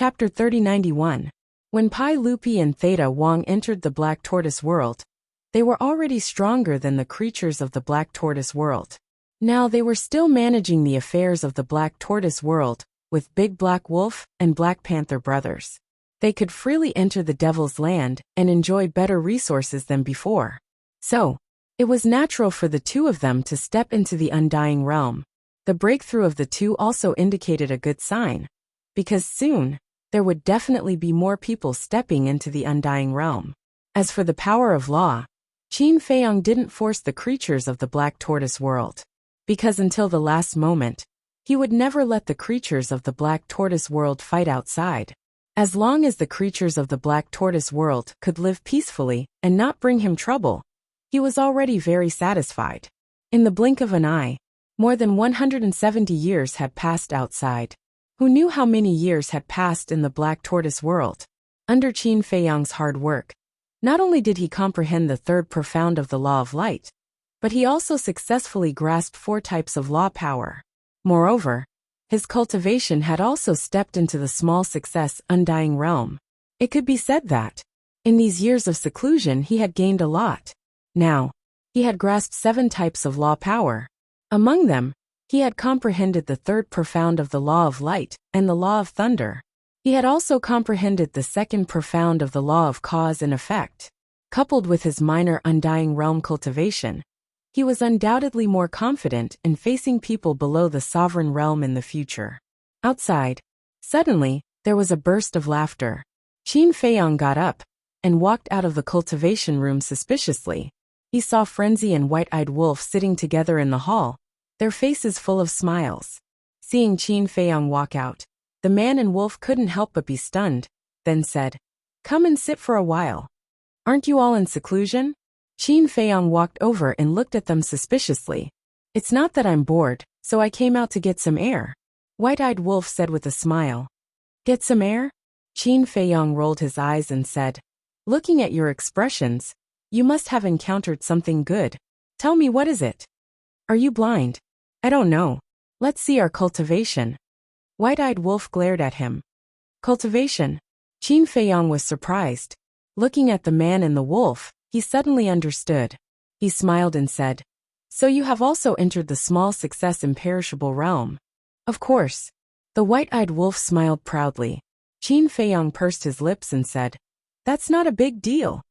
Chapter 3091. When Pai Lupi and Theta Wang entered the Black Tortoise world, they were already stronger than the creatures of the Black Tortoise world. Now they were still managing the affairs of the Black Tortoise world, with Big Black Wolf and Black Panther brothers. They could freely enter the Devil's Land and enjoy better resources than before. So, it was natural for the two of them to step into the Undying Realm. The breakthrough of the two also indicated a good sign, because soon, there would definitely be more people stepping into the Undying Realm. As for the power of law, Qin Feiyang didn't force the creatures of the Black Tortoise world, because until the last moment, he would never let the creatures of the Black Tortoise world fight outside. As long as the creatures of the Black Tortoise world could live peacefully and not bring him trouble, he was already very satisfied. In the blink of an eye, more than 170 years had passed outside. Who knew how many years had passed in the Black Tortoise world? Under Qin Feiyang's hard work, not only did he comprehend the third profound of the law of light, but he also successfully grasped 4 types of law power. Moreover, his cultivation had also stepped into the small success Undying Realm. It could be said that, in these years of seclusion, he had gained a lot. Now, he had grasped 7 types of law power. Among them, he had comprehended the third profound of the law of light and the law of thunder. He had also comprehended the second profound of the law of cause and effect. Coupled with his minor Undying Realm cultivation, he was undoubtedly more confident in facing people below the sovereign realm in the future. Outside, suddenly, there was a burst of laughter. Qin Feiyang got up and walked out of the cultivation room suspiciously. He saw Frenzy and White-Eyed Wolf sitting together in the hall, their faces full of smiles. Seeing Qin Feiyang walk out, the man and wolf couldn't help but be stunned, then said, "Come and sit for a while. Aren't you all in seclusion?" Qin Feiyang walked over and looked at them suspiciously. "It's not that I'm bored, so I came out to get some air," White-Eyed Wolf said with a smile. "Get some air?" Qin Feiyang rolled his eyes and said, "Looking at your expressions, you must have encountered something good. Tell me, what is it? Are you blind? I don't know. Let's see our cultivation." White-Eyed Wolf glared at him. Cultivation? Qin Feiyang was surprised. Looking at the man and the wolf, he suddenly understood. He smiled and said, "So you have also entered the small success imperishable realm?" "Of course." The White-Eyed Wolf smiled proudly. Qin Feiyang pursed his lips and said, "That's not a big deal."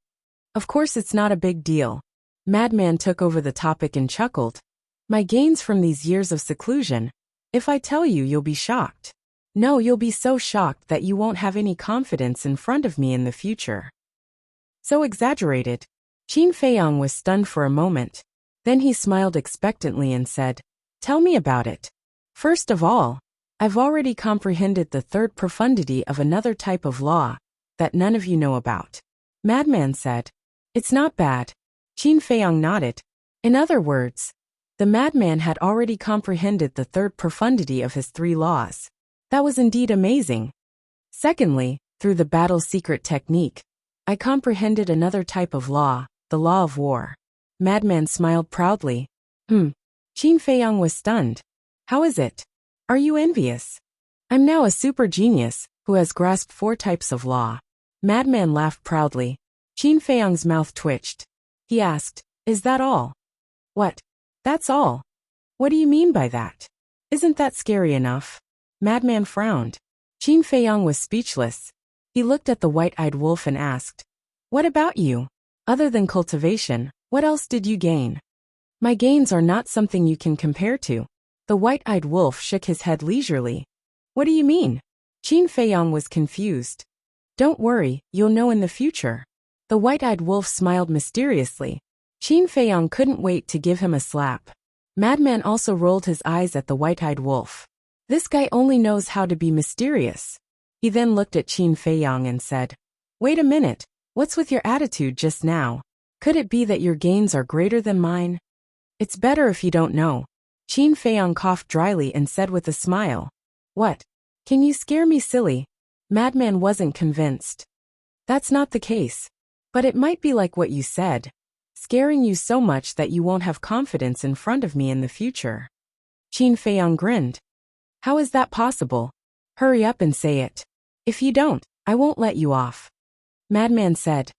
"Of course it's not a big deal." Madman took over the topic and chuckled. "My gains from these years of seclusion. If I tell you, you'll be shocked. No, you'll be so shocked that you won't have any confidence in front of me in the future." So exaggerated. Qin Feiyang was stunned for a moment. Then he smiled expectantly and said, "Tell me about it." "First of all, I've already comprehended the third profundity of another type of law that none of you know about," Madman said. "It's not bad." Qin Feiyang nodded. In other words, the madman had already comprehended the third profundity of his 3 laws. That was indeed amazing. Secondly, through the battle secret technique, I comprehended another type of law, the law of war. Madman smiled proudly. Qin Feiyang was stunned. "How is it? Are you envious? I'm now a super genius who has grasped 4 types of law." Madman laughed proudly. Qin Feiyang's mouth twitched. He asked, "Is that all?" "What? That's all? What do you mean by that? Isn't that scary enough?" Madman frowned. Qin Feiyang was speechless. He looked at the White-Eyed Wolf and asked, "What about you? Other than cultivation, what else did you gain?" "My gains are not something you can compare to." The White-Eyed Wolf shook his head leisurely. "What do you mean?" Qin Feiyang was confused. "Don't worry, you'll know in the future." The White-Eyed Wolf smiled mysteriously. Qin Feiyang couldn't wait to give him a slap. Madman also rolled his eyes at the White-Eyed Wolf. This guy only knows how to be mysterious. He then looked at Qin Feiyang and said, "Wait a minute, what's with your attitude just now? Could it be that your gains are greater than mine?" "It's better if you don't know." Qin Feiyang coughed dryly and said with a smile, "What? Can you scare me silly?" Madman wasn't convinced. "That's not the case. But it might be like what you said, scaring you so much that you won't have confidence in front of me in the future." Qin Feiyang grinned. "How is that possible? Hurry up and say it." If you don't, I won't let you off. Madman said.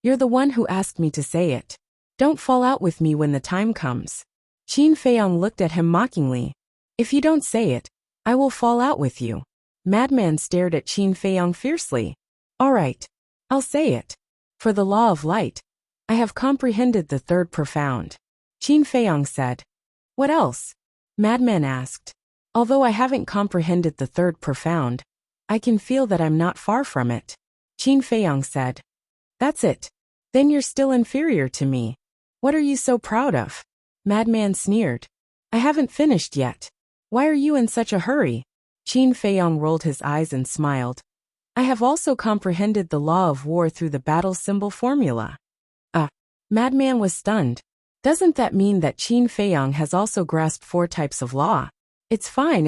You're the one who asked me to say it. Don't fall out with me when the time comes. Qin Feiyong looked at him mockingly. If you don't say it, I will fall out with you. Madman stared at Qin Feiyong fiercely. All right. I'll say it. For the law of light, I have comprehended the third profound. Qin Feiyong said. What else? Madman asked. Although I haven't comprehended the third profound, I can feel that I'm not far from it. Qin Feiyong said. That's it. Then you're still inferior to me. What are you so proud of? Madman sneered. I haven't finished yet. Why are you in such a hurry? Qin Feiyong rolled his eyes and smiled. I have also comprehended the law of war through the battle symbol formula. Madman was stunned. Doesn't that mean that Qin Feiyong has also grasped 4 types of law? It's fine.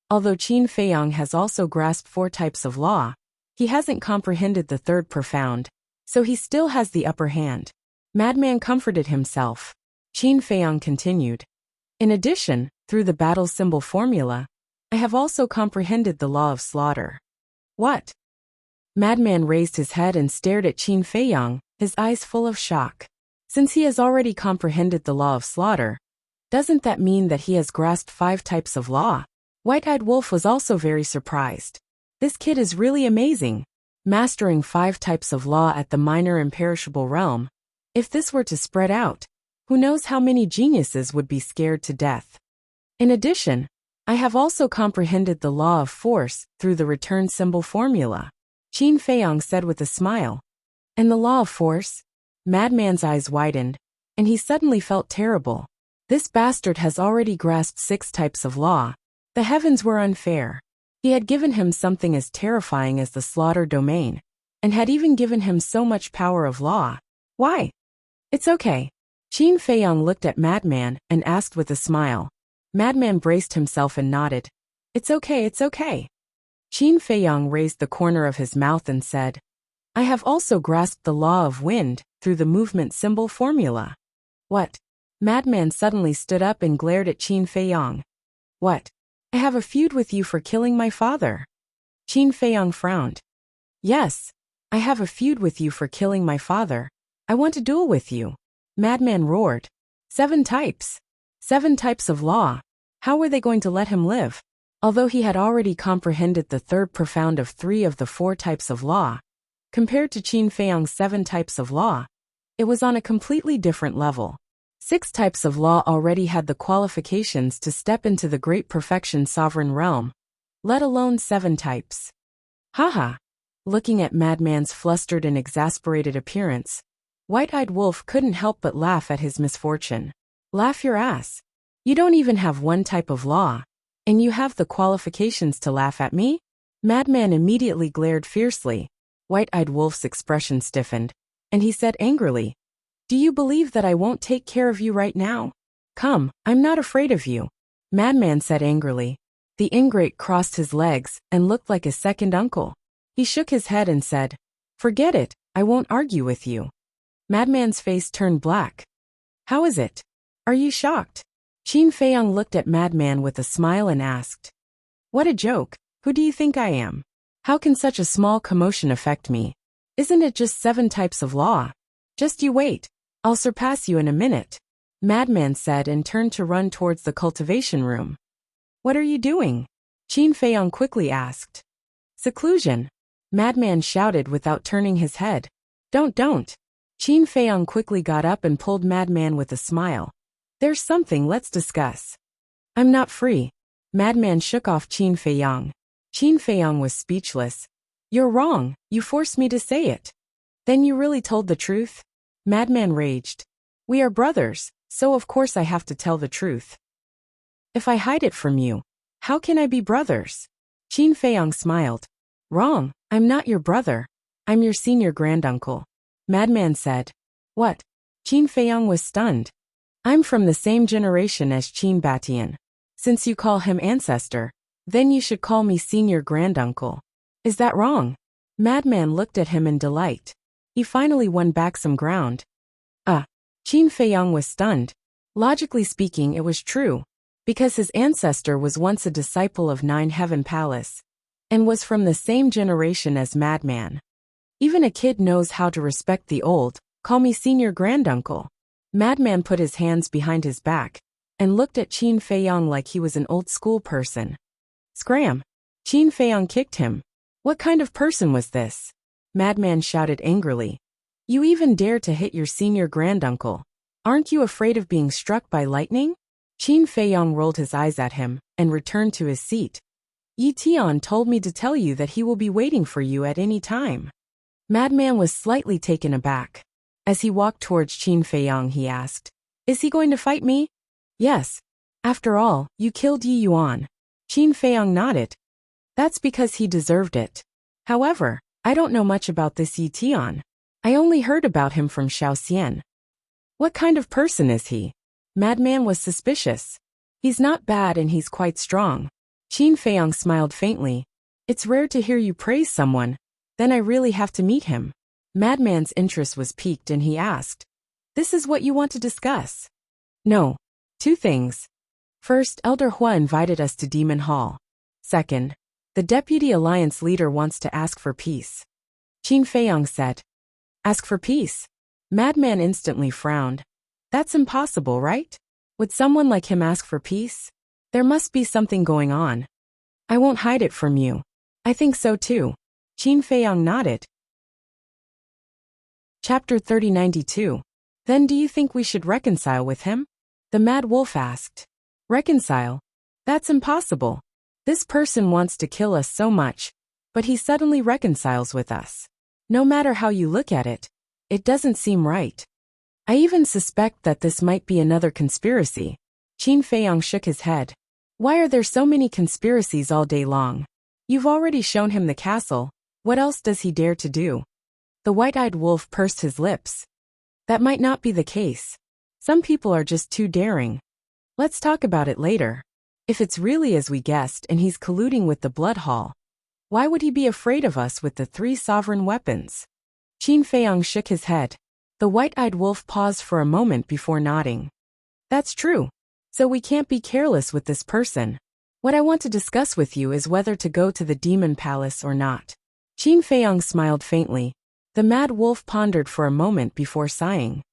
Although Qin Feiyong has also grasped 4 types of law, he hasn't comprehended the third profound, so he still has the upper hand. Madman comforted himself. Qin Feiyong continued. In addition, through the battle symbol formula, I have also comprehended the law of slaughter. What? Madman raised his head and stared at Qin Feiyong, his eyes full of shock. Since he has already comprehended the law of slaughter, doesn't that mean that he has grasped 5 types of law? White-eyed Wolf was also very surprised. This kid is really amazing. Mastering 5 types of law at the minor imperishable realm. If this were to spread out, who knows how many geniuses would be scared to death. In addition, I have also comprehended the law of force through the return symbol formula. Qin Feiyong said with a smile. And the law of force? Madman's eyes widened, and he suddenly felt terrible. This bastard has already grasped 6 types of law. The heavens were unfair. He had given him something as terrifying as the slaughter domain, and had even given him so much power of law. Why? It's okay. Qin Feiyong looked at Madman and asked with a smile. Madman braced himself and nodded. It's okay. Qin Feiyong raised the corner of his mouth and said, I have also grasped the law of wind through the movement symbol formula. What? Madman suddenly stood up and glared at Qin Feiyong. What? I have a feud with you for killing my father. Qin Feiyong frowned. Yes, I have a feud with you for killing my father. I want to duel with you. Madman roared. 7 types. 7 types of law. How were they going to let him live? Although he had already comprehended the third profound of 3 of the 4 types of law, compared to Qin Feiyong's 7 types of law, it was on a completely different level. 6 types of law already had the qualifications to step into the great perfection sovereign realm, let alone 7 types. Haha. Looking at Madman's flustered and exasperated appearance, White-eyed Wolf couldn't help but laugh at his misfortune. Laugh your ass. You don't even have 1 type of law, and you have the qualifications to laugh at me? Madman immediately glared fiercely. White-eyed Wolf's expression stiffened, and he said angrily, Do you believe that I won't take care of you right now? Come, I'm not afraid of you. Madman said angrily. The ingrate crossed his legs and looked like a second uncle. He shook his head and said, Forget it, I won't argue with you. Madman's face turned black. How is it? Are you shocked? Qin Feiyong looked at Madman with a smile and asked. What a joke. Who do you think I am? How can such a small commotion affect me? Isn't it just 7 types of law? Just you wait. I'll surpass you in a minute. Madman said and turned to run towards the cultivation room. What are you doing? Qin Feiyong quickly asked. Seclusion. Madman shouted without turning his head. Don't. Qin Feiyong quickly got up and pulled Madman with a smile. There's something, let's discuss. I'm not free. Madman shook off Qin Feiyong. Qin Feiyong was speechless. You're wrong, you forced me to say it. Then you really told the truth? Madman raged. We are brothers, so of course I have to tell the truth. If I hide it from you, how can I be brothers? Qin Feiyong smiled. Wrong, I'm not your brother. I'm your senior granduncle. Madman said. What? Qin Feiyong was stunned. I'm from the same generation as Qin Batian. Since you call him ancestor, then you should call me senior granduncle. Is that wrong? Madman looked at him in delight. He finally won back some ground. Qin Feiyong was stunned. Logically speaking, it was true, because his ancestor was once a disciple of 9 Heaven Palace, and was from the same generation as Madman. Even a kid knows how to respect the old. Call me senior granduncle. Madman put his hands behind his back and looked at Qin Feiyong like he was an old school person. Scram! Qin Feiyong kicked him. What kind of person was this? Madman shouted angrily. You even dare to hit your senior granduncle. Aren't you afraid of being struck by lightning? Qin Feiyong rolled his eyes at him and returned to his seat. Yi Tian told me to tell you that he will be waiting for you at any time. Madman was slightly taken aback. As he walked towards Qin Feiyong, he asked, Is he going to fight me? Yes. After all, you killed Yi Yuan. Qin Feiyong nodded. That's because he deserved it. However, I don't know much about this Yi Tian. I only heard about him from Xiao Xian. What kind of person is he? Madman was suspicious. He's not bad and he's quite strong. Qin Feiyong smiled faintly. It's rare to hear you praise someone. Then I really have to meet him. Madman's interest was piqued and he asked, This is what you want to discuss? No. 2 things. First, Elder Hua invited us to Demon Hall. Second, the Deputy Alliance leader wants to ask for peace. Qin Feiyong said. Ask for peace? Madman instantly frowned. That's impossible, right? Would someone like him ask for peace? There must be something going on. I won't hide it from you. I think so too. Qin Feiyong nodded. Chapter 3092. Then do you think we should reconcile with him? The Mad Wolf asked. Reconcile? That's impossible. This person wants to kill us so much, but he suddenly reconciles with us. No matter how you look at it, it doesn't seem right. I even suspect that this might be another conspiracy. Qin Feiyong shook his head. Why are there so many conspiracies all day long? You've already shown him the castle. What else does he dare to do? The white-eyed wolf pursed his lips. That might not be the case. Some people are just too daring. Let's talk about it later. If it's really as we guessed and he's colluding with the Blood Hall, why would he be afraid of us with the 3 sovereign weapons? Qin Feiyong shook his head. The white-eyed wolf paused for a moment before nodding. That's true. So we can't be careless with this person. What I want to discuss with you is whether to go to the Demon Palace or not. Qin Feiyong smiled faintly. The Mad Wolf pondered for a moment before sighing.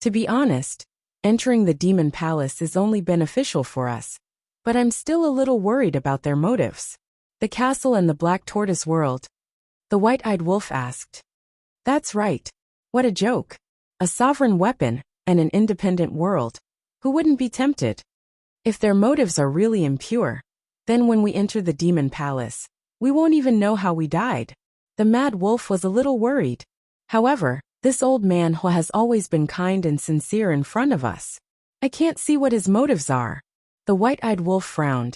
To be honest, entering the Demon Palace is only beneficial for us, but I'm still a little worried about their motives. The castle and the Black Tortoise world? The white-eyed wolf asked. That's right. What a joke. A sovereign weapon, and an independent world. Who wouldn't be tempted? If their motives are really impure, then when we enter the Demon Palace, we won't even know how we died. The Mad Wolf was a little worried. However, this old man who has always been kind and sincere in front of us. I can't see what his motives are. The white-eyed wolf frowned.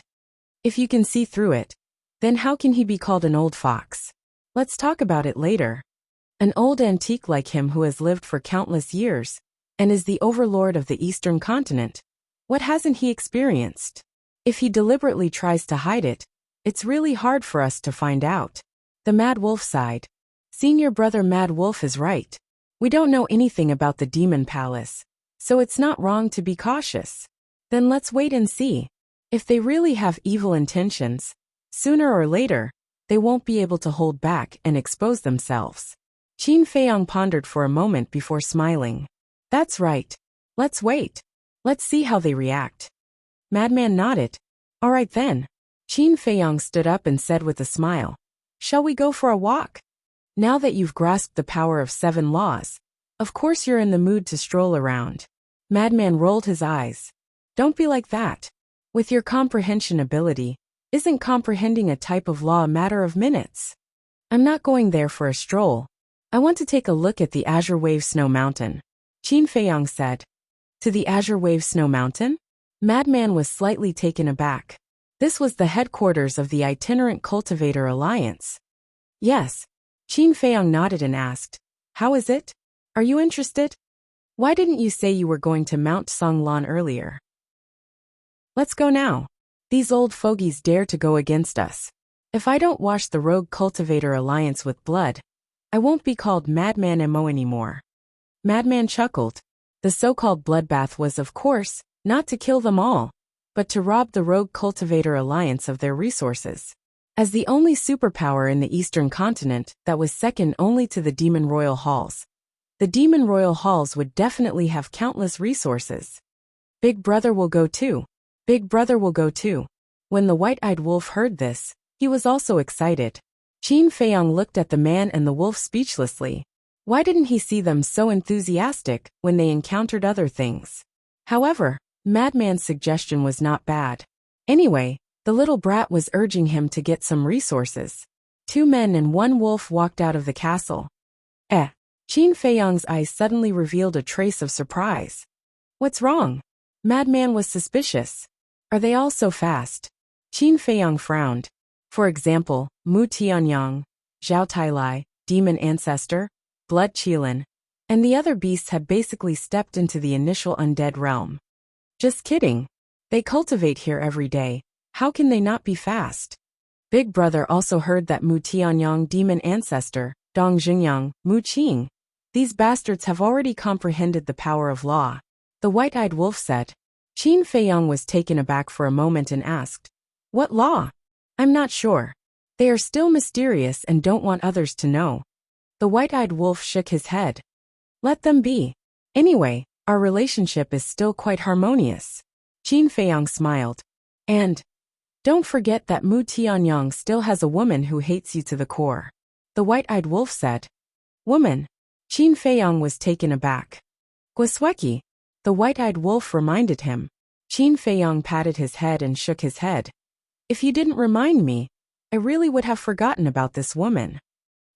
If you can see through it, then how can he be called an old fox? Let's talk about it later. An old antique like him who has lived for countless years, and is the overlord of the Eastern continent. What hasn't he experienced? If he deliberately tries to hide it, it's really hard for us to find out. The Mad Wolf sighed. Senior brother Mad Wolf is right. We don't know anything about the Demon Palace, so it's not wrong to be cautious. Then let's wait and see. If they really have evil intentions, sooner or later, they won't be able to hold back and expose themselves. Qin Feiyong pondered for a moment before smiling. That's right. Let's wait. Let's see how they react. Madman nodded. All right then. Qin Feiyong stood up and said with a smile. Shall we go for a walk? Now that you've grasped the power of 7 laws, of course you're in the mood to stroll around. Madman rolled his eyes. Don't be like that. With your comprehension ability, isn't comprehending a type of law a matter of minutes? I'm not going there for a stroll. I want to take a look at the Azure Wave Snow Mountain. Qin Feiyong said. To the Azure Wave Snow Mountain? Madman was slightly taken aback. This was the headquarters of the Itinerant Cultivator Alliance. Yes. Qin Feiyong nodded and asked, How is it? Are you interested? Why didn't you say you were going to Mount Songlan earlier? Let's go now. These old fogies dare to go against us. If I don't wash the Rogue Cultivator Alliance with blood, I won't be called Madman Mo anymore. Madman chuckled. The so-called bloodbath was, of course, not to kill them all, but to rob the Rogue Cultivator Alliance of their resources. As the only superpower in the Eastern continent that was second only to the Demon Royal Halls, the Demon Royal Halls would definitely have countless resources. Big Brother will go too. Big Brother will go too. When the white-eyed wolf heard this, he was also excited. Qin Feiyang looked at the man and the wolf speechlessly. Why didn't he see them so enthusiastic when they encountered other things? However, Madman's suggestion was not bad. Anyway, the little brat was urging him to get some resources. 2 men and 1 wolf walked out of the castle. Qin Feiyang's eyes suddenly revealed a trace of surprise. What's wrong? Madman was suspicious. Are they all so fast? Qin Feiyang frowned. For example, Mu Tianyang, Zhao Tailai, Demon Ancestor, Blood Qilin, and the other beasts had basically stepped into the initial undead realm. Just kidding. They cultivate here every day. How can they not be fast? Big Brother also heard that Mu Tianyang Demon Ancestor, Dong Xingyang, Mu Qing. These bastards have already comprehended the power of law. The white-eyed wolf said. Qin Feiyang was taken aback for a moment and asked, What law? I'm not sure. They are still mysterious and don't want others to know. The white-eyed wolf shook his head. Let them be. Anyway, our relationship is still quite harmonious. Qin Feiyang smiled. And don't forget that Mu Tianyang still has a woman who hates you to the core. The white-eyed wolf said. Woman. Qin Feiyang was taken aback. Gwasweki. The white-eyed wolf reminded him. Qin Feiyang patted his head and shook his head. If you didn't remind me, I really would have forgotten about this woman.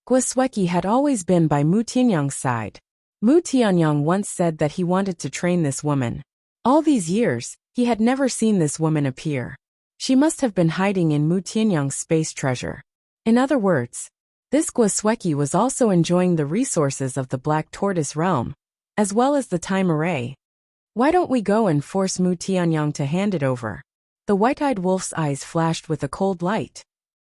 Gwasweki had always been by Mu Tianyang's side. Mu Tianyang once said that he wanted to train this woman. All these years, he had never seen this woman appear. She must have been hiding in Mu Tianyang's space treasure. In other words, this Gwasweki was also enjoying the resources of the Black Tortoise realm, as well as the time array. Why don't we go and force Mu Tianyang to hand it over? The white-eyed wolf's eyes flashed with a cold light.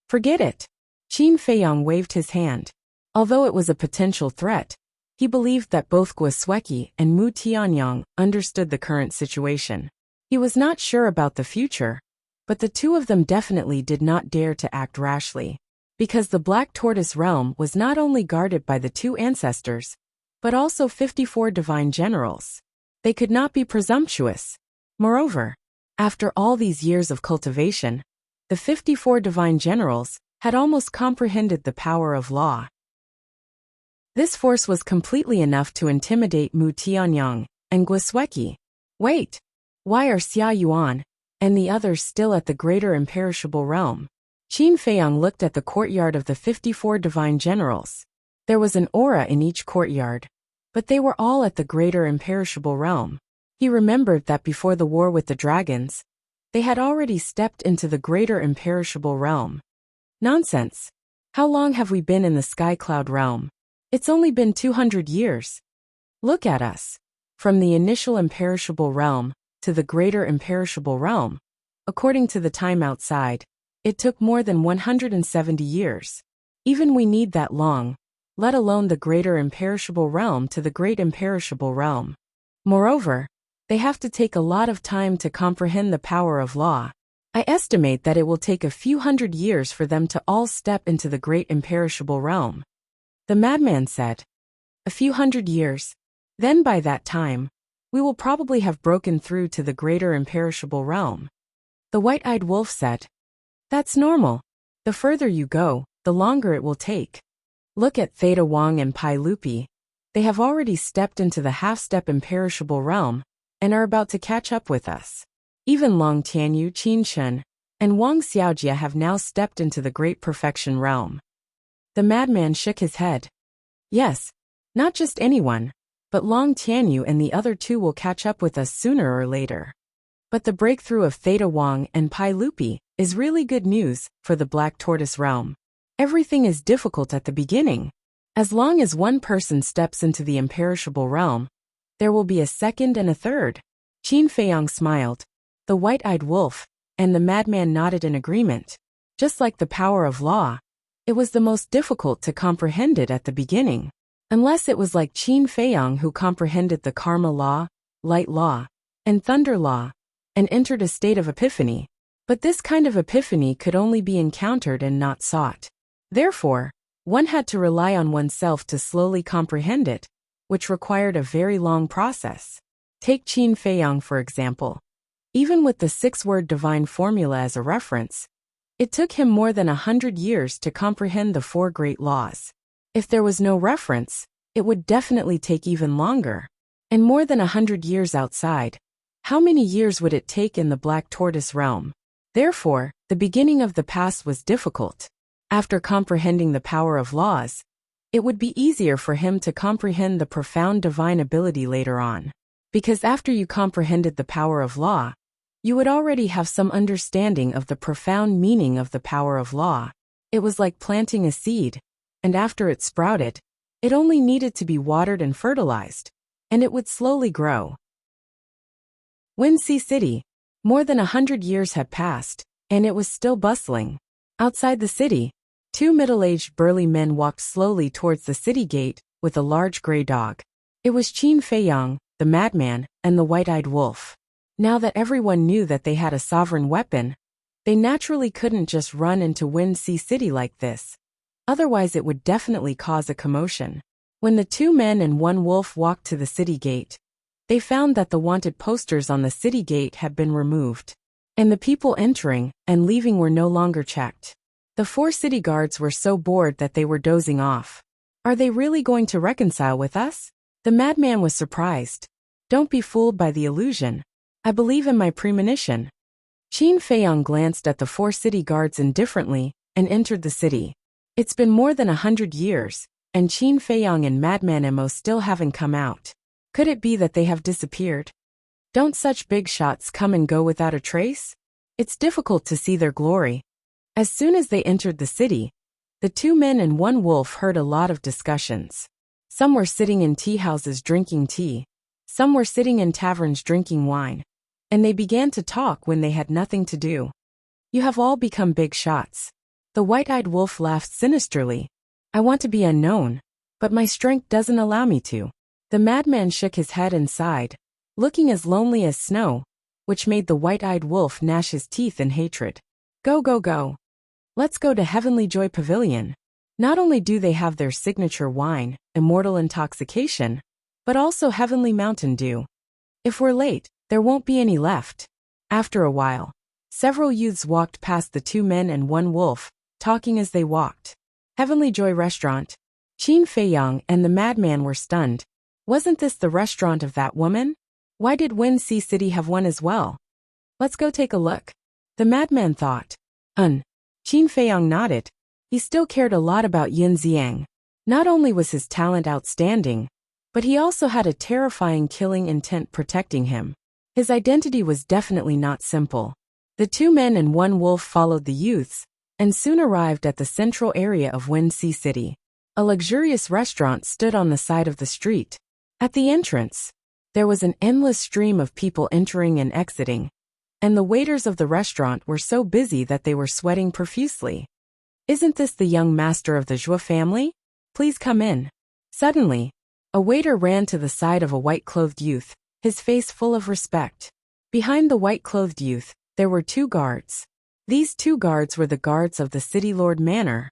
Forget it. Qin Feiyang waved his hand. Although it was a potential threat, he believed that both Gwasweki and Mu Tianyang understood the current situation. He was not sure about the future, but the two of them definitely did not dare to act rashly, because the Black Tortoise realm was not only guarded by the 2 ancestors, but also 54 divine generals. They could not be presumptuous. Moreover, after all these years of cultivation, the 54 divine generals had almost comprehended the power of law. This force was completely enough to intimidate Mu Tianyang and Gwasweki. Wait, why are Xia Yuan and the others still at the greater imperishable realm? Qin Feiyang looked at the courtyard of the 54 divine generals. There was an aura in each courtyard, but they were all at the greater imperishable realm. He remembered that before the war with the dragons, they had already stepped into the greater imperishable realm. Nonsense. How long have we been in the Sky Cloud realm? It's only been 200 years. Look at us. From the initial imperishable realm to the greater imperishable realm, according to the time outside, it took more than 170 years. Even we need that long, let alone the greater imperishable realm to the great imperishable realm. Moreover, they have to take a lot of time to comprehend the power of law. I estimate that it will take a few hundred years for them to all step into the great imperishable realm. The madman said. A few hundred years. Then by that time, we will probably have broken through to the greater imperishable realm. The white-eyed wolf said. That's normal. The further you go, the longer it will take. Look at Theta Wang and Pai Lupi. They have already stepped into the half-step imperishable realm, and are about to catch up with us. Even Long Tianyu, Qin Shen, and Wang Xiaojia have now stepped into the great perfection realm. The madman shook his head. Yes, not just anyone, but Long Tianyu and the other 2 will catch up with us sooner or later. But the breakthrough of Theta Wang and Pai Lupi is really good news for the Black Tortoise realm. Everything is difficult at the beginning. As long as one person steps into the imperishable realm, there will be a second and a third. Qin Feiyang smiled. The white-eyed wolf and the madman nodded in agreement. Just like the power of law, it was the most difficult to comprehend it at the beginning. Unless it was like Qin Feiyang who comprehended the karma law, light law, and thunder law, and entered a state of epiphany. But this kind of epiphany could only be encountered and not sought. Therefore, one had to rely on oneself to slowly comprehend it, which required a very long process. Take Qin Feiyang for example. Even with the 6-word divine formula as a reference, it took him more than 100 years to comprehend the 4 great laws. If there was no reference, it would definitely take even longer. And more than 100 years outside, how many years would it take in the Black Tortoise realm? Therefore, the beginning of the past was difficult. After comprehending the power of laws, it would be easier for him to comprehend the profound divine ability later on. Because after you comprehended the power of law, you would already have some understanding of the profound meaning of the power of law. It was like planting a seed, and after it sprouted, it only needed to be watered and fertilized, and it would slowly grow. Wuxia City. More than 100 years had passed, and it was still bustling. Outside the city, 2 middle-aged burly men walked slowly towards the city gate with a large gray dog. It was Qin Feiyang, the madman, and the white-eyed wolf. Now that everyone knew that they had a sovereign weapon, they naturally couldn't just run into Wuxia City like this. Otherwise it would definitely cause a commotion. When the 2 men and 1 wolf walked to the city gate, they found that the wanted posters on the city gate had been removed, and the people entering and leaving were no longer checked. The 4 city guards were so bored that they were dozing off. Are they really going to reconcile with us? The madman was surprised. Don't be fooled by the illusion. I believe in my premonition. Qin Feiyang glanced at the 4 city guards indifferently and entered the city. It's been more than 100 years, and Qin Feiyang and Madman Emo still haven't come out. Could it be that they have disappeared? Don't such big shots come and go without a trace? It's difficult to see their glory. As soon as they entered the city, the 2 men and 1 wolf heard a lot of discussions. Some were sitting in tea houses drinking tea. Some were sitting in taverns drinking wine. And they began to talk when they had nothing to do. You have all become big shots. The white-eyed wolf laughed sinisterly. I want to be unknown, but my strength doesn't allow me to. The madman shook his head and sighed, looking as lonely as snow, which made the white-eyed wolf gnash his teeth in hatred. Go, go, go. Let's go to Heavenly Joy Pavilion. Not only do they have their signature wine, Immortal Intoxication, but also Heavenly Mountain Dew. If we're late, there won't be any left. After a while, several youths walked past the 2 men and 1 wolf, talking as they walked. Heavenly Joy Restaurant. Qin Feiyang and the madman were stunned. Wasn't this the restaurant of that woman? Why did Wuxia City have one as well? Let's go take a look. The madman thought. Qin Feiyang nodded. He still cared a lot about Yin Xiang. Not only was his talent outstanding, but he also had a terrifying killing intent protecting him. His identity was definitely not simple. The 2 men and 1 wolf followed the youths, and soon arrived at the central area of Wuxia City. A luxurious restaurant stood on the side of the street. At the entrance, there was an endless stream of people entering and exiting, and the waiters of the restaurant were so busy that they were sweating profusely. Isn't this the young master of the Zhou family? Please come in. Suddenly, a waiter ran to the side of a white-clothed youth, his face full of respect. Behind the white-clothed youth, there were 2 guards. These 2 guards were the guards of the City Lord Manor.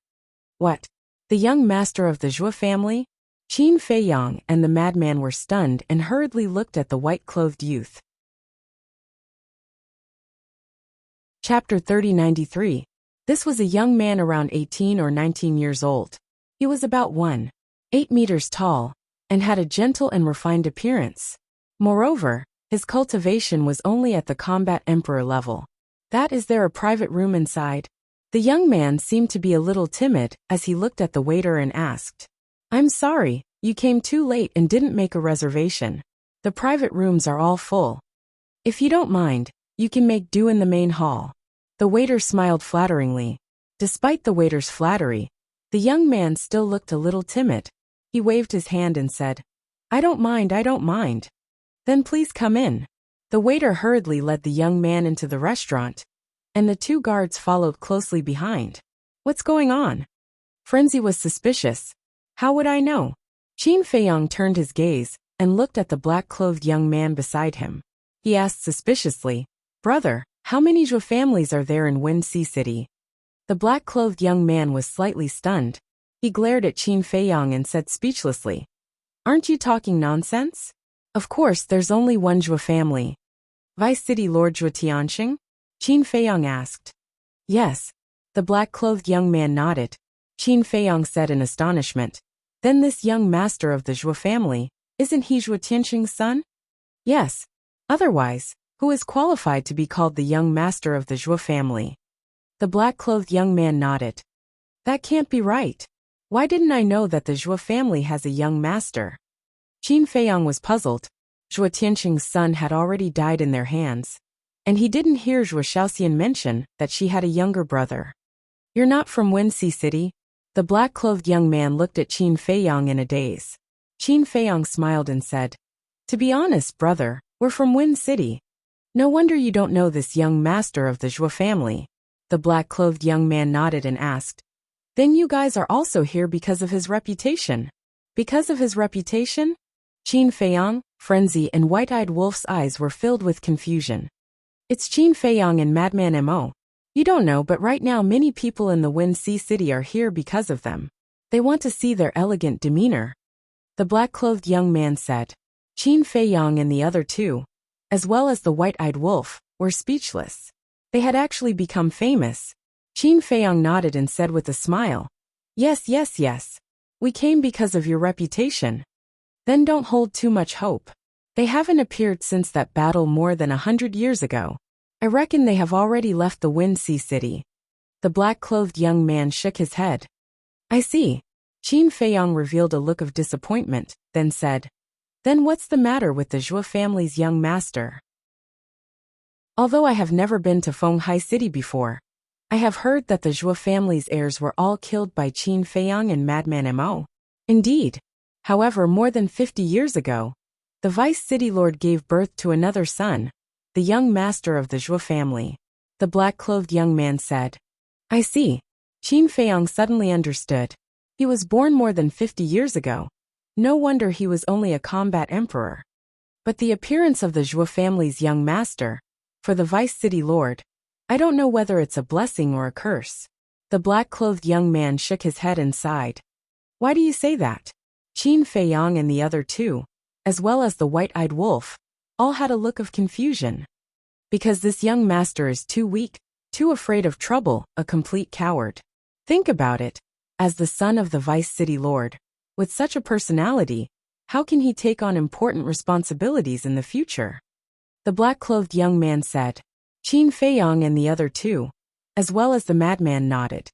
What? The young master of the Zhou family? Qin Feiyang and the madman were stunned and hurriedly looked at the white-clothed youth. Chapter 3093. This was a young man around 18 or 19 years old. He was about 1.8 meters tall, and had a gentle and refined appearance. Moreover, his cultivation was only at the combat emperor level. That is there a private room inside? The young man seemed to be a little timid as he looked at the waiter and asked. I'm sorry, you came too late and didn't make a reservation. The private rooms are all full. If you don't mind, you can make do in the main hall. The waiter smiled flatteringly. Despite the waiter's flattery, the young man still looked a little timid. He waved his hand and said, I don't mind. Then please come in. The waiter hurriedly led the young man into the restaurant, and the 2 guards followed closely behind. What's going on? Frenzy was suspicious. How would I know? Qin Feiyang turned his gaze and looked at the black-clothed young man beside him. He asked suspiciously, Brother, How many Zhou families are there in Wind Sea City? The black-clothed young man was slightly stunned. He glared at Qin Feiyang and said speechlessly, "Aren't you talking nonsense? Of course there's only one Zhou family." Vice City Lord Zhou Tianxing? Qin Feiyang asked. Yes. The black-clothed young man nodded. Qin Feiyang said in astonishment, "Then this young master of the Zhou family, isn't he Zhou Tianxing's son?" Yes. Otherwise, who is qualified to be called the young master of the Zhou family? The black-clothed young man nodded. That can't be right. Why didn't I know that the Zhou family has a young master? Qin Feiyang was puzzled. Zhou Tianxing's son had already died in their hands, and he didn't hear Zhou Xiaoxian mention that she had a younger brother. You're not from Wind Sea City? The black-clothed young man looked at Qin Feiyang in a daze. Qin Feiyang smiled and said, "To be honest, brother, we're from Wind City. No wonder you don't know this young master of the Zhou family." The black-clothed young man nodded and asked, "Then you guys are also here because of his reputation?" Because of his reputation? Qin Feiyang, Frenzy and White-Eyed Wolf's eyes were filled with confusion. It's Qin Feiyang and Madman Mo. You don't know, but right now many people in the Wind Sea City are here because of them. They want to see their elegant demeanor. The black-clothed young man said. Qin Feiyang and the other two, as well as the White-Eyed Wolf, were speechless. They had actually become famous. Qin Feiyang nodded and said with a smile, "Yes, yes, yes. We came because of your reputation." Then don't hold too much hope. They haven't appeared since that battle more than 100 years ago. I reckon they have already left the Wind Sea City. The black-clothed young man shook his head. I see. Qin Feiyang revealed a look of disappointment, then said, "Then what's the matter with the Zhou family's young master?" Although I have never been to Fenghai City before, I have heard that the Zhou family's heirs were all killed by Qin Feiyang and Madman Mo. Indeed. However, more than 50 years ago, the Vice City Lord gave birth to another son, the young master of the Zhou family. The black-clothed young man said. I see. Qin Feiyang suddenly understood. He was born more than 50 years ago. No wonder he was only a combat emperor. But the appearance of the Zhou family's young master, for the Vice City Lord, I don't know whether it's a blessing or a curse. The black-clothed young man shook his head and sighed. Why do you say that? Qin Feiyang and the other two, as well as the White-Eyed Wolf, all had a look of confusion. Because this young master is too weak, too afraid of trouble, a complete coward. Think about it. As the son of the Vice City Lord, with such a personality, how can he take on important responsibilities in the future? The black-clothed young man said. Qin Feiyang and the other two, as well as the madman, nodded.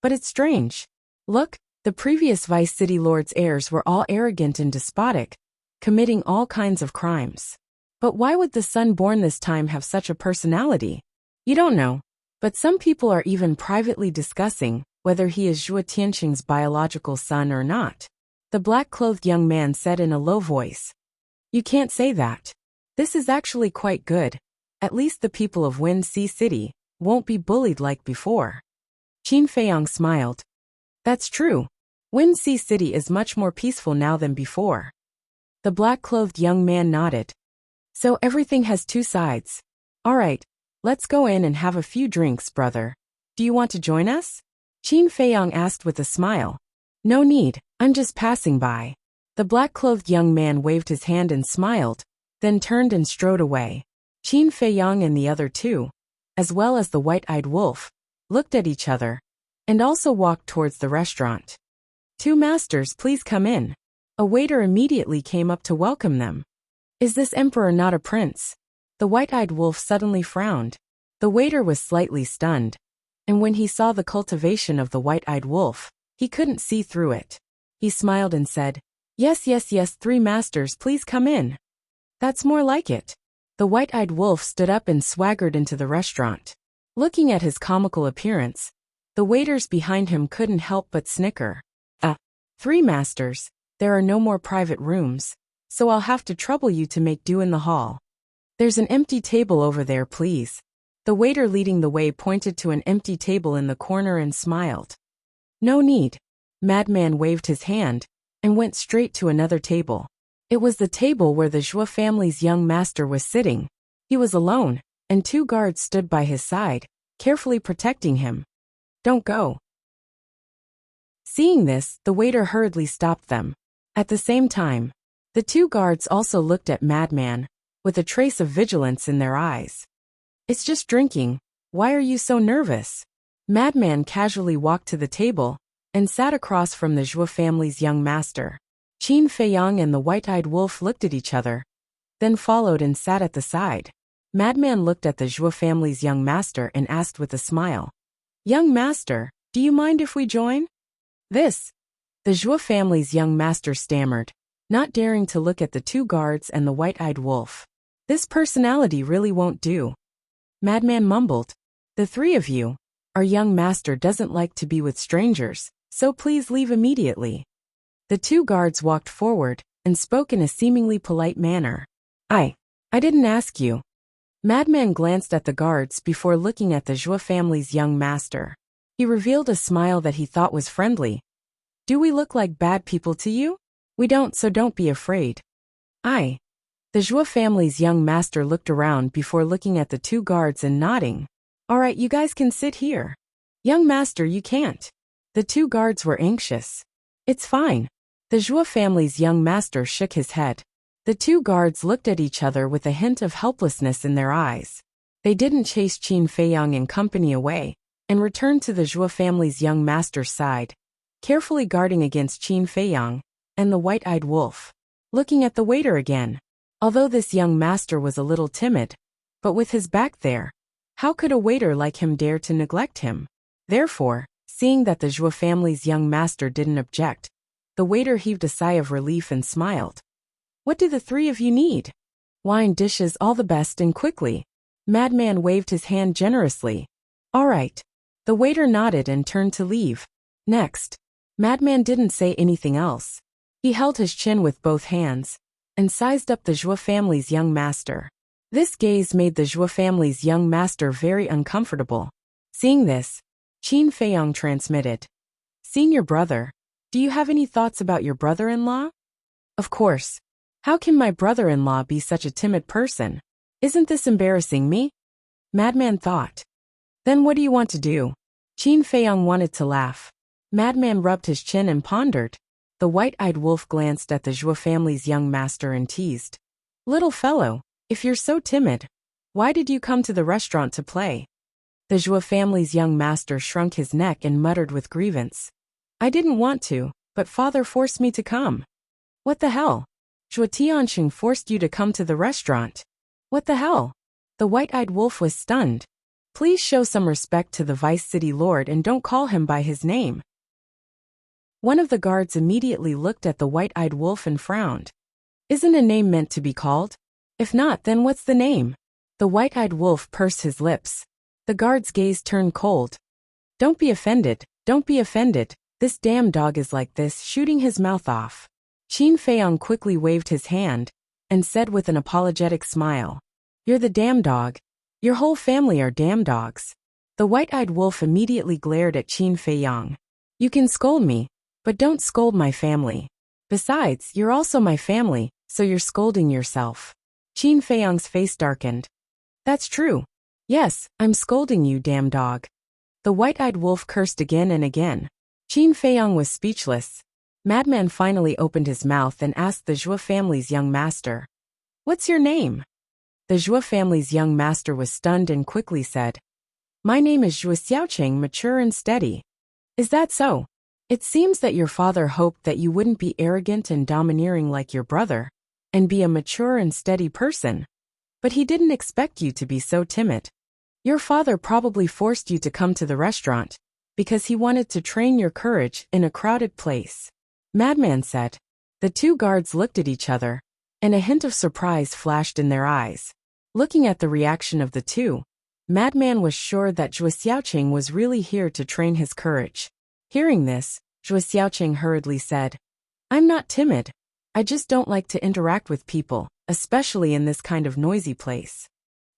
But it's strange. Look, the previous Vice City Lord's heirs were all arrogant and despotic, committing all kinds of crimes. But why would the son born this time have such a personality? You don't know, but some people are even privately discussing whether he is Zhou Tianxing's biological son or not. The black-clothed young man said in a low voice. You can't say that. This is actually quite good. At least the people of Wind Sea City won't be bullied like before. Qin Feiyang smiled. That's true. Wind Sea City is much more peaceful now than before. The black-clothed young man nodded. So everything has two sides. All right, let's go in and have a few drinks, brother. Do you want to join us? Qin Feiyang asked with a smile. No need, I'm just passing by. The black-clothed young man waved his hand and smiled, then turned and strode away. Qin Feiyang and the other two, as well as the White-Eyed Wolf, looked at each other, and also walked towards the restaurant. Two masters, please come in. A waiter immediately came up to welcome them. Is this emperor not a prince? The White-Eyed Wolf suddenly frowned. The waiter was slightly stunned, and when he saw the cultivation of the White-Eyed Wolf, he couldn't see through it. He smiled and said, Yes, yes, yes, three masters, please come in. That's more like it. The White-Eyed Wolf stood up and swaggered into the restaurant. Looking at his comical appearance, the waiters behind him couldn't help but snicker. Three masters, there are no more private rooms, so I'll have to trouble you to make do in the hall. There's an empty table over there, please. The waiter leading the way pointed to an empty table in the corner and smiled. No need. Madman waved his hand and went straight to another table. It was the table where the Zhou family's young master was sitting. He was alone, and 2 guards stood by his side, carefully protecting him. "Don't go." Seeing this, the waiter hurriedly stopped them. At the same time, the 2 guards also looked at Madman, with a trace of vigilance in their eyes. "It's just drinking. Why are you so nervous?" Madman casually walked to the table and sat across from the Zhou family's young master. Qin Feiyang and the white-eyed wolf looked at each other, then followed and sat at the side. Madman looked at the Zhou family's young master and asked with a smile, "Young master, do you mind if we join?" "This." The Zhou family's young master stammered, not daring to look at the 2 guards and the white-eyed wolf. "This personality really won't do." Madman mumbled, "The 3 of you, our young master doesn't like to be with strangers, so please leave immediately." The 2 guards walked forward and spoke in a seemingly polite manner. I didn't ask you." Madman glanced at the guards before looking at the Zhou family's young master. He revealed a smile that he thought was friendly. "Do we look like bad people to you?" "We don't, so don't be afraid." The Zhou family's young master looked around before looking at the 2 guards and nodding. "All right, you guys can sit here." "Young master, you can't." The 2 guards were anxious. "It's fine." The Zhou family's young master shook his head. The 2 guards looked at each other with a hint of helplessness in their eyes. They didn't chase Qin Feiyang and company away, and returned to the Zhou family's young master's side, carefully guarding against Qin Feiyang and the white-eyed wolf. Looking at the waiter again. Although this young master was a little timid, but with his back there, how could a waiter like him dare to neglect him? Therefore, seeing that the Zhou family's young master didn't object, the waiter heaved a sigh of relief and smiled. "What do the 3 of you need?" "Wine dishes, all the best and quickly." Madman waved his hand generously. "All right." The waiter nodded and turned to leave. Next, Madman didn't say anything else. He held his chin with both hands and sized up the Zhou family's young master. This gaze made the Zhou family's young master very uncomfortable. Seeing this, Qin Feiyang transmitted, "Senior brother, do you have any thoughts about your brother-in-law?" "Of course. How can my brother-in-law be such a timid person? Isn't this embarrassing me?" Madman thought. "Then what do you want to do?" Qin Feiyang wanted to laugh. Madman rubbed his chin and pondered. The white-eyed wolf glanced at the Zhou family's young master and teased, "Little fellow, if you're so timid, why did you come to the restaurant to play?" The Zhou family's young master shrunk his neck and muttered with grievance, "I didn't want to, but father forced me to come." "What the hell? Zhou Tianxing forced you to come to the restaurant? What the hell?" The white-eyed wolf was stunned. "Please show some respect to the Vice City Lord and don't call him by his name." One of the guards immediately looked at the white-eyed wolf and frowned. "Isn't a name meant to be called? If not, then what's the name?" The white-eyed wolf pursed his lips. The guard's gaze turned cold. Don't be offended. This damn dog is like this," shooting his mouth off. Qin Feiyang quickly waved his hand and said with an apologetic smile, "You're the damn dog. Your whole family are damn dogs." The white-eyed wolf immediately glared at Qin Feiyang. "You can scold me, but don't scold my family. Besides, you're also my family, so you're scolding yourself." Qin Feiyang's face darkened. "That's true. Yes, I'm scolding you, damn dog." The white-eyed wolf cursed again and again. Qin Feiyang was speechless. Madman finally opened his mouth and asked the Zhou family's young master, "What's your name?" The Zhou family's young master was stunned and quickly said, "My name is Zhou Xiaoqing, mature and steady." "Is that so? It seems that your father hoped that you wouldn't be arrogant and domineering like your brother, and be a mature and steady person. But he didn't expect you to be so timid. Your father probably forced you to come to the restaurant, because he wanted to train your courage in a crowded place," Madman said. The 2 guards looked at each other, and a hint of surprise flashed in their eyes. Looking at the reaction of the 2, Madman was sure that Zhou Xiaoqing was really here to train his courage. Hearing this, Zhou Xiaoqing hurriedly said, "I'm not timid. I just don't like to interact with people, especially in this kind of noisy place."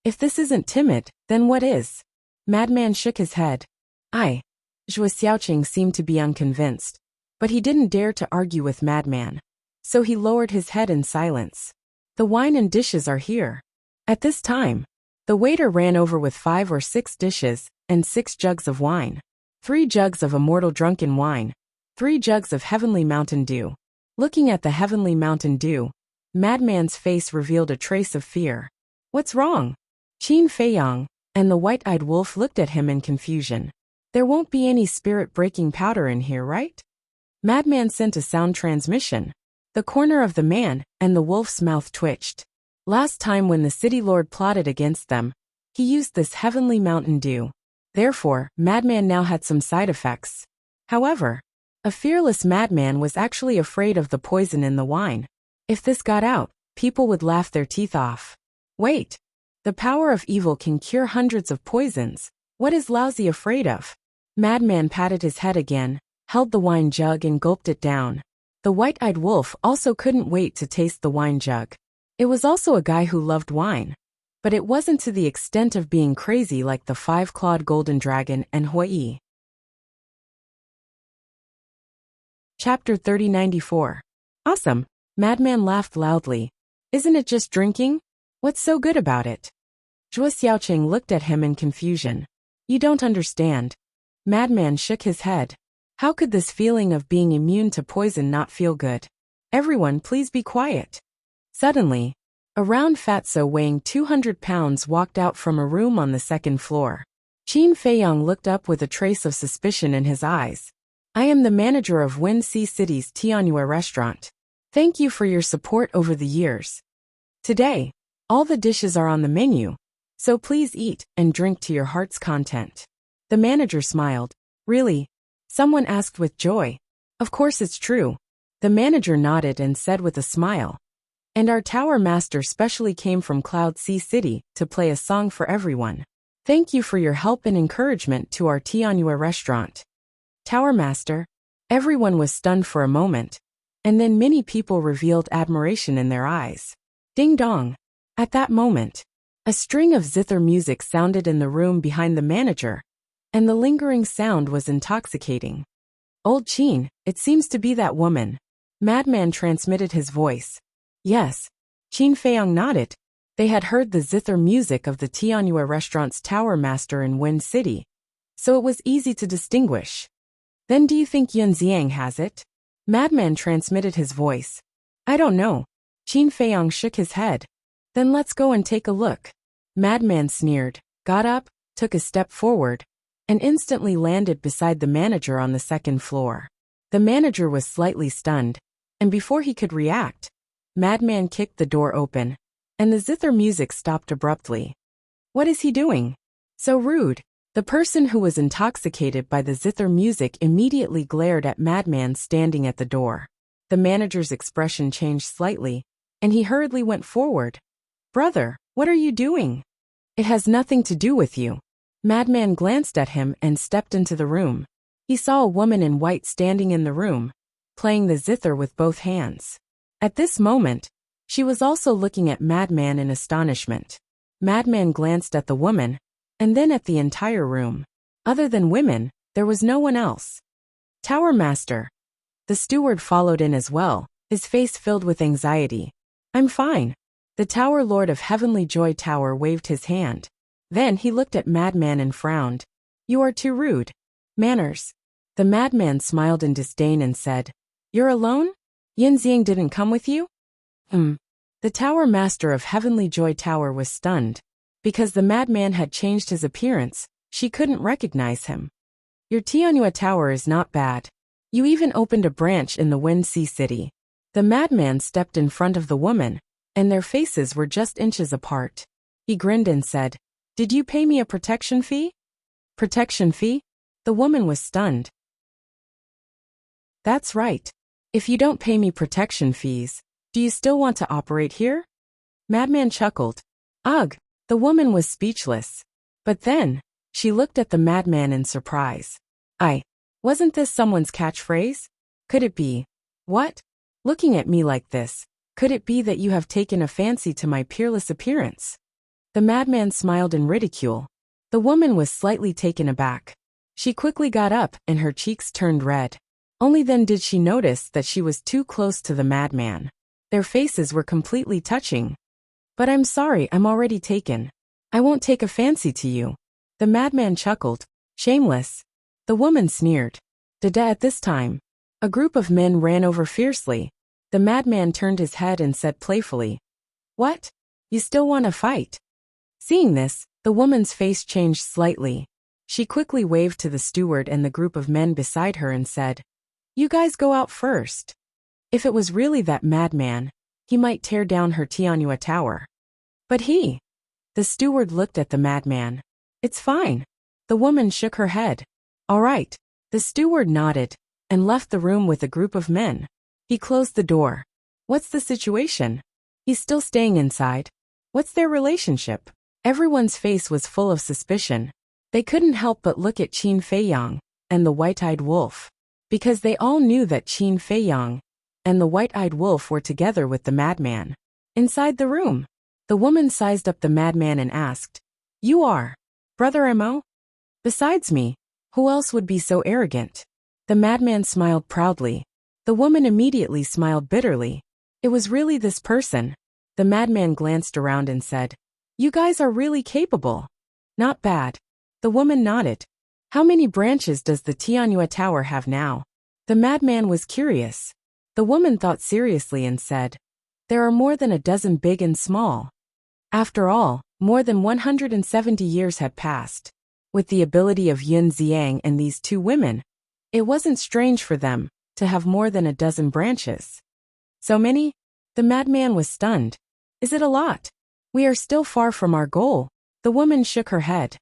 "If this isn't timid, then what is?" Madman shook his head. Zhou Xiaoqing seemed to be unconvinced, but he didn't dare to argue with Madman, so he lowered his head in silence. "The wine and dishes are here." At this time, The waiter ran over with 5 or 6 dishes, and 6 jugs of wine. 3 jugs of immortal drunken wine. 3 jugs of heavenly Mountain Dew. Looking at the heavenly Mountain Dew, Madman's face revealed a trace of fear. What's wrong? Qin Feiyang and the white-eyed wolf looked at him in confusion. There won't be any spirit-breaking powder in here, right? Madman sent a sound transmission. The corner of the man and the wolf's mouth twitched. Last time when the city lord plotted against them, he used this heavenly Mountain Dew. Therefore, Madman now had some side effects. However, a fearless madman was actually afraid of the poison in the wine. If this got out, people would laugh their teeth off. Wait. The power of evil can cure hundreds of poisons. What is Lousy afraid of? Madman patted his head again, held the wine jug and gulped it down. The white-eyed wolf also couldn't wait to taste the wine jug. It was also a guy who loved wine. But it wasn't to the extent of being crazy like the 5-clawed golden dragon and Hui. Chapter 3094. Awesome. Madman laughed loudly. Isn't it just drinking? What's so good about it? Zhuo Xiaoqing looked at him in confusion. You don't understand. Madman shook his head. How could this feeling of being immune to poison not feel good? Everyone, please be quiet. Suddenly, a round fatso weighing 200 pounds walked out from a room on the second floor. Qin Feiyang looked up with a trace of suspicion in his eyes. I am the manager of Wenxi City's Tianyue restaurant. Thank you for your support over the years. Today, all the dishes are on the menu, so please eat and drink to your heart's content. The manager smiled. Really? Someone asked with joy. Of course it's true. The manager nodded and said with a smile. And our tower master specially came from Cloud Sea City to play a song for everyone. Thank you for your help and encouragement to our Tianyue restaurant. Tower master. Everyone was stunned for a moment, and then many people revealed admiration in their eyes. Ding dong. At that moment, a string of zither music sounded in the room behind the manager, and the lingering sound was intoxicating. Old Qin, it seems to be that woman. Madman transmitted his voice. Yes. Qin Feiyang nodded. They had heard the zither music of the Tianyue restaurant's tower master in Wen City, so it was easy to distinguish. Then do you think Yun Xiang has it? Madman transmitted his voice. I don't know. Qin Feiyang shook his head. Then let's go and take a look. Madman sneered, got up, took a step forward, and instantly landed beside the manager on the second floor. The manager was slightly stunned, and before he could react, Madman kicked the door open, and the zither music stopped abruptly. What is he doing? So rude. The person who was intoxicated by the zither music immediately glared at Madman standing at the door. The manager's expression changed slightly, and he hurriedly went forward. Brother, what are you doing? It has nothing to do with you. Madman glanced at him and stepped into the room. He saw a woman in white standing in the room, playing the zither with both hands. At this moment, she was also looking at Madman in astonishment. Madman glanced at the woman, and then at the entire room. Other than women, there was no one else. Tower Master. The steward followed in as well, his face filled with anxiety. I'm fine. The Tower Lord of Heavenly Joy Tower waved his hand. Then he looked at Madman and frowned. You are too rude. Manners. The madman smiled in disdain and said, You're alone? Yin Xiang didn't come with you? The Tower Master of Heavenly Joy Tower was stunned. Because the madman had changed his appearance, she couldn't recognize him. Your Tianyue Tower is not bad. You even opened a branch in the Wenxi City. The madman stepped in front of the woman, and their faces were just inches apart. He grinned and said, Did you pay me a protection fee? Protection fee? The woman was stunned. That's right. If you don't pay me protection fees, do you still want to operate here? Madman chuckled. Ugh, the woman was speechless. But then, she looked at the madman in surprise. Wasn't this someone's catchphrase? Could it be? What? Looking at me like this, could it be that you have taken a fancy to my peerless appearance? The madman smiled in ridicule. The woman was slightly taken aback. She quickly got up and her cheeks turned red. Only then did she notice that she was too close to the madman. Their faces were completely touching. But I'm sorry, I'm already taken. I won't take a fancy to you. The madman chuckled. Shameless. The woman sneered. Dada at this time. A group of men ran over fiercely. The madman turned his head and said playfully, What? You still want to fight? Seeing this, the woman's face changed slightly. She quickly waved to the steward and the group of men beside her and said, You guys go out first. If it was really that madman, he might tear down her Tianhua tower. But the steward looked at the madman. It's fine. The woman shook her head. All right. The steward nodded and left the room with a group of men. He closed the door. What's the situation? He's still staying inside. What's their relationship? Everyone's face was full of suspicion. They couldn't help but look at Qin Feiyang and the white-eyed wolf, because they all knew that Qin Feiyang and the white-eyed wolf were together with the madman. Inside the room, the woman sized up the madman and asked, You are Brother Mo? Besides me, who else would be so arrogant? The madman smiled proudly. The woman immediately smiled bitterly. It was really this person. The madman glanced around and said, You guys are really capable. Not bad. The woman nodded. How many branches does the Tianhua Tower have now? The madman was curious. The woman thought seriously and said, There are more than a dozen big and small. After all, more than 170 years had passed. With the ability of Yun Xiang and these two women, it wasn't strange for them to have more than a dozen branches. So many? The madman was stunned. Is it a lot? We are still far from our goal. The woman shook her head.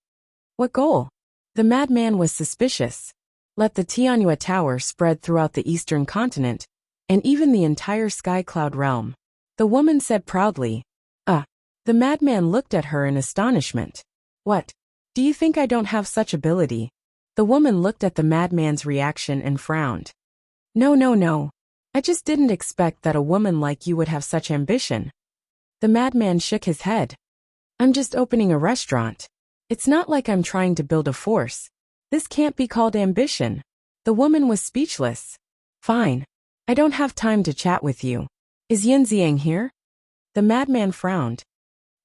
What goal? The madman was suspicious. Let the Tianhua Tower spread throughout the eastern continent, and even the entire Sky Cloud realm. The woman said proudly. The madman looked at her in astonishment. What? Do you think I don't have such ability? The woman looked at the madman's reaction and frowned. No. I just didn't expect that a woman like you would have such ambition. The madman shook his head. I'm just opening a restaurant. It's not like I'm trying to build a force. This can't be called ambition. The woman was speechless. Fine. I don't have time to chat with you. Is Yun Xiang here? The madman frowned.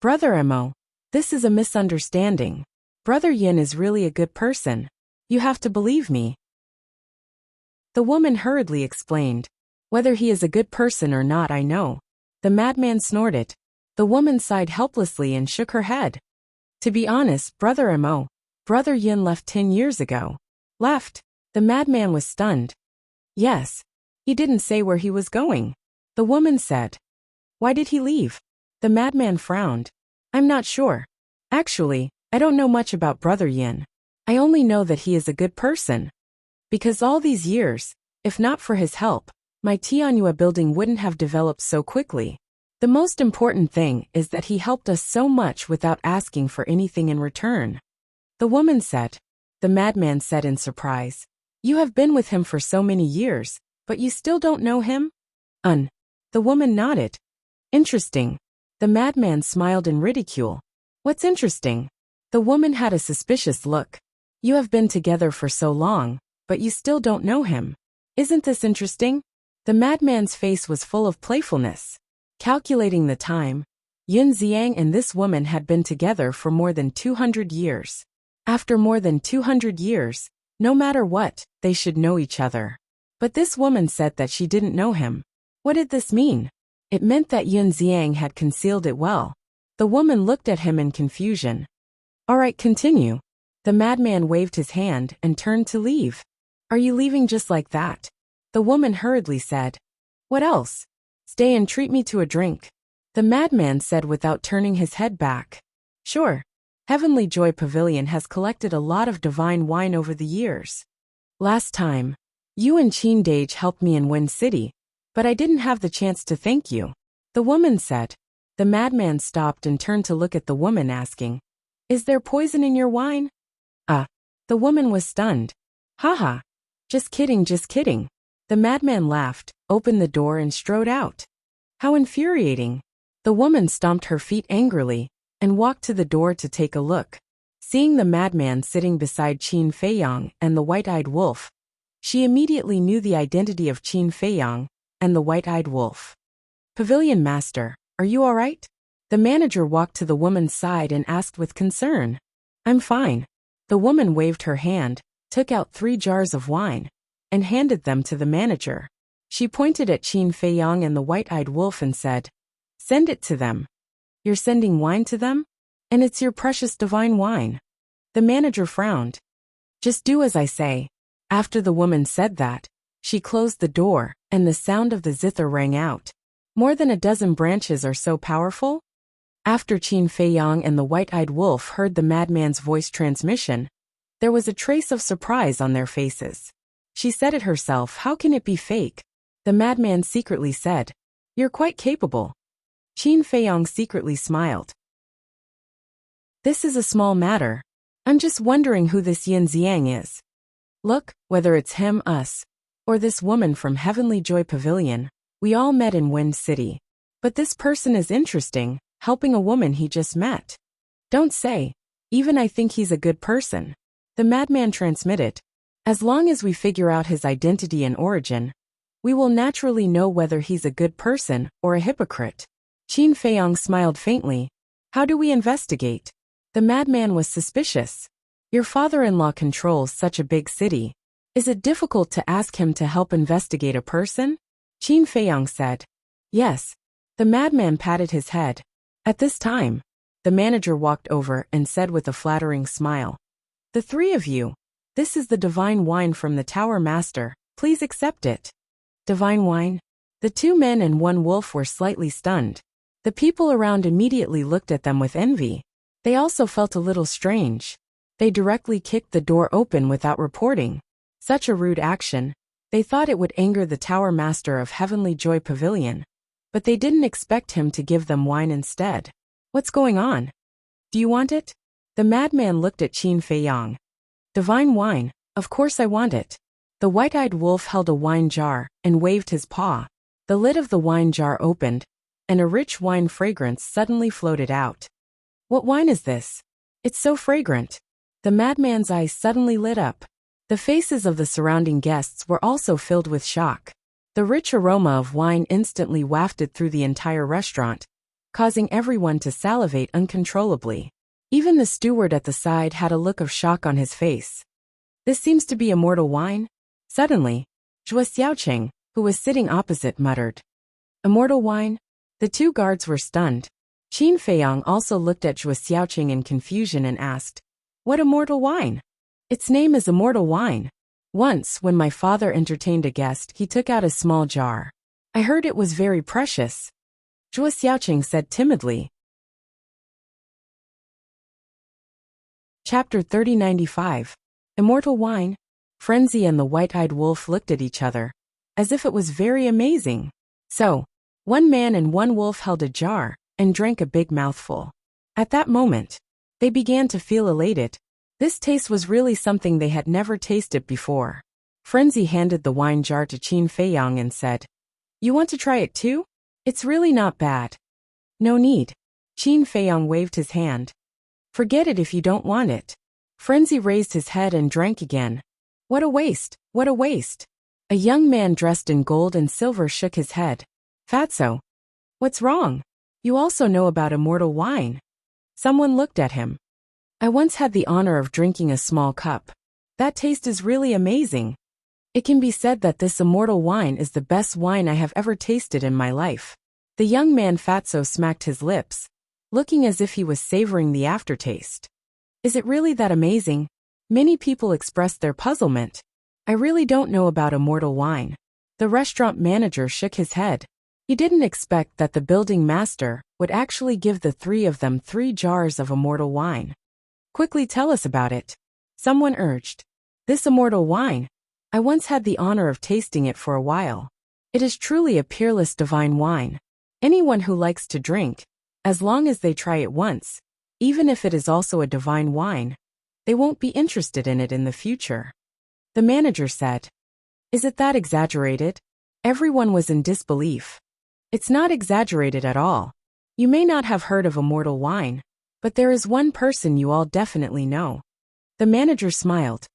Brother Mo, this is a misunderstanding. Brother Yin is really a good person. You have to believe me. The woman hurriedly explained. Whether he is a good person or not, I know. The madman snorted. The woman sighed helplessly and shook her head. To be honest, Brother Mo, Brother Yin left 10 years ago. Left? The madman was stunned. Yes. He didn't say where he was going. The woman said. Why did he leave? The madman frowned. I'm not sure. Actually, I don't know much about Brother Yin. I only know that he is a good person. Because all these years, if not for his help, my Tianhua building wouldn't have developed so quickly. The most important thing is that he helped us so much without asking for anything in return. The woman said. The madman said in surprise. You have been with him for so many years, but you still don't know him? The woman nodded. Interesting. The madman smiled in ridicule. What's interesting? The woman had a suspicious look. You have been together for so long, but you still don't know him. Isn't this interesting? The madman's face was full of playfulness. Calculating the time, Yun Xiang and this woman had been together for more than 200 years. After more than 200 years, no matter what, they should know each other. But this woman said that she didn't know him. What did this mean? It meant that Yun Xiang had concealed it well. The woman looked at him in confusion. All right, continue. The madman waved his hand and turned to leave. Are you leaving just like that? The woman hurriedly said. What else? Stay and treat me to a drink. The madman said without turning his head back. Sure. Heavenly Joy Pavilion has collected a lot of divine wine over the years. Last time, you and Qin Dage helped me in Wen City, but I didn't have the chance to thank you. The woman said. The madman stopped and turned to look at the woman asking, Is there poison in your wine? The woman was stunned. Haha. Just kidding. The madman laughed, opened the door and strode out. How infuriating. The woman stomped her feet angrily and walked to the door to take a look. Seeing the madman sitting beside Qin Feiyang and the white-eyed wolf, she immediately knew the identity of Qin Feiyang and the white-eyed wolf. Pavilion Master, are you all right? The manager walked to the woman's side and asked with concern. I'm fine. The woman waved her hand, took out 3 jars of wine, and handed them to the manager. She pointed at Qin Feiyang and the white-eyed wolf and said, Send it to them. You're sending wine to them? And it's your precious divine wine. The manager frowned. Just do as I say. After the woman said that, she closed the door, and the sound of the zither rang out. More than a dozen branches are so powerful? After Qin Feiyang and the white-eyed wolf heard the madman's voice transmission, there was a trace of surprise on their faces. She said it herself, how can it be fake? The madman secretly said, You're quite capable. Qin Feiyang secretly smiled. This is a small matter. I'm just wondering who this Yin Xiang is. Look, whether it's him, us, or this woman from Heavenly Joy Pavilion, we all met in Wind City. But this person is interesting, helping a woman he just met. Don't say. Even I think he's a good person. The madman transmitted. As long as we figure out his identity and origin, we will naturally know whether he's a good person or a hypocrite. Qin Feiyang smiled faintly. How do we investigate? The madman was suspicious. Your father-in-law controls such a big city. Is it difficult to ask him to help investigate a person? Qin Feiyang said. Yes. The madman patted his head. At this time, the manager walked over and said with a flattering smile, The 3 of you, this is the divine wine from the Tower Master, please accept it. Divine wine? The 2 men and 1 wolf were slightly stunned. The people around immediately looked at them with envy. They also felt a little strange. They directly kicked the door open without reporting. Such a rude action. They thought it would anger the Tower Master of Heavenly Joy Pavilion, but they didn't expect him to give them wine instead. What's going on? Do you want it? The madman looked at Qin Feiyang. Divine wine, of course I want it. The white-eyed wolf held a wine jar and waved his paw. The lid of the wine jar opened, and a rich wine fragrance suddenly floated out. What wine is this? It's so fragrant. The madman's eyes suddenly lit up. The faces of the surrounding guests were also filled with shock. The rich aroma of wine instantly wafted through the entire restaurant, causing everyone to salivate uncontrollably. Even the steward at the side had a look of shock on his face. This seems to be immortal wine? Suddenly, Zhuo Xiaoqing, who was sitting opposite, muttered. Immortal wine? The 2 guards were stunned. Qin Feiyang also looked at Zhuo Xiaoqing in confusion and asked, What immortal wine? Its name is immortal wine. Once, when my father entertained a guest, he took out a small jar. I heard it was very precious. Zhuo Xiaoqing said timidly. Chapter 3095. Immortal wine? Frenzy and the white-eyed wolf looked at each other, as if it was very amazing. So, 1 man and 1 wolf held a jar and drank a big mouthful. At that moment, they began to feel elated. This taste was really something they had never tasted before. Frenzy handed the wine jar to Qin Feiyang and said, You want to try it too? It's really not bad. No need. Qin Feiyang waved his hand. Forget it if you don't want it. Frenzy raised his head and drank again. What a waste, what a waste. A young man dressed in gold and silver shook his head. Fatso. What's wrong? You also know about immortal wine. Someone looked at him. I once had the honor of drinking a small cup. That taste is really amazing. It can be said that this immortal wine is the best wine I have ever tasted in my life. The young man Fatso smacked his lips, looking as if he was savoring the aftertaste. Is it really that amazing? Many people expressed their puzzlement. I really don't know about immortal wine. The restaurant manager shook his head. He didn't expect that the building master would actually give the 3 of them 3 jars of immortal wine. Quickly tell us about it. Someone urged. This immortal wine. I once had the honor of tasting it for a while. It is truly a peerless divine wine. Anyone who likes to drink, as long as they try it once, even if it is also a divine wine, they won't be interested in it in the future. The manager said. Is it that exaggerated? Everyone was in disbelief. It's not exaggerated at all. You may not have heard of immortal wine, but there is one person you all definitely know. The manager smiled.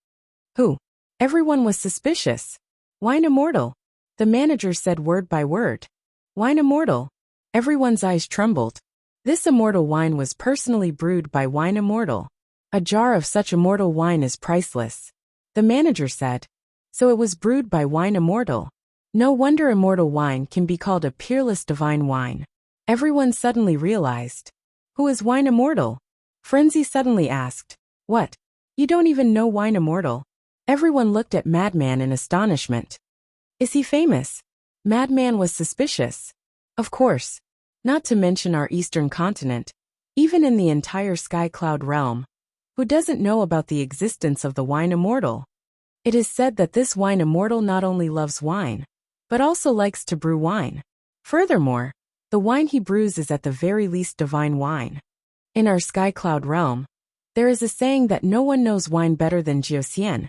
Who? Everyone was suspicious. Wine immortal. The manager said word by word. Wine immortal. Everyone's eyes trembled. This immortal wine was personally brewed by Wine Immortal. A jar of such immortal wine is priceless, the manager said. So it was brewed by Wine Immortal. No wonder immortal wine can be called a peerless divine wine. Everyone suddenly realized. Who is Wine Immortal? Frenzy suddenly asked. What? You don't even know Wine Immortal? Everyone looked at Madman in astonishment. Is he famous? Madman was suspicious. Of course. Not to mention our eastern continent. Even in the entire Sky Cloud realm. Who doesn't know about the existence of the Wine Immortal? It is said that this Wine Immortal not only loves wine, but also likes to brew wine. Furthermore, the wine he brews is at the very least divine wine. In our Sky Cloud realm, there is a saying that no one knows wine better than Jiuxian,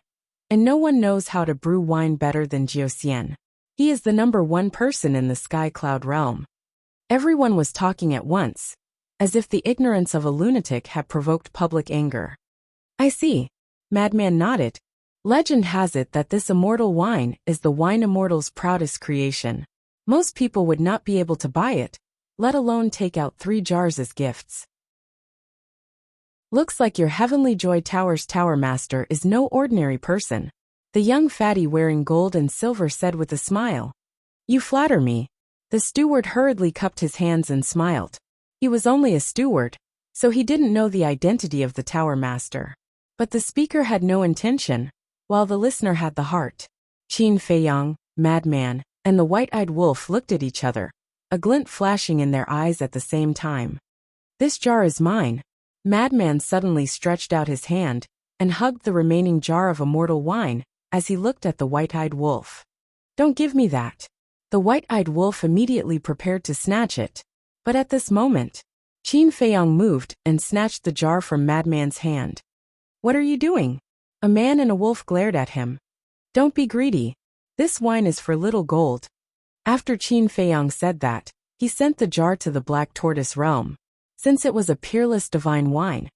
and no one knows how to brew wine better than Jiuxian. He is the #1 person in the Sky Cloud realm. Everyone was talking at once, as if the ignorance of a lunatic had provoked public anger. I see. Madman nodded. Legend has it that this immortal wine is the Wine Immortal's proudest creation. Most people would not be able to buy it, let alone take out 3 jars as gifts. Looks like your Heavenly Joy Tower's Tower Master is no ordinary person. The young fatty wearing gold and silver said with a smile. You flatter me. The steward hurriedly cupped his hands and smiled. He was only a steward, so he didn't know the identity of the Tower Master. But the speaker had no intention, while the listener had the heart. Qin Feiyang, Madman, and the white-eyed wolf looked at each other, a glint flashing in their eyes at the same time. This jar is mine. Madman suddenly stretched out his hand and hugged the remaining jar of immortal wine as he looked at the white-eyed wolf. Don't give me that. The white-eyed wolf immediately prepared to snatch it. But at this moment, Qin Feiyang moved and snatched the jar from Madman's hand. What are you doing? A man and a wolf glared at him. Don't be greedy. This wine is for little gold. After Qin Feiyang said that, he sent the jar to the Black Tortoise realm. Since it was a peerless divine wine,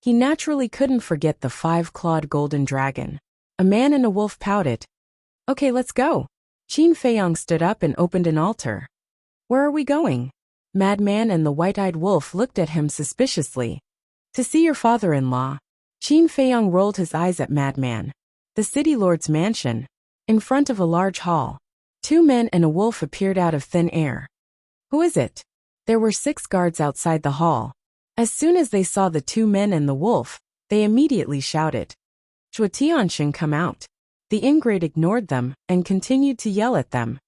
he naturally couldn't forget the 5-clawed golden dragon. A man and a wolf pouted. Okay, let's go. Qin Feiyang stood up and opened an altar. Where are we going? Madman and the white-eyed wolf looked at him suspiciously. To see your father-in-law. Qin Feiyang rolled his eyes at Madman. The city lord's mansion. In front of a large hall. 2 men and a wolf appeared out of thin air. Who is it? There were 6 guards outside the hall. As soon as they saw the 2 men and the wolf, they immediately shouted. Zhuo Tianxing, come out. The ingrate ignored them and continued to yell at them.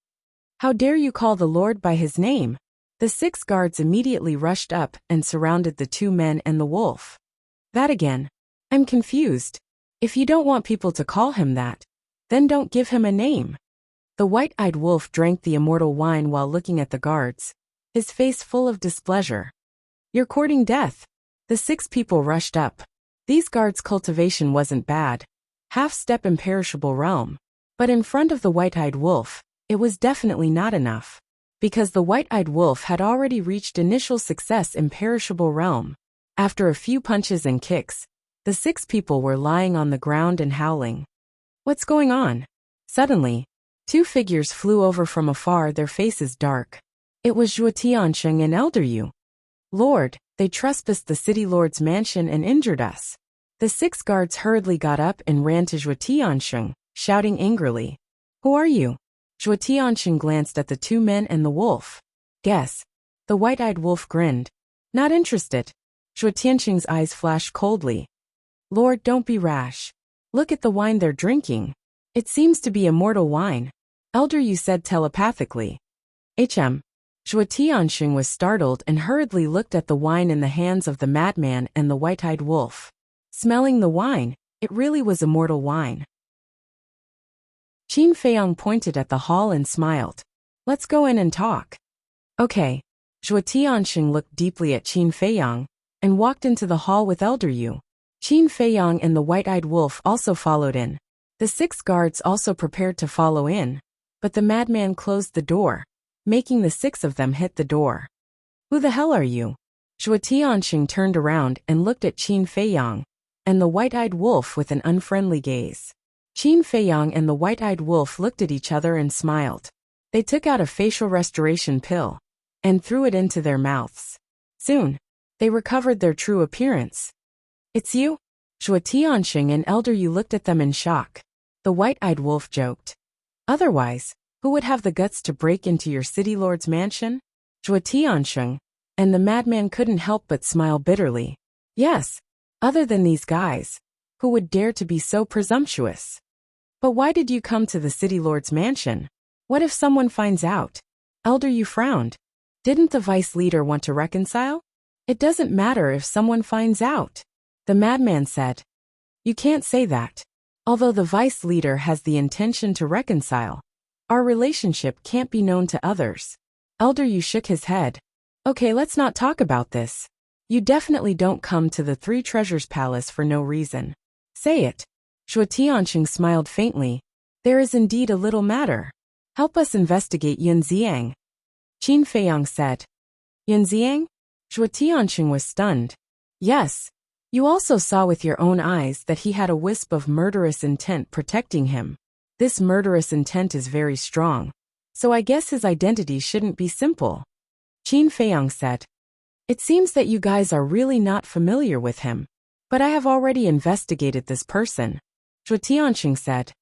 How dare you call the Lord by his name? The 6 guards immediately rushed up and surrounded the 2 men and the wolf. That again. I'm confused. If you don't want people to call him that, then don't give him a name. The white-eyed wolf drank the immortal wine while looking at the guards, his face full of displeasure. You're courting death. The 6 people rushed up. These guards' cultivation wasn't bad. Half-step imperishable realm. But in front of the white-eyed wolf, it was definitely not enough. Because the white-eyed wolf had already reached initial success imperishable realm. After a few punches and kicks, the 6 people were lying on the ground and howling. What's going on? Suddenly, 2 figures flew over from afar, their faces dark. It was Zhuo Tianxing and Elder Yu. Lord, they trespassed the city lord's mansion and injured us. The 6 guards hurriedly got up and ran to Zhuo Tianxing, shouting angrily. Who are you? Zhuo Tianxing glanced at the 2 men and the wolf. Guess. The white-eyed wolf grinned. Not interested. Zhuo Tianxing's eyes flashed coldly. Lord, don't be rash. Look at the wine they're drinking. It seems to be immortal wine. Elder Yu said telepathically. Zhuo Tianxing was startled and hurriedly looked at the wine in the hands of the madman and the white-eyed wolf. Smelling the wine, it really was immortal wine. Qin Feiyang pointed at the hall and smiled. Let's go in and talk. Okay. Zhuo Tianxing looked deeply at Qin Feiyang and walked into the hall with Elder Yu. Qin Feiyang and the white-eyed wolf also followed in. The 6 guards also prepared to follow in, but the madman closed the door, making the 6 of them hit the door. Who the hell are you? Zhuo Tianxing turned around and looked at Qin Feiyang and the white-eyed wolf with an unfriendly gaze. Qin Feiyang and the white-eyed wolf looked at each other and smiled. They took out a facial restoration pill and threw it into their mouths. Soon, they recovered their true appearance. It's you? Zhuo Tianxing and Elder Yu looked at them in shock. The white-eyed wolf joked. Otherwise, who would have the guts to break into your city lord's mansion? Zhuo Tianxing, and the madman couldn't help but smile bitterly. Yes, other than these guys, who would dare to be so presumptuous? But why did you come to the city lord's mansion? What if someone finds out? Elder Yu frowned. Didn't the vice leader want to reconcile? It doesn't matter if someone finds out, the madman said. You can't say that. Although the vice leader has the intention to reconcile, our relationship can't be known to others. Elder Yu shook his head. Okay, let's not talk about this. You definitely don't come to the Three Treasures Palace for no reason. Say it. Zhuo Tianxing smiled faintly. There is indeed a little matter. Help us investigate Yunxiang. Qin Feiyang said. Yunxiang? Zhuo Tianxing was stunned. Yes. You also saw with your own eyes that he had a wisp of murderous intent protecting him. This murderous intent is very strong. So I guess his identity shouldn't be simple. Qin Feiyang said. It seems that you guys are really not familiar with him. But I have already investigated this person. Zhuo Tianxing said.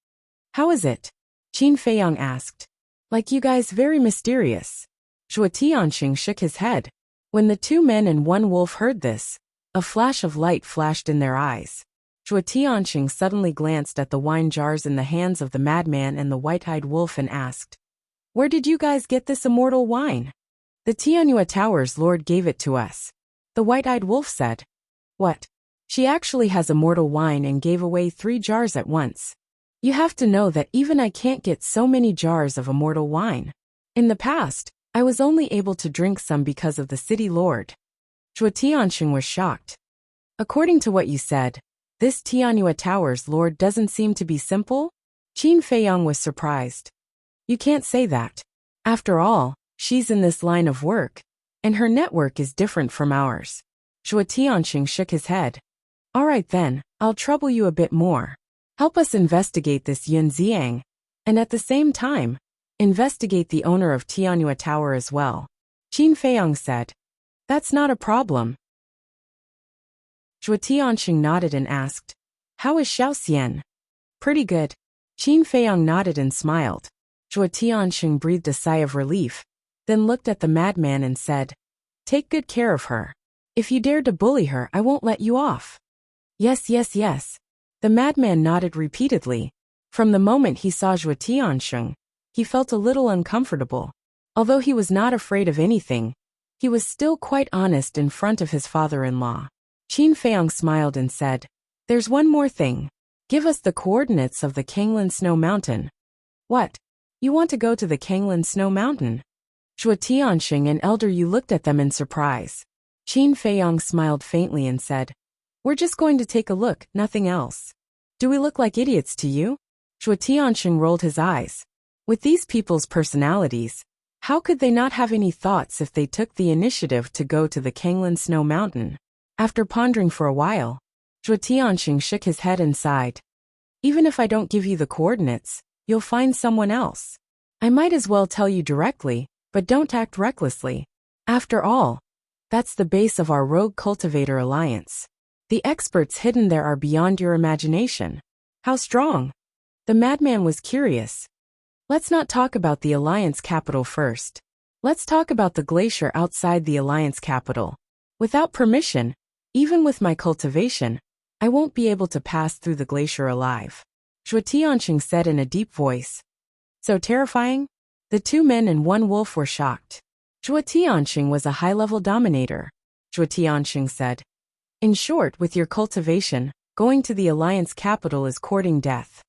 How is it? Qin Feiyang asked. Like you guys very mysterious. Zhuo Tianxing shook his head. When the two men and one wolf heard this, a flash of light flashed in their eyes. Zhuo Tianxing suddenly glanced at the wine jars in the hands of the madman and the white-eyed wolf and asked, Where did you guys get this immortal wine? The Tianyue Tower's lord gave it to us. The white-eyed wolf said. What? She actually has immortal wine and gave away 3 jars at once. You have to know that even I can't get so many jars of immortal wine. In the past, I was only able to drink some because of the city lord. Zhuo Tianxing was shocked. According to what you said, this Tianyue Tower's lord doesn't seem to be simple? Qin Feiyang was surprised. You can't say that. After all, she's in this line of work, and her network is different from ours. Zhuo Tianxing shook his head. All right then, I'll trouble you a bit more. Help us investigate this Yunxiang, and at the same time, investigate the owner of Tianyue Tower as well. Qin Feiyang said. That's not a problem. Zhuo Tianxing nodded and asked, How is Xiaoxian? Pretty good. Qin Feiyang nodded and smiled. Zhuo Tianxing breathed a sigh of relief, then looked at the madman and said, Take good care of her. If you dare to bully her, I won't let you off. Yes, yes, yes. The madman nodded repeatedly. From the moment he saw Zhuo Tianxing, he felt a little uncomfortable. Although he was not afraid of anything, he was still quite honest in front of his father-in-law. Qin Feiyang smiled and said, There's one more thing. Give us the coordinates of the Kanglan Snow Mountain. What? You want to go to the Kanglan Snow Mountain? Zhuo Tianxing and Elder Yu looked at them in surprise. Qin Feiyang smiled faintly and said, We're just going to take a look, nothing else. Do we look like idiots to you? Zhuo Tianxing rolled his eyes. With these people's personalities, how could they not have any thoughts if they took the initiative to go to the Kanglan Snow Mountain? After pondering for a while, Zhuo Tianxing shook his head and sighed. Even if I don't give you the coordinates, you'll find someone else. I might as well tell you directly, but don't act recklessly. After all, that's the base of our Rogue Cultivator Alliance. The experts hidden there are beyond your imagination. How strong? The madman was curious. Let's not talk about the Alliance capital first. Let's talk about the glacier outside the Alliance capital. Without permission, even with my cultivation, I won't be able to pass through the glacier alive. Zhuo Tianxing said in a deep voice. So terrifying? The two men and one wolf were shocked. Zhuo Tianxing was a high-level dominator. Zhuo Tianxing said. In short, with your cultivation, going to the Alliance capital is courting death.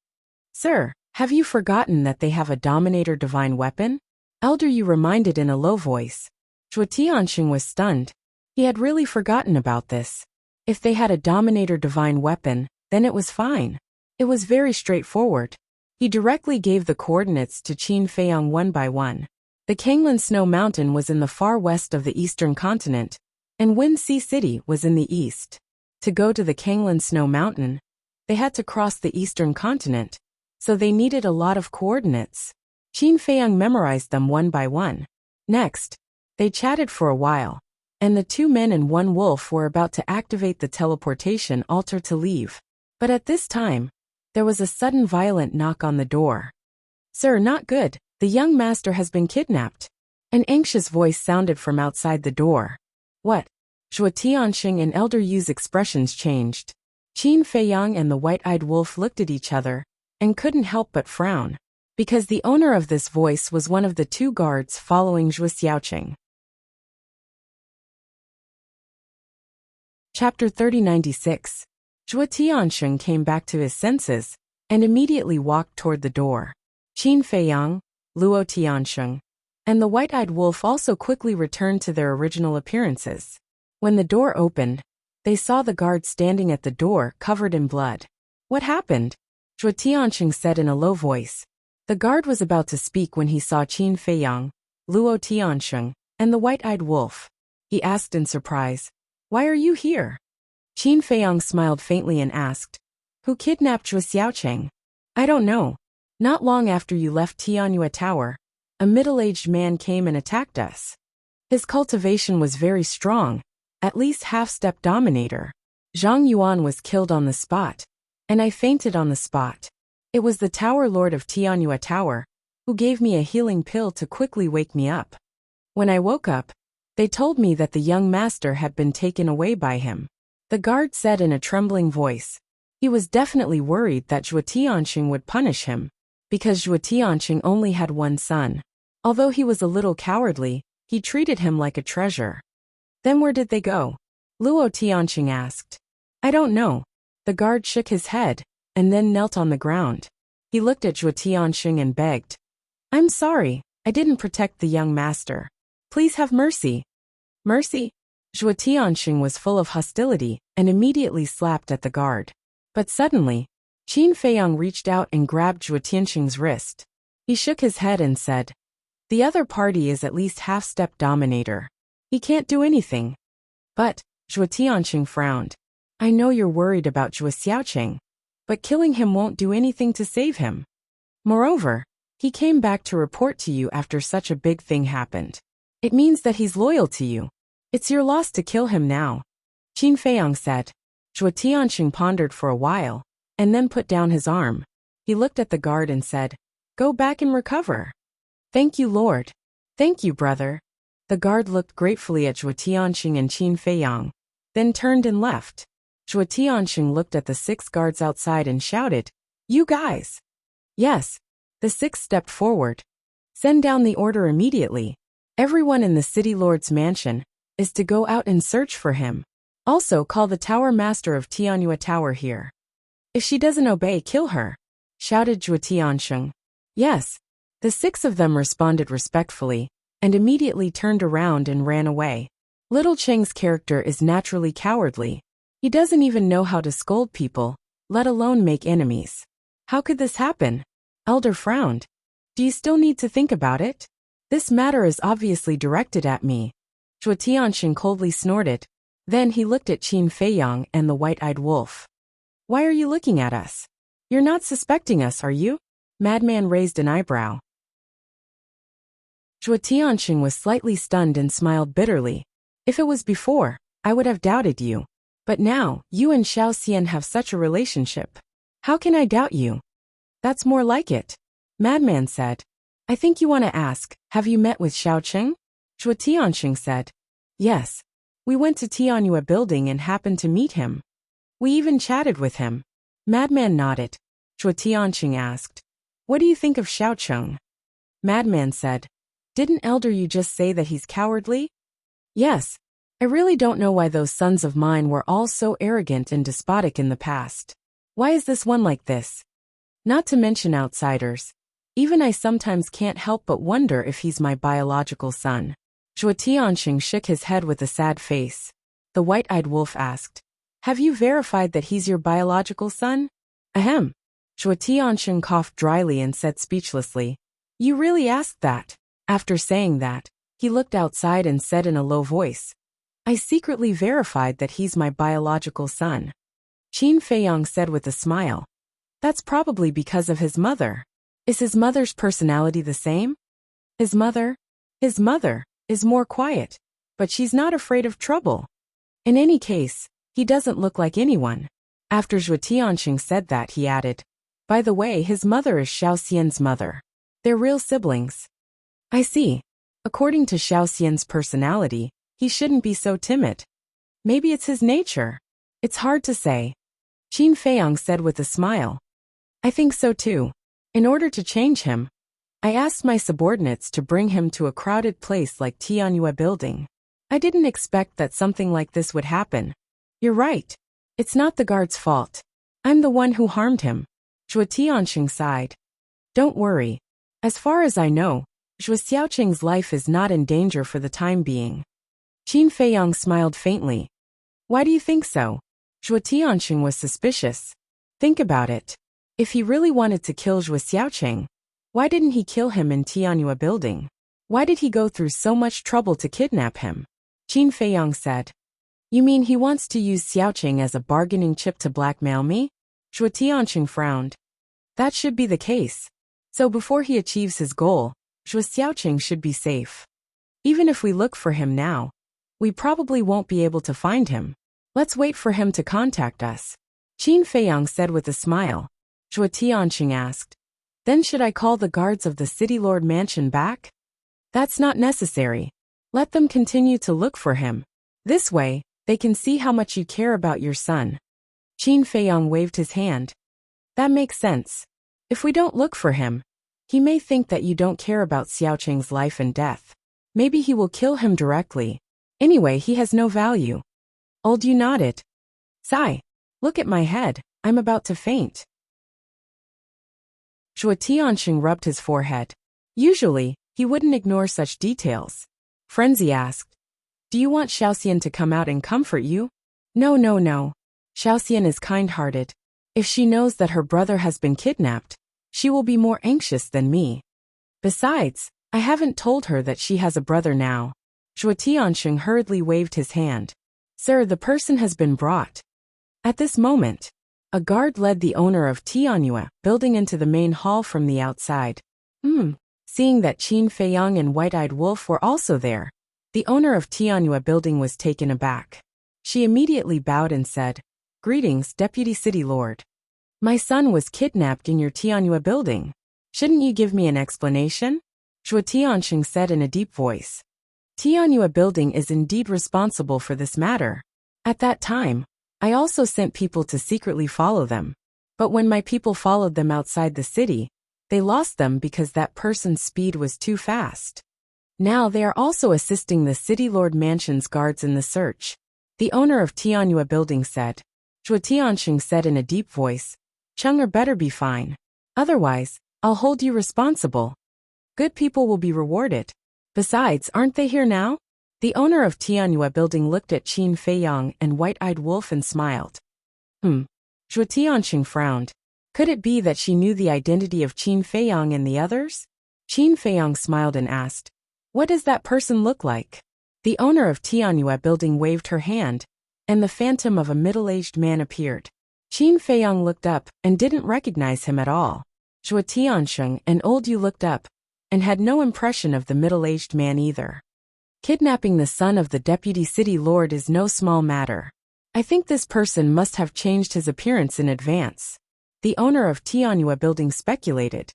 Sir, have you forgotten that they have a Dominator divine weapon? Elder Yu reminded in a low voice. Zhuo Tianxing was stunned. He had really forgotten about this. If they had a Dominator divine weapon, then it was fine. It was very straightforward. He directly gave the coordinates to Qin Feiyang one by one. The Kanglan Snow Mountain was in the far west of the eastern continent, and Wind Sea City was in the east. To go to the Kanglan Snow Mountain, they had to cross the eastern continent, so they needed a lot of coordinates. Qin Feiyang memorized them one by one. Next, they chatted for a while. and the 2 men and 1 wolf were about to activate the teleportation altar to leave. But at this time, there was a sudden violent knock on the door. "Sir, not good. The young master has been kidnapped." An anxious voice sounded from outside the door. "What?" Zhuo Tianxing and Elder Yu's expressions changed. Qin Feiyang and the white-eyed wolf looked at each other and couldn't help but frown, because the owner of this voice was one of the 2 guards following Zhuo Xiaoqing. Chapter 3096. Zhuo Tianxing came back to his senses and immediately walked toward the door. Qin Feiyang, Luo Tianxing, and the white-eyed wolf also quickly returned to their original appearances. When the door opened, they saw the guard standing at the door covered in blood. "What happened?" Zhuo Tianxing said in a low voice. The guard was about to speak when he saw Qin Feiyang, Luo Tianxing, and the white-eyed wolf. He asked in surprise, "Why are you here?" Qin Feiyang smiled faintly and asked, "Who kidnapped Zhuo Xiaoqing?" "I don't know. Not long after you left Tianyue Tower, a middle-aged man came and attacked us. His cultivation was very strong, at least half-step dominator. Zhang Yuan was killed on the spot, and I fainted on the spot. It was the Tower Lord of Tianyue Tower who gave me a healing pill to quickly wake me up. When I woke up, they told me that the young master had been taken away by him," the guard said in a trembling voice. He was definitely worried that Zhuo Tianxing would punish him, because Zhuo Tianxing only had 1 son. Although he was a little cowardly, he treated him like a treasure. "Then where did they go?" Luo Tianxing asked. "I don't know." The guard shook his head and then knelt on the ground. He looked at Zhuo Tianxing and begged, "I'm sorry, I didn't protect the young master. Please have mercy." "Mercy?" Zhuo Tianxing was full of hostility and immediately slapped at the guard. But suddenly, Qin Feiyang reached out and grabbed Zhuo Tianxing's wrist. He shook his head and said, "The other party is at least half-step dominator. He can't do anything." "But," Zhuo Tianxing frowned, "I know you're worried about Zhuo Xiaoqing, but killing him won't do anything to save him. Moreover, he came back to report to you after such a big thing happened. It means that he's loyal to you. It's your loss to kill him now," Qin Feiyang said. Zhuo Tianxing pondered for a while, and then put down his arm. He looked at the guard and said, "Go back and recover." "Thank you, Lord." "Thank you, brother." The guard looked gratefully at Zhuo Tianxing and Qin Feiyang, then turned and left. Zhuo Tianxing looked at the 6 guards outside and shouted, "You guys!" "Yes." The 6 stepped forward. "Send down the order immediately. Everyone in the city lord's mansion is to go out and search for him. Also call the tower master of Tianyue Tower here. If she doesn't obey, kill her," shouted Zhuo Tianxing. "Yes." The 6 of them responded respectfully, and immediately turned around and ran away. Little Cheng's character is naturally cowardly. He doesn't even know how to scold people, let alone make enemies. How could this happen? Elder frowned. "Do you still need to think about it? This matter is obviously directed at me." Zhuo Tianxing coldly snorted. Then he looked at Qin Feiyang and the white-eyed wolf. "Why are you looking at us? You're not suspecting us, are you?" Madman raised an eyebrow. Zhuo Tianxing was slightly stunned and smiled bitterly. "If it was before, I would have doubted you. But now, you and Xiao Xian have such a relationship. How can I doubt you?" "That's more like it," Madman said. "I think you want to ask, have you met with Xiao Cheng?" Zhuo Tianxing said. "Yes. We went to Tianyue building and happened to meet him. We even chatted with him." Madman nodded. Zhuo Tianxing asked, "What do you think of Xiao Cheng?" Madman said, "Didn't Elder you just say that he's cowardly?" "Yes. I really don't know why those sons of mine were all so arrogant and despotic in the past. Why is this one like this? Not to mention outsiders. Even I sometimes can't help but wonder if he's my biological son." Zhuo Tianxing shook his head with a sad face. The white-eyed wolf asked, "Have you verified that he's your biological son?" "Ahem." Zhuo Tianxing coughed dryly and said speechlessly, "You really asked that?" After saying that, he looked outside and said in a low voice, "I secretly verified that he's my biological son." Qin Feiyang said with a smile, "That's probably because of his mother. Is his mother's personality the same?" His mother is more quiet. but she's not afraid of trouble. In any case, he doesn't look like anyone. After Zhuo Tianxing said that, he added, by the way, his mother is Xiao Xian's mother. They're real siblings. I see. According to Xiao Xian's personality, he shouldn't be so timid. Maybe it's his nature. It's hard to say. Qin Feiyang said with a smile. I think so too. In order to change him, I asked my subordinates to bring him to a crowded place like Tianyue Building. I didn't expect that something like this would happen. You're right. It's not the guard's fault. I'm the one who harmed him. Zhuo Tianxing sighed. Don't worry. As far as I know, Zhuo Xiaoqing's life is not in danger for the time being. Qin Feiyang smiled faintly. Why do you think so? Zhuo Tianxing was suspicious. Think about it. If he really wanted to kill Zhuo Xiaoqing, why didn't he kill him in Tianyue Building? Why did he go through so much trouble to kidnap him? Qin Feiyang said. You mean he wants to use Xiaoqing as a bargaining chip to blackmail me? Zhuo Tianxing frowned. That should be the case. So before he achieves his goal, Zhuo Xiaoqing should be safe. Even if we look for him now, we probably won't be able to find him. Let's wait for him to contact us. Qin Feiyang said with a smile. Zhuo Tianxing asked. Then should I call the guards of the City Lord Mansion back? That's not necessary. Let them continue to look for him. This way, they can see how much you care about your son. Qin Feiyang waved his hand. That makes sense. If we don't look for him, he may think that you don't care about Xiaoqing's life and death. Maybe he will kill him directly. Anyway, he has no value. Old you nodded. Sigh. Look at my head. I'm about to faint. Zhuo Tianxing rubbed his forehead. Usually, he wouldn't ignore such details. Frenzy asked. Do you want Xiaoxian to come out and comfort you? No. Xiaoxian is kind-hearted. If she knows that her brother has been kidnapped, she will be more anxious than me. Besides, I haven't told her that she has a brother now. Zhuo Tianxing hurriedly waved his hand. Sir, the person has been brought. At this moment, a guard led the owner of Tianyue Building into the main hall from the outside. Seeing that Qin Feiyang and White-Eyed Wolf were also there, the owner of Tianyue Building was taken aback. She immediately bowed and said, Greetings, Deputy City Lord. My son was kidnapped in your Tianyue Building. Shouldn't you give me an explanation? Zhuo Tianxing said in a deep voice. Tianyue Building is indeed responsible for this matter. At that time, I also sent people to secretly follow them. But when my people followed them outside the city, they lost them because that person's speed was too fast. Now they are also assisting the City Lord Mansion's guards in the search. The owner of Tianyue Building said. Zhuo Tianxing said in a deep voice, Cheng'er better be fine. Otherwise, I'll hold you responsible. Good people will be rewarded. Besides, aren't they here now? The owner of Tianyue Building looked at Qin Feiyang and White-Eyed Wolf and smiled. Zhuo Tianxing frowned. Could it be that she knew the identity of Qin Feiyang and the others? Qin Feiyang smiled and asked, What does that person look like? The owner of Tianyue Building waved her hand, and the phantom of a middle-aged man appeared. Qin Feiyang looked up and didn't recognize him at all. Zhuo Tianxing and Old Yu looked up and had no impression of the middle-aged man either. Kidnapping the son of the Deputy City Lord is no small matter. I think this person must have changed his appearance in advance. The owner of Tianyue Building speculated.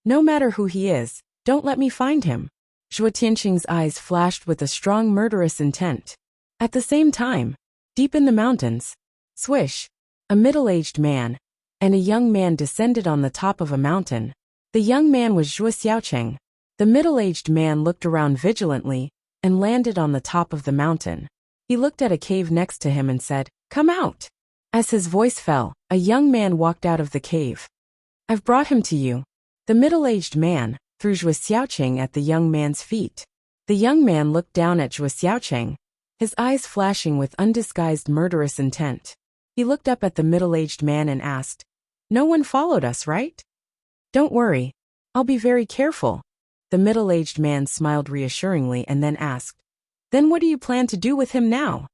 No matter who he is, don't let me find him. Zhuo Tianxing's eyes flashed with a strong murderous intent. At the same time, deep in the mountains, swish, a middle-aged man and a young man descended on the top of a mountain. The young man was Zhuo Xiaoqing. The middle-aged man looked around vigilantly and landed on the top of the mountain. He looked at a cave next to him and said, Come out. As his voice fell, a young man walked out of the cave. I've brought him to you. The middle-aged man threw Zhuo Xiaoqing at the young man's feet. The young man looked down at Zhuo Xiaoqing, his eyes flashing with undisguised murderous intent. He looked up at the middle-aged man and asked, No one followed us, right? Don't worry. I'll be very careful. The middle-aged man smiled reassuringly and then asked, Then what do you plan to do with him now?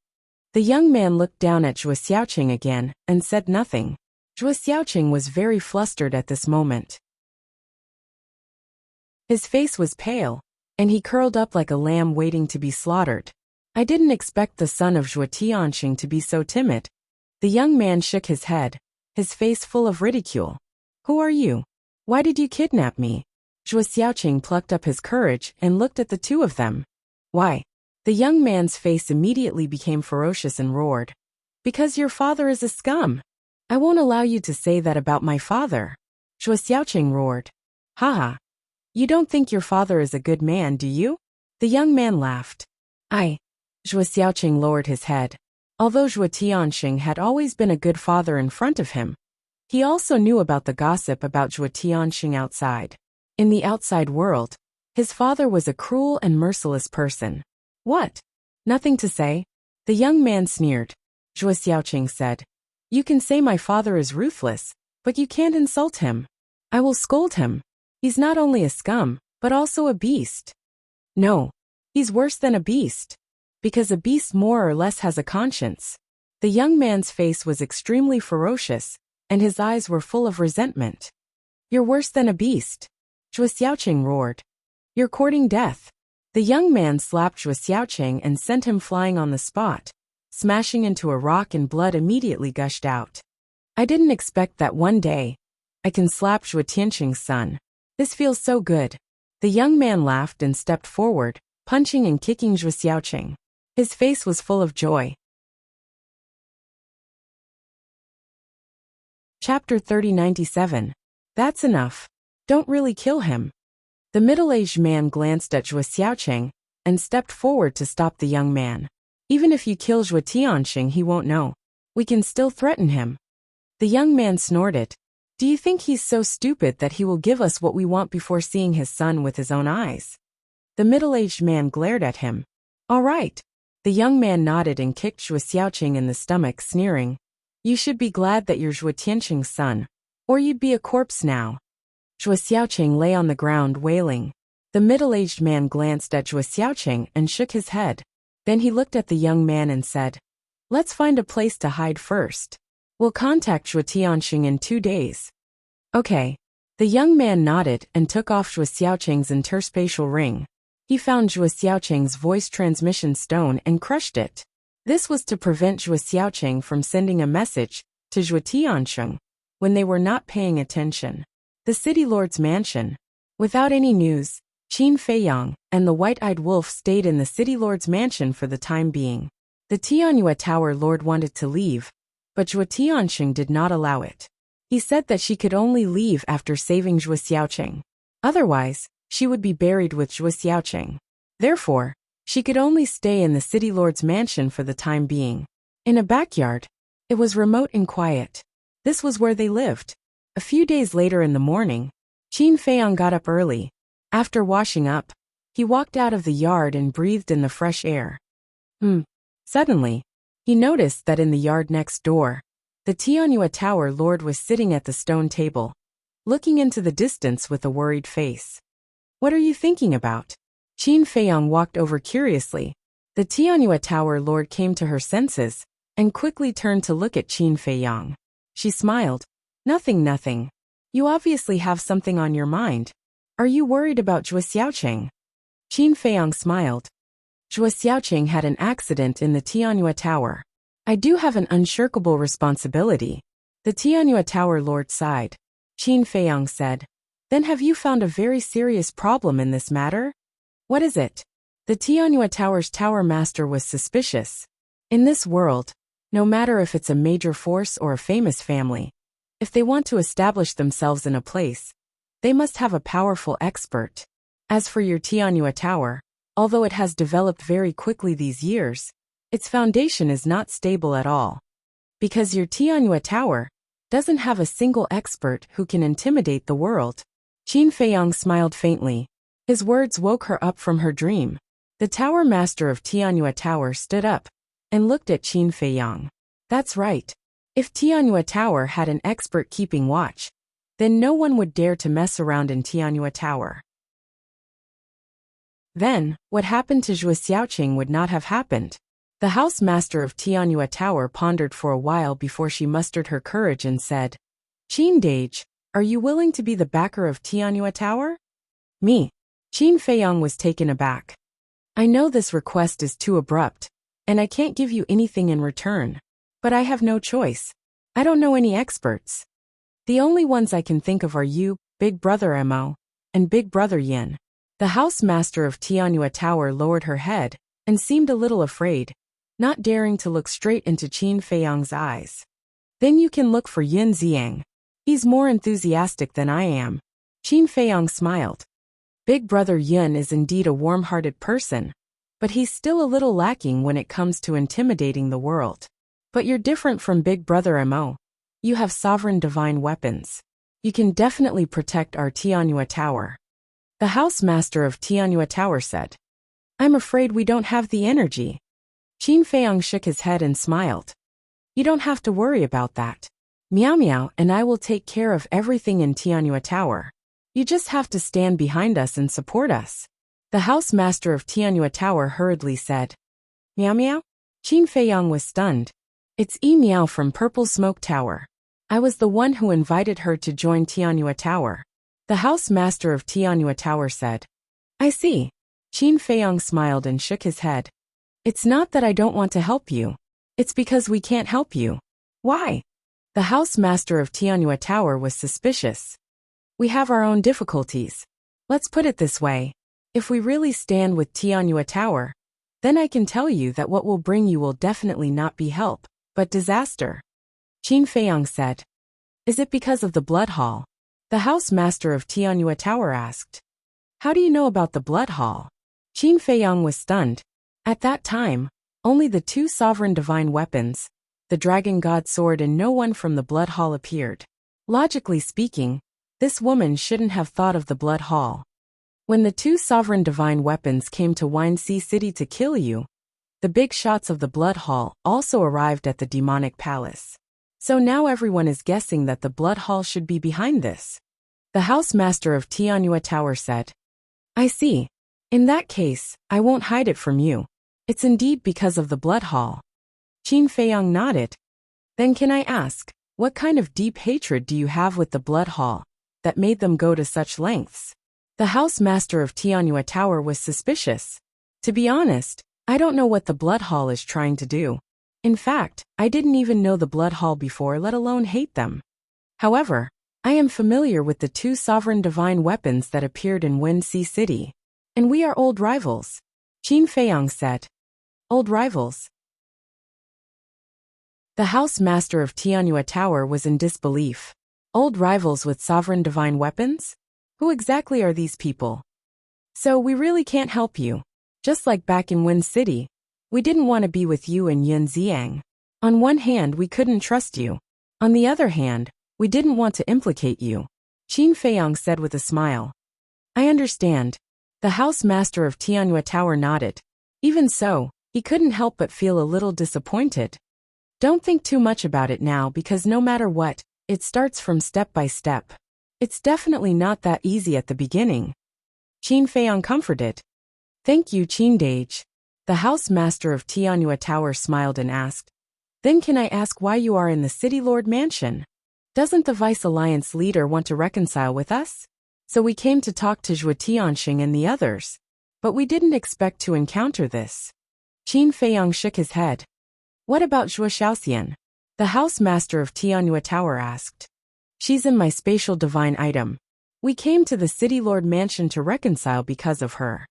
The young man looked down at Zhuo Xiaoqing again and said nothing. Zhuo Xiaoqing was very flustered at this moment. His face was pale, and he curled up like a lamb waiting to be slaughtered. I didn't expect the son of Zhuo Tianxing to be so timid. The young man shook his head, his face full of ridicule. Who are you? Why did you kidnap me? Zhuo Xiaoqing plucked up his courage and looked at the two of them. Why? The young man's face immediately became ferocious and roared. Because your father is a scum. I won't allow you to say that about my father. Zhuo Xiaoqing roared. Haha. You don't think your father is a good man, do you? The young man laughed. Zhuo Xiaoqing lowered his head. Although Zhuo Tianxing had always been a good father in front of him, he also knew about the gossip about Zhuo Tianxing outside. In the outside world, his father was a cruel and merciless person. What? Nothing to say? The young man sneered. Zhuo Xiaoqing said. You can say my father is ruthless, but you can't insult him. I will scold him. He's not only a scum, but also a beast. No, he's worse than a beast. Because a beast more or less has a conscience. The young man's face was extremely ferocious, and his eyes were full of resentment. You're worse than a beast. Zhuo Xiaoqing roared. You're courting death. The young man slapped Zhuo Xiaoqing and sent him flying on the spot, smashing into a rock, and blood immediately gushed out. I didn't expect that one day I can slap Zhuo Tianxing's son. This feels so good. The young man laughed and stepped forward, punching and kicking Zhuo Xiaoqing. His face was full of joy. Chapter 3097. That's enough. Don't really kill him. The middle-aged man glanced at Zhuo Xiaoqing and stepped forward to stop the young man. Even if you kill Zhuo Tianxing, he won't know. We can still threaten him. The young man snorted. Do you think he's so stupid that he will give us what we want before seeing his son with his own eyes? The middle-aged man glared at him. All right. The young man nodded and kicked Zhuo Xiaoqing in the stomach, sneering. You should be glad that you're Zhuo Tianxing's son, or you'd be a corpse now. Zhuo Xiaoqing lay on the ground wailing. The middle-aged man glanced at Zhuo Xiaoqing and shook his head. Then he looked at the young man and said, Let's find a place to hide first. We'll contact Zhuo Tianxing in 2 days. Okay. The young man nodded and took off Zhuo Xiaoqing's interspatial ring. He found Zhuo Xiaoqing's voice transmission stone and crushed it. This was to prevent Zhuo Xiaoqing from sending a message to Zhuo Tianxing when they were not paying attention. The city lord's mansion. Without any news, Qin Feiyang and the white-eyed wolf stayed in the city lord's mansion for the time being. The Tianyue Tower lord wanted to leave, but Zhuo Tianxing did not allow it. He said that she could only leave after saving Zhuo Xiaoqing. Otherwise, she would be buried with Zhuo Xiaoqing. Therefore, she could only stay in the city lord's mansion for the time being. In a backyard, it was remote and quiet. This was where they lived. A few days later in the morning, Qin Feiyang got up early. After washing up, he walked out of the yard and breathed in the fresh air. Suddenly, he noticed that in the yard next door, the Tianyue Tower lord was sitting at the stone table, looking into the distance with a worried face. What are you thinking about? Qin Feiyang walked over curiously. The Tianyue Tower lord came to her senses and quickly turned to look at Qin Feiyang. She smiled. Nothing. You obviously have something on your mind. Are you worried about Zhuo Xiaoqing? Qin Feiyang smiled. Zhuo Xiaoqing had an accident in the Tianyue Tower. I do have an unshirkable responsibility. The Tianyue Tower lord sighed. Qin Feiyang said. Then have you found a very serious problem in this matter? What is it? The Tianyue Tower's tower master was suspicious. In this world, no matter if it's a major force or a famous family, if they want to establish themselves in a place, they must have a powerful expert. As for your Tianyue Tower, although it has developed very quickly these years, its foundation is not stable at all. Because your Tianyue Tower doesn't have a single expert who can intimidate the world. Qin Feiyang smiled faintly. His words woke her up from her dream. The tower master of Tianyue Tower stood up and looked at Qin Feiyang. That's right. If Tianyue Tower had an expert keeping watch, then no one would dare to mess around in Tianyue Tower. Then, what happened to Zhuo Xiaoqing would not have happened. The house master of Tianyue Tower pondered for a while before she mustered her courage and said, Qin Dage, are you willing to be the backer of Tianyue Tower? Me. Qin Feiyang was taken aback. I know this request is too abrupt, and I can't give you anything in return. But I have no choice. I don't know any experts. The only ones I can think of are you, Big Brother Mo, and Big Brother Yin. The housemaster of Tianhua Tower lowered her head and seemed a little afraid, not daring to look straight into Qin Feiyang's eyes. Then you can look for Yin Xiang. He's more enthusiastic than I am. Qin Feiyang smiled. Big Brother Yin is indeed a warm-hearted person, but he's still a little lacking when it comes to intimidating the world. But you're different from Big Brother Mo. You have sovereign divine weapons. You can definitely protect our Tianhua Tower. The housemaster of Tianhua Tower said. I'm afraid we don't have the energy. Qin Feiyang shook his head and smiled. You don't have to worry about that. Miao Miao and I will take care of everything in Tianhua Tower. You just have to stand behind us and support us. The housemaster of Tianhua Tower hurriedly said. Miao Miao? Qin Feiyang was stunned. It's Miao from Purple Smoke Tower. I was the one who invited her to join Tianhua Tower. The housemaster of Tianhua Tower said. I see. Qin Feiyang smiled and shook his head. It's not that I don't want to help you. It's because we can't help you. Why? The housemaster of Tianhua Tower was suspicious. We have our own difficulties. Let's put it this way. If we really stand with Tianhua Tower, then I can tell you that what will bring you will definitely not be help, but disaster. Qin Feiyang said. Is it because of the Blood Hall? The housemaster of Tianhua Tower asked. How do you know about the Blood Hall? Qin Feiyang was stunned. At that time, only the two sovereign divine weapons, the Dragon God Sword and no one from the Blood Hall appeared. Logically speaking, this woman shouldn't have thought of the Blood Hall. When the two sovereign divine weapons came to Wine Sea City to kill you, the big shots of the Blood Hall also arrived at the demonic palace. So now everyone is guessing that the Blood Hall should be behind this. The housemaster of Tianhua Tower said. I see. In that case, I won't hide it from you. It's indeed because of the Blood Hall. Qin Feiyang nodded. Then can I ask, what kind of deep hatred do you have with the Blood Hall that made them go to such lengths? The housemaster of Tianhua Tower was suspicious. To be honest, I don't know what the Blood Hall is trying to do. In fact, I didn't even know the Blood Hall before, let alone hate them. However, I am familiar with the two sovereign divine weapons that appeared in Wind Sea City. And we are old rivals. Qin Feiyang said. Old rivals? The housemaster of Tianhua Tower was in disbelief. Old rivals with sovereign divine weapons? Who exactly are these people? So we really can't help you. Just like back in Wind City, we didn't want to be with you and Yin Xiang. On one hand, we couldn't trust you. On the other hand, we didn't want to implicate you. Qin Feiyang said with a smile. I understand. The housemaster of Tianhua Tower nodded. Even so, he couldn't help but feel a little disappointed. Don't think too much about it now because no matter what, it starts from step by step. It's definitely not that easy at the beginning. Qin Feiyang comforted. Thank you, Qin Dage. The housemaster of Tianhua Tower smiled and asked. Then can I ask why you are in the City Lord Mansion? Doesn't the Vice Alliance leader want to reconcile with us? So we came to talk to Zhuo Tianxing and the others. But we didn't expect to encounter this. Qin Feiyang shook his head. What about Zhuo Xiaoxian? The housemaster of Tianhua Tower asked. She's in my spatial divine item. We came to the City Lord Mansion to reconcile because of her.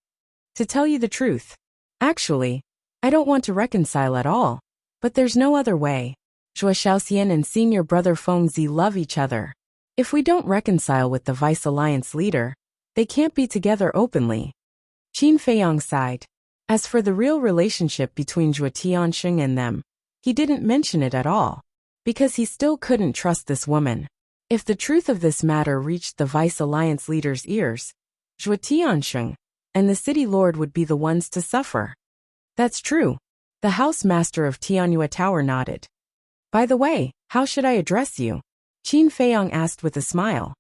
To tell you the truth, actually, I don't want to reconcile at all, but there's no other way. Zhuo Xiaoxian and senior brother Feng Zi love each other. If we don't reconcile with the Vice Alliance leader, they can't be together openly. Qin Feiyang sighed. As for the real relationship between Zhuo Tianxing and them, he didn't mention it at all, because he still couldn't trust this woman. If the truth of this matter reached the Vice Alliance leader's ears, Zhuo Tianxing and the City Lord would be the ones to suffer. That's true. The housemaster of Tianhua Tower nodded. By the way, how should I address you? Qin Feiyang asked with a smile.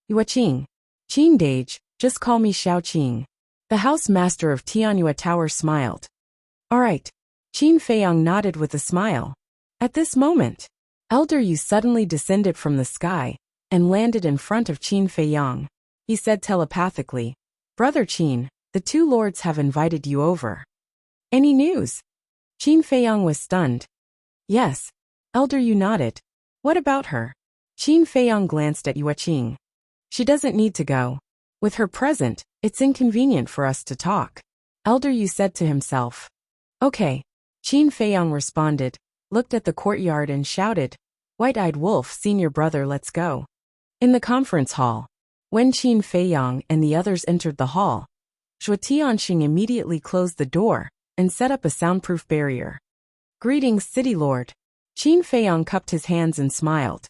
Yuaqing. Qin Dage, just call me Xiao Qing. The housemaster of Tianhua Tower smiled. All right. Qin Feiyang nodded with a smile. At this moment, Elder Yu suddenly descended from the sky and landed in front of Qin Feiyang. He said telepathically, Brother Qin, The two lords have invited you over. Any news? Qin Feiyang was stunned. Yes. Elder Yu nodded. What about her? Qin Feiyang glanced at Yueqing. She doesn't need to go. With her present, it's inconvenient for us to talk. Elder Yu said to himself. Okay. Qin Feiyang responded, looked at the courtyard and shouted, White-eyed wolf, senior brother, let's go. In the conference hall. When Qin Feiyang and the others entered the hall, Zhuo Tianxing immediately closed the door and set up a soundproof barrier. Greetings, City Lord. Qin Feiyang cupped his hands and smiled.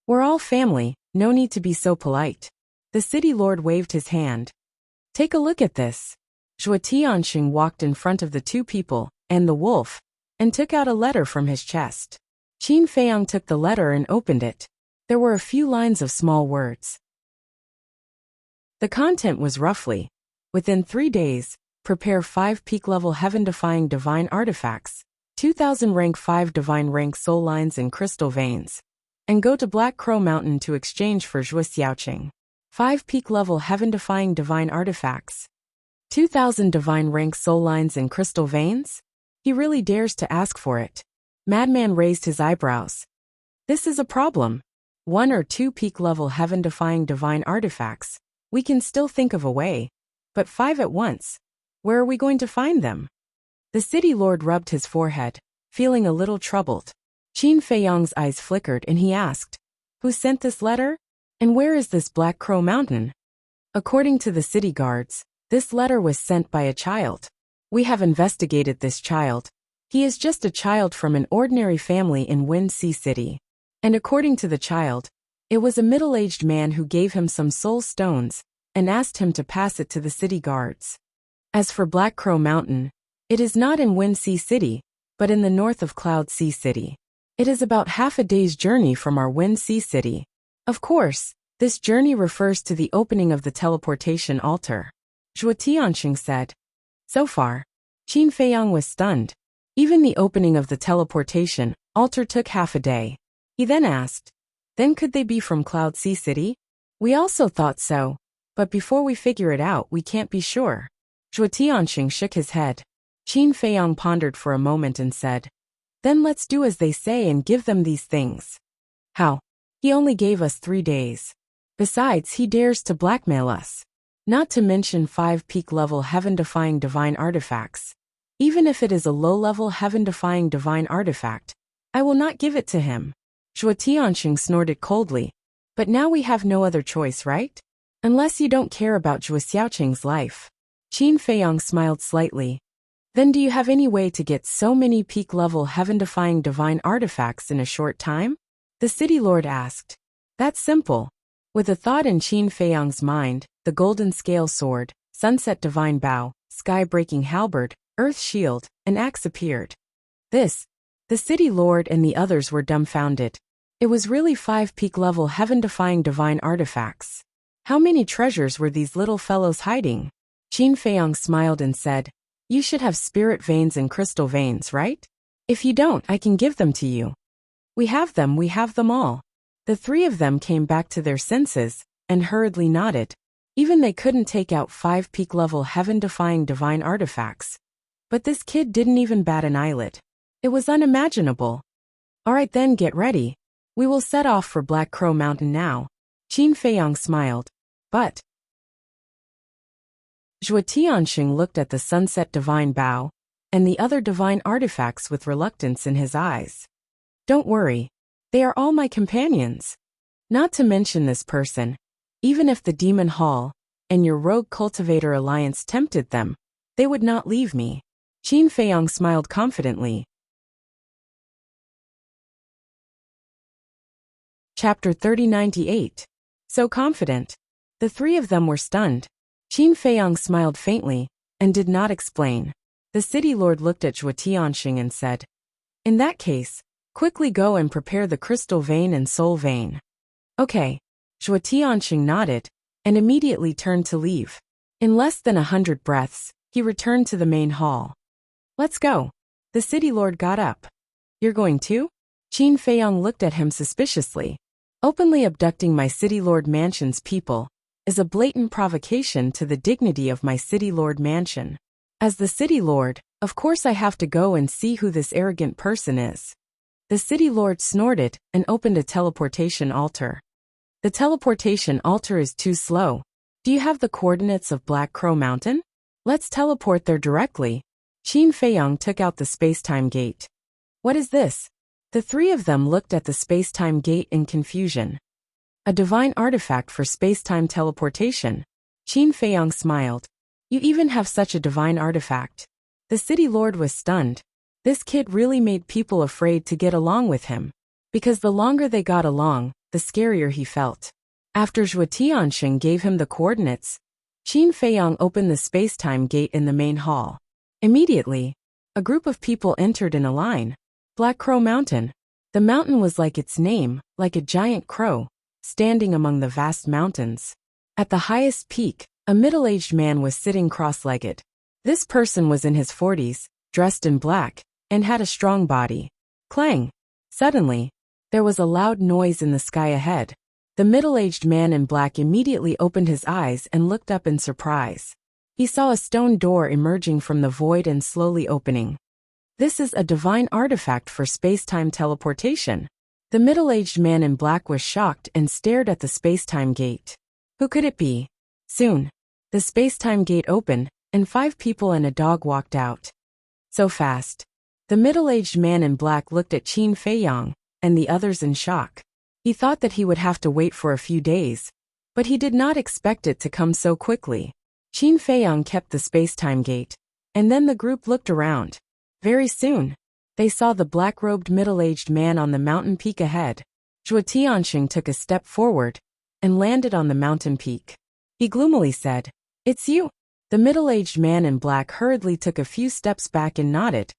We're all family, no need to be so polite. The City Lord waved his hand. Take a look at this. Zhuo Tianxing walked in front of the two people and the wolf and took out a letter from his chest. Qin Feiyang took the letter and opened it. There were a few lines of small words. The content was roughly, within 3 days, prepare 5 peak-level heaven-defying divine artifacts, 2,000 rank 5 divine rank soul lines and crystal veins, and go to Black Crow Mountain to exchange for Zhuo Xiaoqing. 5 peak-level heaven-defying divine artifacts, 2,000 divine rank soul lines and crystal veins? He really dares to ask for it. Madman raised his eyebrows. This is a problem. 1 or 2 peak-level heaven-defying divine artifacts. We can still think of a way. But 5 at once. Where are we going to find them? The City Lord rubbed his forehead, feeling a little troubled. Qin Feiyang's eyes flickered and he asked, Who sent this letter? And where is this Black Crow Mountain? According to the city guards, this letter was sent by a child. We have investigated this child. He is just a child from an ordinary family in Wuxia City. And according to the child, it was a middle-aged man who gave him some soul stones and asked him to pass it to the city guards. As for Black Crow Mountain, it is not in Wuxia City, but in the north of Cloud Sea City. It is about half a day's journey from our Wuxia City. Of course, this journey refers to the opening of the teleportation altar. Zhuo Tianxing said. So far, Qin Feiyang was stunned. Even the opening of the teleportation altar took half a day. He then asked, Then could they be from Cloud Sea City? We also thought so, but before we figure it out we can't be sure. Zhuo Tianxing shook his head. Qin Feiyang pondered for a moment and said, Then let's do as they say and give them these things. How? He only gave us 3 days. Besides, he dares to blackmail us. Not to mention 5 peak-level heaven-defying divine artifacts. Even if it is a low-level heaven-defying divine artifact, I will not give it to him. Zhuo Tianxing snorted coldly. But now we have no other choice, right? Unless you don't care about Zhuo Xiaoqing's life. Qin Feiyang smiled slightly. Then do you have any way to get so many peak-level heaven-defying divine artifacts in a short time? The City Lord asked. That's simple. With a thought in Qin Feiyang's mind, the golden scale sword, sunset divine bow, sky-breaking halberd, earth shield, and axe appeared. The City Lord and the others were dumbfounded. It was really 5 peak-level heaven-defying divine artifacts. How many treasures were these little fellows hiding? Qin Feiyang smiled and said, You should have spirit veins and crystal veins, right? If you don't, I can give them to you. We have them all. The 3 of them came back to their senses and hurriedly nodded. Even they couldn't take out 5 peak-level heaven-defying divine artifacts. But this kid didn't even bat an eyelid. It was unimaginable. All right then, get ready. We will set off for Black Crow Mountain now. Qin Feiyang smiled. But Zhuo Tianxing looked at the sunset divine bow and the other divine artifacts with reluctance in his eyes. Don't worry. They are all my companions. Not to mention this person. Even if the Demon Hall and your Rogue Cultivator Alliance tempted them, they would not leave me. Qin Feiyang smiled confidently. Chapter 3098. So confident. The 3 of them were stunned. Qin Feiyang smiled faintly and did not explain. The City Lord looked at Zhuo Tianxing and said, In that case, quickly go and prepare the crystal vein and soul vein. Okay. Zhuo Tianxing nodded and immediately turned to leave. In less than 100 breaths, he returned to the main hall. Let's go. The City Lord got up. You're going too? Qin Feiyang looked at him suspiciously. Openly abducting my City Lord Mansion's people is a blatant provocation to the dignity of my city lord mansion. As the city lord, of course I have to go and see who this arrogant person is. The city lord snorted and opened a teleportation altar. The teleportation altar is too slow. Do you have the coordinates of Black Crow Mountain? Let's teleport there directly. Qin Feiyang took out the space-time gate. What is this? The three of them looked at the space-time gate in confusion. A divine artifact for space-time teleportation. Qin Feiyang smiled. You even have such a divine artifact. The city lord was stunned. This kid really made people afraid to get along with him. Because the longer they got along, the scarier he felt. After Zhuo Tianxing gave him the coordinates, Qin Feiyang opened the space-time gate in the main hall. Immediately, a group of people entered in a line. Black Crow Mountain. The mountain was like its name, like a giant crow, standing among the vast mountains. At the highest peak, a middle-aged man was sitting cross-legged. This person was in his 40s, dressed in black, and had a strong body. Clang! Suddenly, there was a loud noise in the sky ahead. The middle-aged man in black immediately opened his eyes and looked up in surprise. He saw a stone door emerging from the void and slowly opening. This is a divine artifact for space-time teleportation. The middle-aged man in black was shocked and stared at the space-time gate. Who could it be? Soon, the space-time gate opened, and 5 people and a dog walked out. So fast. The middle-aged man in black looked at Qin Feiyang and the others in shock. He thought that he would have to wait for a few days, but he did not expect it to come so quickly. Qin Feiyang kept the space-time gate, and then the group looked around. Very soon, they saw the black-robed middle-aged man on the mountain peak ahead. Zhuo Tianxing took a step forward and landed on the mountain peak. He gloomily said, "It's you." The middle-aged man in black hurriedly took a few steps back and nodded.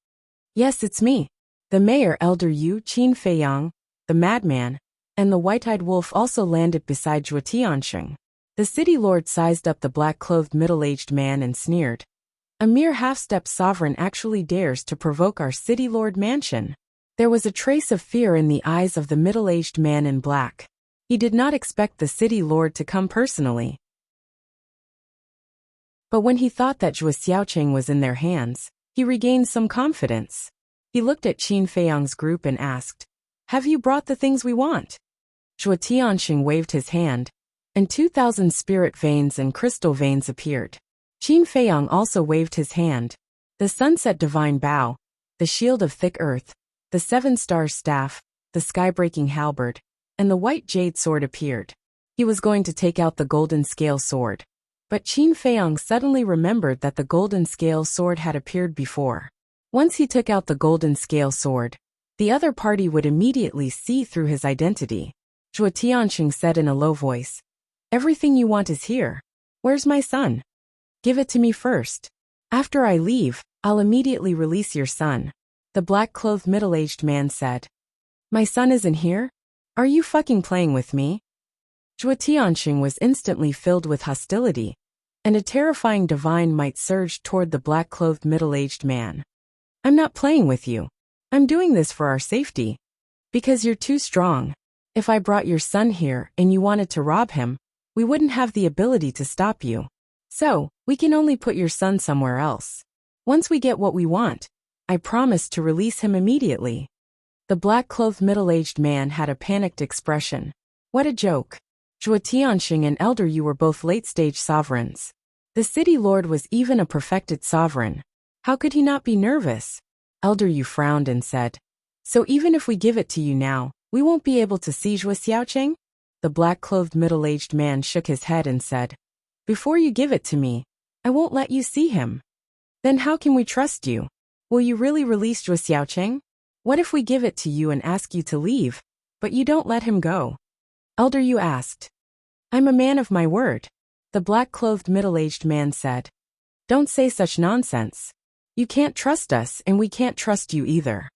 "Yes, it's me." The mayor Elder Yu Qin Feiyang, the madman, and the white-eyed wolf also landed beside Zhuo Tianxing. The city lord sized up the black-clothed middle-aged man and sneered. A mere half-step sovereign actually dares to provoke our city lord mansion. There was a trace of fear in the eyes of the middle-aged man in black. He did not expect the city lord to come personally. But when he thought that Zhuo Xiaoqing was in their hands, he regained some confidence. He looked at Qin Feiyang's group and asked, "Have you brought the things we want?" Zhuo Tianxing waved his hand, and 2,000 spirit veins and crystal veins appeared. Qin Feiyang also waved his hand. The sunset divine bow, the shield of thick earth, the 7-star staff, the sky-breaking halberd, and the white jade sword appeared. He was going to take out the golden scale sword. But Qin Feiyang suddenly remembered that the golden scale sword had appeared before. Once he took out the golden scale sword, the other party would immediately see through his identity. Zhuo Tianxing said in a low voice, "Everything you want is here. Where's my son? Give it to me first. After I leave, I'll immediately release your son." The black-clothed middle-aged man said, "My son isn't here? Are you fucking playing with me?" Zhuo Tianxing was instantly filled with hostility, and a terrifying divine might surged toward the black-clothed middle-aged man. "I'm not playing with you. I'm doing this for our safety. Because you're too strong. If I brought your son here and you wanted to rob him, we wouldn't have the ability to stop you. So, we can only put your son somewhere else. Once we get what we want, I promise to release him immediately." The black-clothed middle-aged man had a panicked expression. What a joke. Zhuo Tianxing and Elder Yu were both late-stage sovereigns. The city lord was even a perfected sovereign. How could he not be nervous? Elder Yu frowned and said, "So even if we give it to you now, we won't be able to see Zhuo Xiaoqing?" The black-clothed middle-aged man shook his head and said, "Before you give it to me, I won't let you see him. Then how can we trust you? Will you really release Zhuo Xiaoqing? What if we give it to you and ask you to leave, but you don't let him go?" Elder Yu asked. "I'm a man of my word," the black-clothed middle-aged man said. "Don't say such nonsense. You can't trust us and we can't trust you either."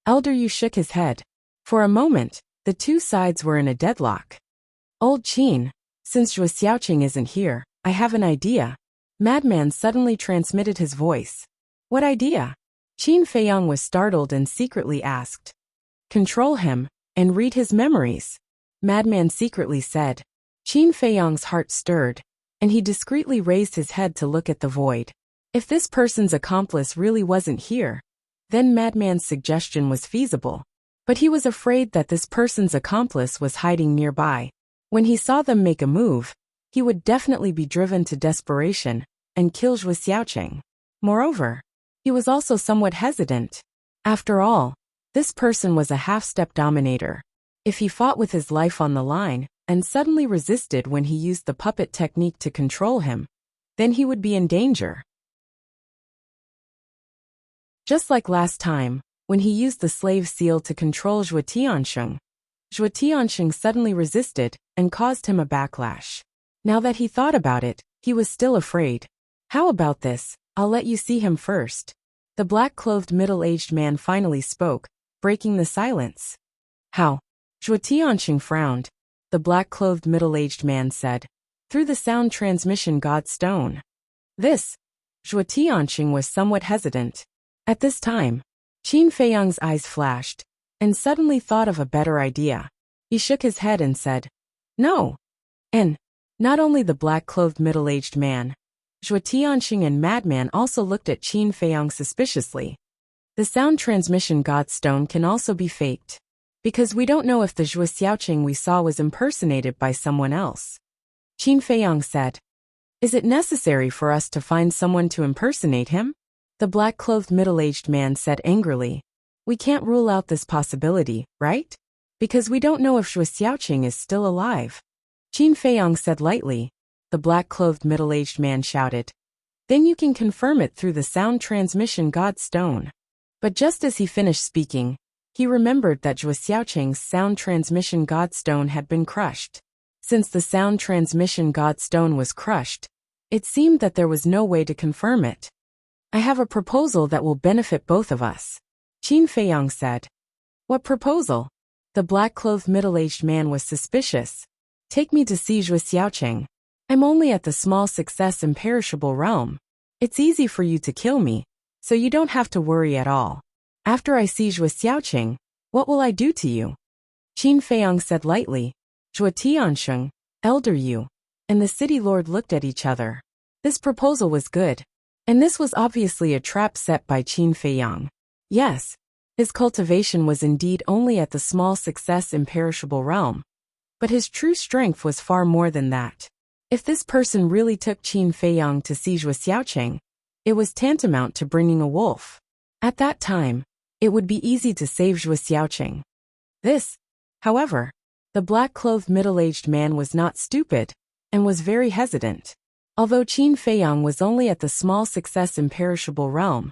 Elder Yu shook his head. For a moment, the two sides were in a deadlock. "Old Qin, since Zhuo Xiaoqing isn't here, I have an idea." Madman suddenly transmitted his voice. "What idea?" Qin Feiyang was startled and secretly asked. "Control him, and read his memories," Madman secretly said. Qin Feiyang's heart stirred, and he discreetly raised his head to look at the void. If this person's accomplice really wasn't here, then Madman's suggestion was feasible. But he was afraid that this person's accomplice was hiding nearby. When he saw them make a move, he would definitely be driven to desperation and kill Zhuo Xiaoqing. Moreover, he was also somewhat hesitant. After all, this person was a half-step dominator. If he fought with his life on the line and suddenly resisted when he used the puppet technique to control him, then he would be in danger. Just like last time, when he used the slave seal to control Zhuo Tianxing suddenly resisted and caused him a backlash. Now that he thought about it, he was still afraid. How about this? I'll let you see him first. The black-clothed middle-aged man finally spoke, breaking the silence. How? Zhuo Tianxing frowned. The black-clothed middle-aged man said, through the sound transmission god stone. This. Zhuo Tianxing was somewhat hesitant. At this time, Qin Feiyang's eyes flashed, and suddenly thought of a better idea. He shook his head and said, no. And not only the black-clothed middle-aged man, Zhuo Tianxing and Madman also looked at Qin Feiyang suspiciously. The sound transmission god stone can also be faked, because we don't know if the Zhuo Xiaoqing we saw was impersonated by someone else. Qin Feiyang said, is it necessary for us to find someone to impersonate him? The black-clothed middle-aged man said angrily, we can't rule out this possibility, right? Because we don't know if Zhuo Xiaoqing is still alive. Qin Feiyang said lightly. The black-clothed middle-aged man shouted, then you can confirm it through the sound transmission god stone. But just as he finished speaking, he remembered that Zhuo Xiaoqing's sound transmission god stone had been crushed. Since the sound transmission god stone was crushed, it seemed that there was no way to confirm it. I have a proposal that will benefit both of us, Qin Feiyang said. What proposal? The black-clothed middle-aged man was suspicious. Take me to see Zhuo Xiaoqing. I'm only at the small success imperishable realm. It's easy for you to kill me, so you don't have to worry at all. After I see Zhuo Xiaoqing, what will I do to you? Qin Feiyang said lightly. Zhuo Tianxing, Elder Yu, and the city lord looked at each other. This proposal was good. And this was obviously a trap set by Qin Feiyang. Yes, his cultivation was indeed only at the small success imperishable realm. But his true strength was far more than that. If this person really took Qin Feiyang to see Zhuo Xiaoqing, it was tantamount to bringing a wolf. At that time, it would be easy to save Zhuo Xiaoqing. This, however, the black-clothed middle-aged man was not stupid, and was very hesitant. Although Qin Feiyang was only at the small success imperishable realm,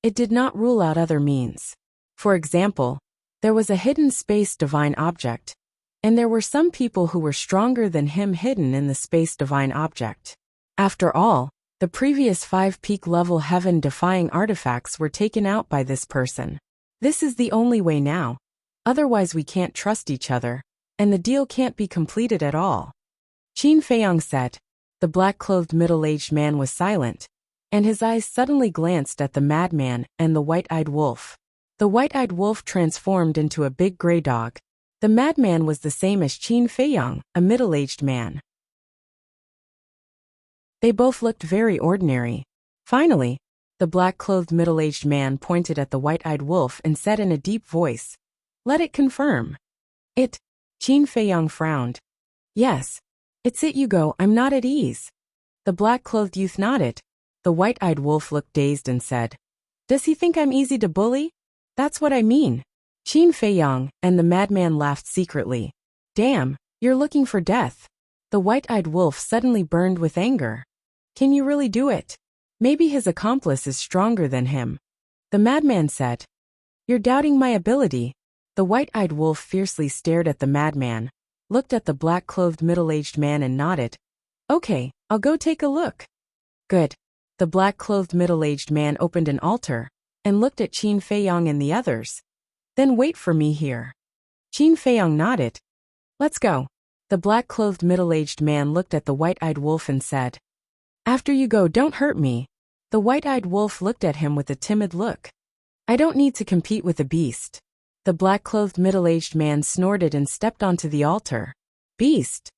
it did not rule out other means. For example, there was a hidden space divine object, and there were some people who were stronger than him hidden in the space divine object. After all, the previous 5 peak level heaven-defying artifacts were taken out by this person. This is the only way now. Otherwise we can't trust each other, and the deal can't be completed at all. Qin Feiyang said. The black-clothed middle-aged man was silent, and his eyes suddenly glanced at the madman and the white-eyed wolf. The white-eyed wolf transformed into a big gray dog. The madman was the same as Qin Feiyang, a middle-aged man. They both looked very ordinary. Finally, the black-clothed middle-aged man pointed at the white-eyed wolf and said in a deep voice, let it confirm. It. Qin Feiyang frowned. Yes. It's it you go, I'm not at ease. The black-clothed youth nodded. The white-eyed wolf looked dazed and said, does he think I'm easy to bully? That's what I mean. Qin Feiyang and the madman laughed secretly. Damn, you're looking for death. The white-eyed wolf suddenly burned with anger. Can you really do it? Maybe his accomplice is stronger than him. The madman said, you're doubting my ability. The white-eyed wolf fiercely stared at the madman, looked at the black-clothed middle-aged man and nodded. Okay, I'll go take a look. Good. The black-clothed middle-aged man opened an altar, and looked at Qin Feiyang and the others. Then wait for me here. Qin Feiyang nodded. Let's go. The black-clothed middle-aged man looked at the white-eyed wolf and said, after you go, don't hurt me. The white-eyed wolf looked at him with a timid look. I don't need to compete with a beast. The black-clothed middle-aged man snorted and stepped onto the altar. Beast.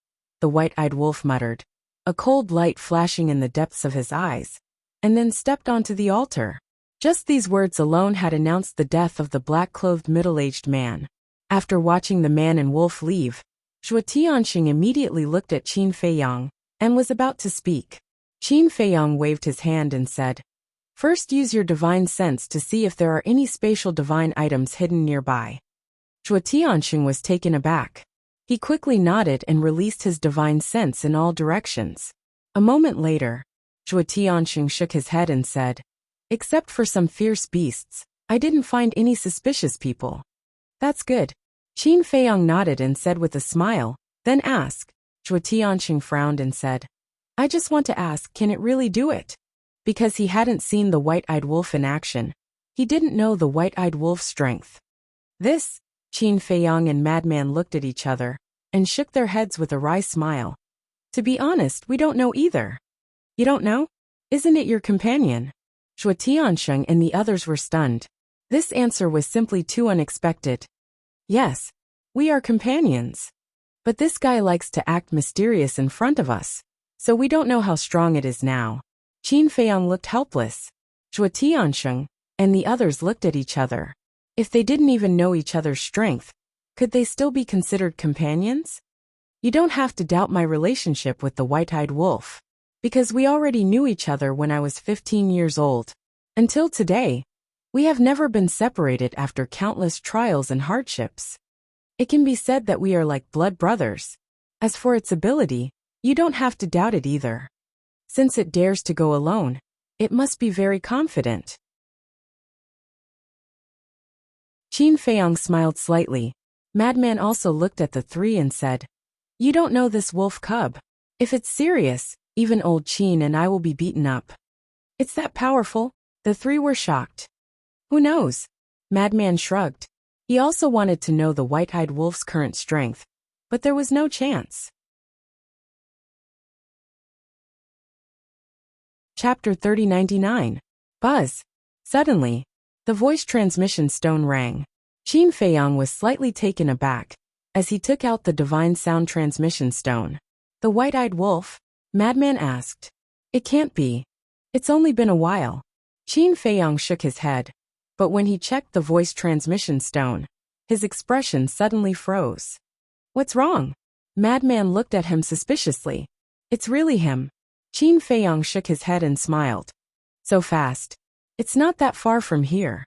the white-eyed wolf muttered, a cold light flashing in the depths of his eyes, and then stepped onto the altar. Just these words alone had announced the death of the black-clothed middle-aged man. After watching the man and wolf leave, Zhuo Tianxing immediately looked at Qin Feiyang and was about to speak. Qin Feiyang waved his hand and said, "First use your divine sense to see if there are any spatial divine items hidden nearby." Zhuo Tianxing was taken aback. He quickly nodded and released his divine sense in all directions. A moment later, Zhuo Tianxing shook his head and said, "Except for some fierce beasts, I didn't find any suspicious people." "That's good." Qin Feiyang nodded and said with a smile, then asked. Zhuo Tianxing frowned and said, "I just want to ask, can it really do it?" Because he hadn't seen the white-eyed wolf in action, he didn't know the white-eyed wolf's strength. This, Qin Feiyang and Madman looked at each other and shook their heads with a wry smile. "To be honest, we don't know either." "You don't know? Isn't it your companion?" Zhuo Tianxing and the others were stunned. This answer was simply too unexpected. "Yes, we are companions. But this guy likes to act mysterious in front of us, so we don't know how strong it is now." Qin Feiyang looked helpless. Zhuo Tianxing and the others looked at each other. If they didn't even know each other's strength, could they still be considered companions? "You don't have to doubt my relationship with the white-eyed wolf, because we already knew each other when I was 15 years old. Until today, we have never been separated after countless trials and hardships. It can be said that we are like blood brothers. As for its ability, you don't have to doubt it either. Since it dares to go alone, it must be very confident." Qin Feiyang smiled slightly. Madman also looked at the three and said, "You don't know this wolf cub. If it's serious, even old Qin and I will be beaten up." "It's that powerful?" The three were shocked. "Who knows?" Madman shrugged. He also wanted to know the white-eyed wolf's current strength, but there was no chance. Chapter 3099. Buzz. Suddenly, the voice transmission stone rang. Qin Feiyang was slightly taken aback as he took out the divine sound transmission stone. "The white-eyed wolf?" Madman asked. "It can't be. It's only been a while." Qin Feiyang shook his head, but when he checked the voice transmission stone, his expression suddenly froze. "What's wrong?" Madman looked at him suspiciously. "It's really him." Qin Feiyang shook his head and smiled. "So fast. It's not that far from here."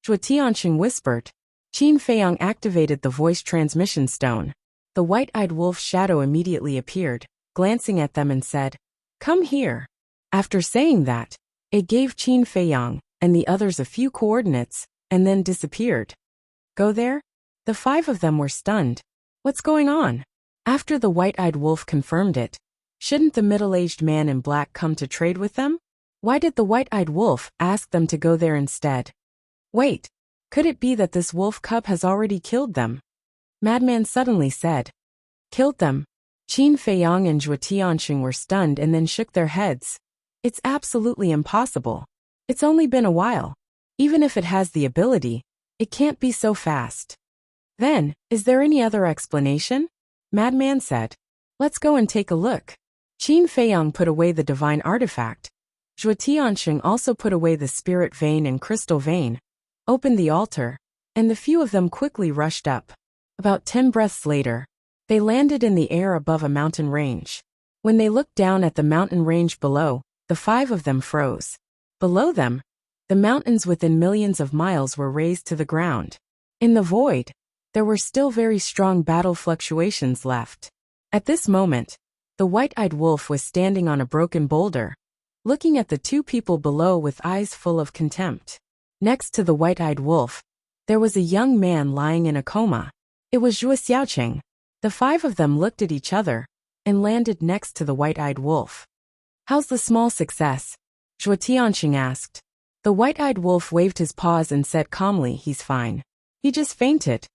Zhuo Tianxing whispered. Qin Feiyang activated the voice transmission stone. The white-eyed wolf's shadow immediately appeared, glancing at them and said, "Come here." After saying that, it gave Qin Feiyang and the others a few coordinates, and then disappeared. "Go there?" The five of them were stunned. "What's going on?" After the white-eyed wolf confirmed it, shouldn't the middle-aged man in black come to trade with them? Why did the white-eyed wolf ask them to go there instead? Wait, could it be that this wolf cub has already killed them? Madman suddenly said. "Killed them?" Qin Feiyang and Zhuo Tianxing were stunned and then shook their heads. "It's absolutely impossible. It's only been a while. Even if it has the ability, it can't be so fast." "Then, is there any other explanation?" Madman said. "Let's go and take a look." Qin Feiyang put away the divine artifact. Zhuo Tianxing also put away the spirit vein and crystal vein, opened the altar, and the few of them quickly rushed up. About 10 breaths later, they landed in the air above a mountain range. When they looked down at the mountain range below, the five of them froze. Below them, the mountains within millions of miles were raised to the ground. In the void, there were still very strong battle fluctuations left. At this moment, the white-eyed wolf was standing on a broken boulder, looking at the two people below with eyes full of contempt. Next to the white-eyed wolf, there was a young man lying in a coma. It was Zhuo Xiaoqing. The five of them looked at each other and landed next to the white-eyed wolf. "How's the small success?" Zhuo Tianxing asked. The white-eyed wolf waved his paws and said calmly, "He's fine. He just fainted."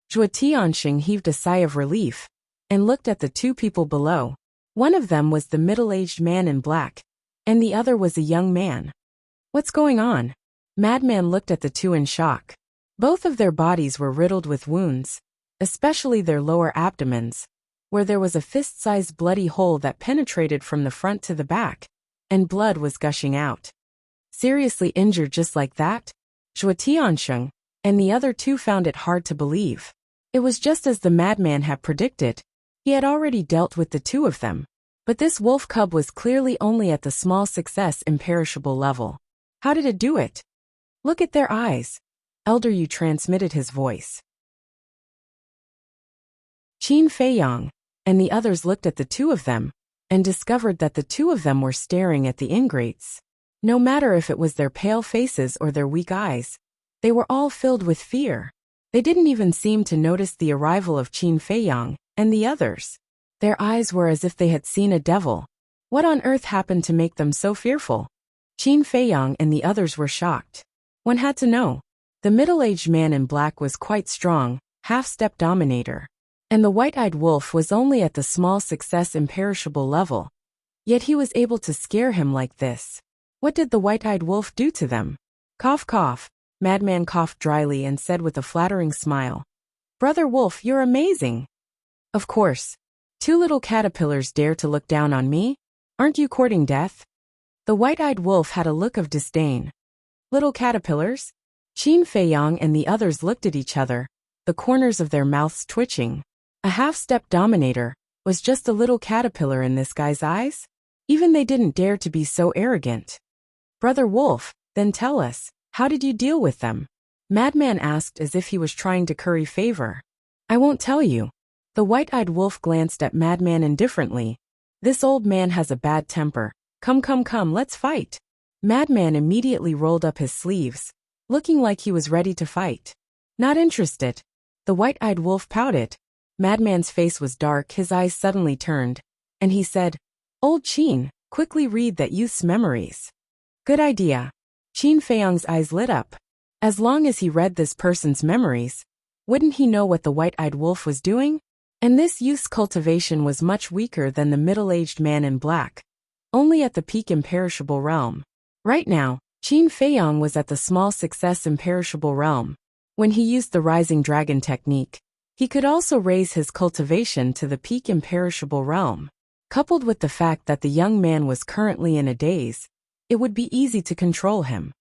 Zhuo Tianxing heaved a sigh of relief and looked at the two people below. One of them was the middle-aged man in black, and the other was a young man. "What's going on?" Madman looked at the two in shock. Both of their bodies were riddled with wounds, especially their lower abdomens. where there was a fist-sized bloody hole that penetrated from the front to the back, and blood was gushing out. Seriously injured just like that? Zhuo Tiansheng and the other two found it hard to believe. It was just as the madman had predicted. He had already dealt with the two of them. But this wolf cub was clearly only at the small success imperishable level. How did it do it? Look at their eyes. Elder Yu transmitted his voice. Qin Feiyang and the others looked at the two of them and discovered that the two of them were staring at the ingrates. No matter if it was their pale faces or their weak eyes, they were all filled with fear. They didn't even seem to notice the arrival of Qin Feiyang and the others. Their eyes were as if they had seen a devil. What on earth happened to make them so fearful? Qin Feiyang and the others were shocked. One had to know. The middle-aged man in black was quite strong, half-step dominator. And the white-eyed wolf was only at the small success imperishable level. Yet he was able to scare him like this. What did the white-eyed wolf do to them? Cough cough. Madman coughed dryly and said with a flattering smile. Brother Wolf, you're amazing. Of course. Two little caterpillars dare to look down on me? Aren't you courting death? The white-eyed wolf had a look of disdain. Little caterpillars? Qin Feiyang and the others looked at each other, the corners of their mouths twitching. A half-step dominator was just a little caterpillar in this guy's eyes? Even they didn't dare to be so arrogant. Brother Wolf, then tell us, how did you deal with them? Madman asked as if he was trying to curry favor. I won't tell you. The white-eyed wolf glanced at Madman indifferently. This old man has a bad temper. Come, let's fight. Madman immediately rolled up his sleeves, looking like he was ready to fight. Not interested. The white-eyed wolf pouted. Madman's face was dark, his eyes suddenly turned, and he said, Old Qin, quickly read that youth's memories. Good idea. Qin Feiyang's eyes lit up. As long as he read this person's memories, wouldn't he know what the white-eyed wolf was doing? And this youth's cultivation was much weaker than the middle-aged man in black, only at the peak imperishable realm. Right now, Qin Feiyang was at the small success imperishable realm. When he used the rising dragon technique, he could also raise his cultivation to the peak imperishable realm. Coupled with the fact that the young man was currently in a daze, it would be easy to control him.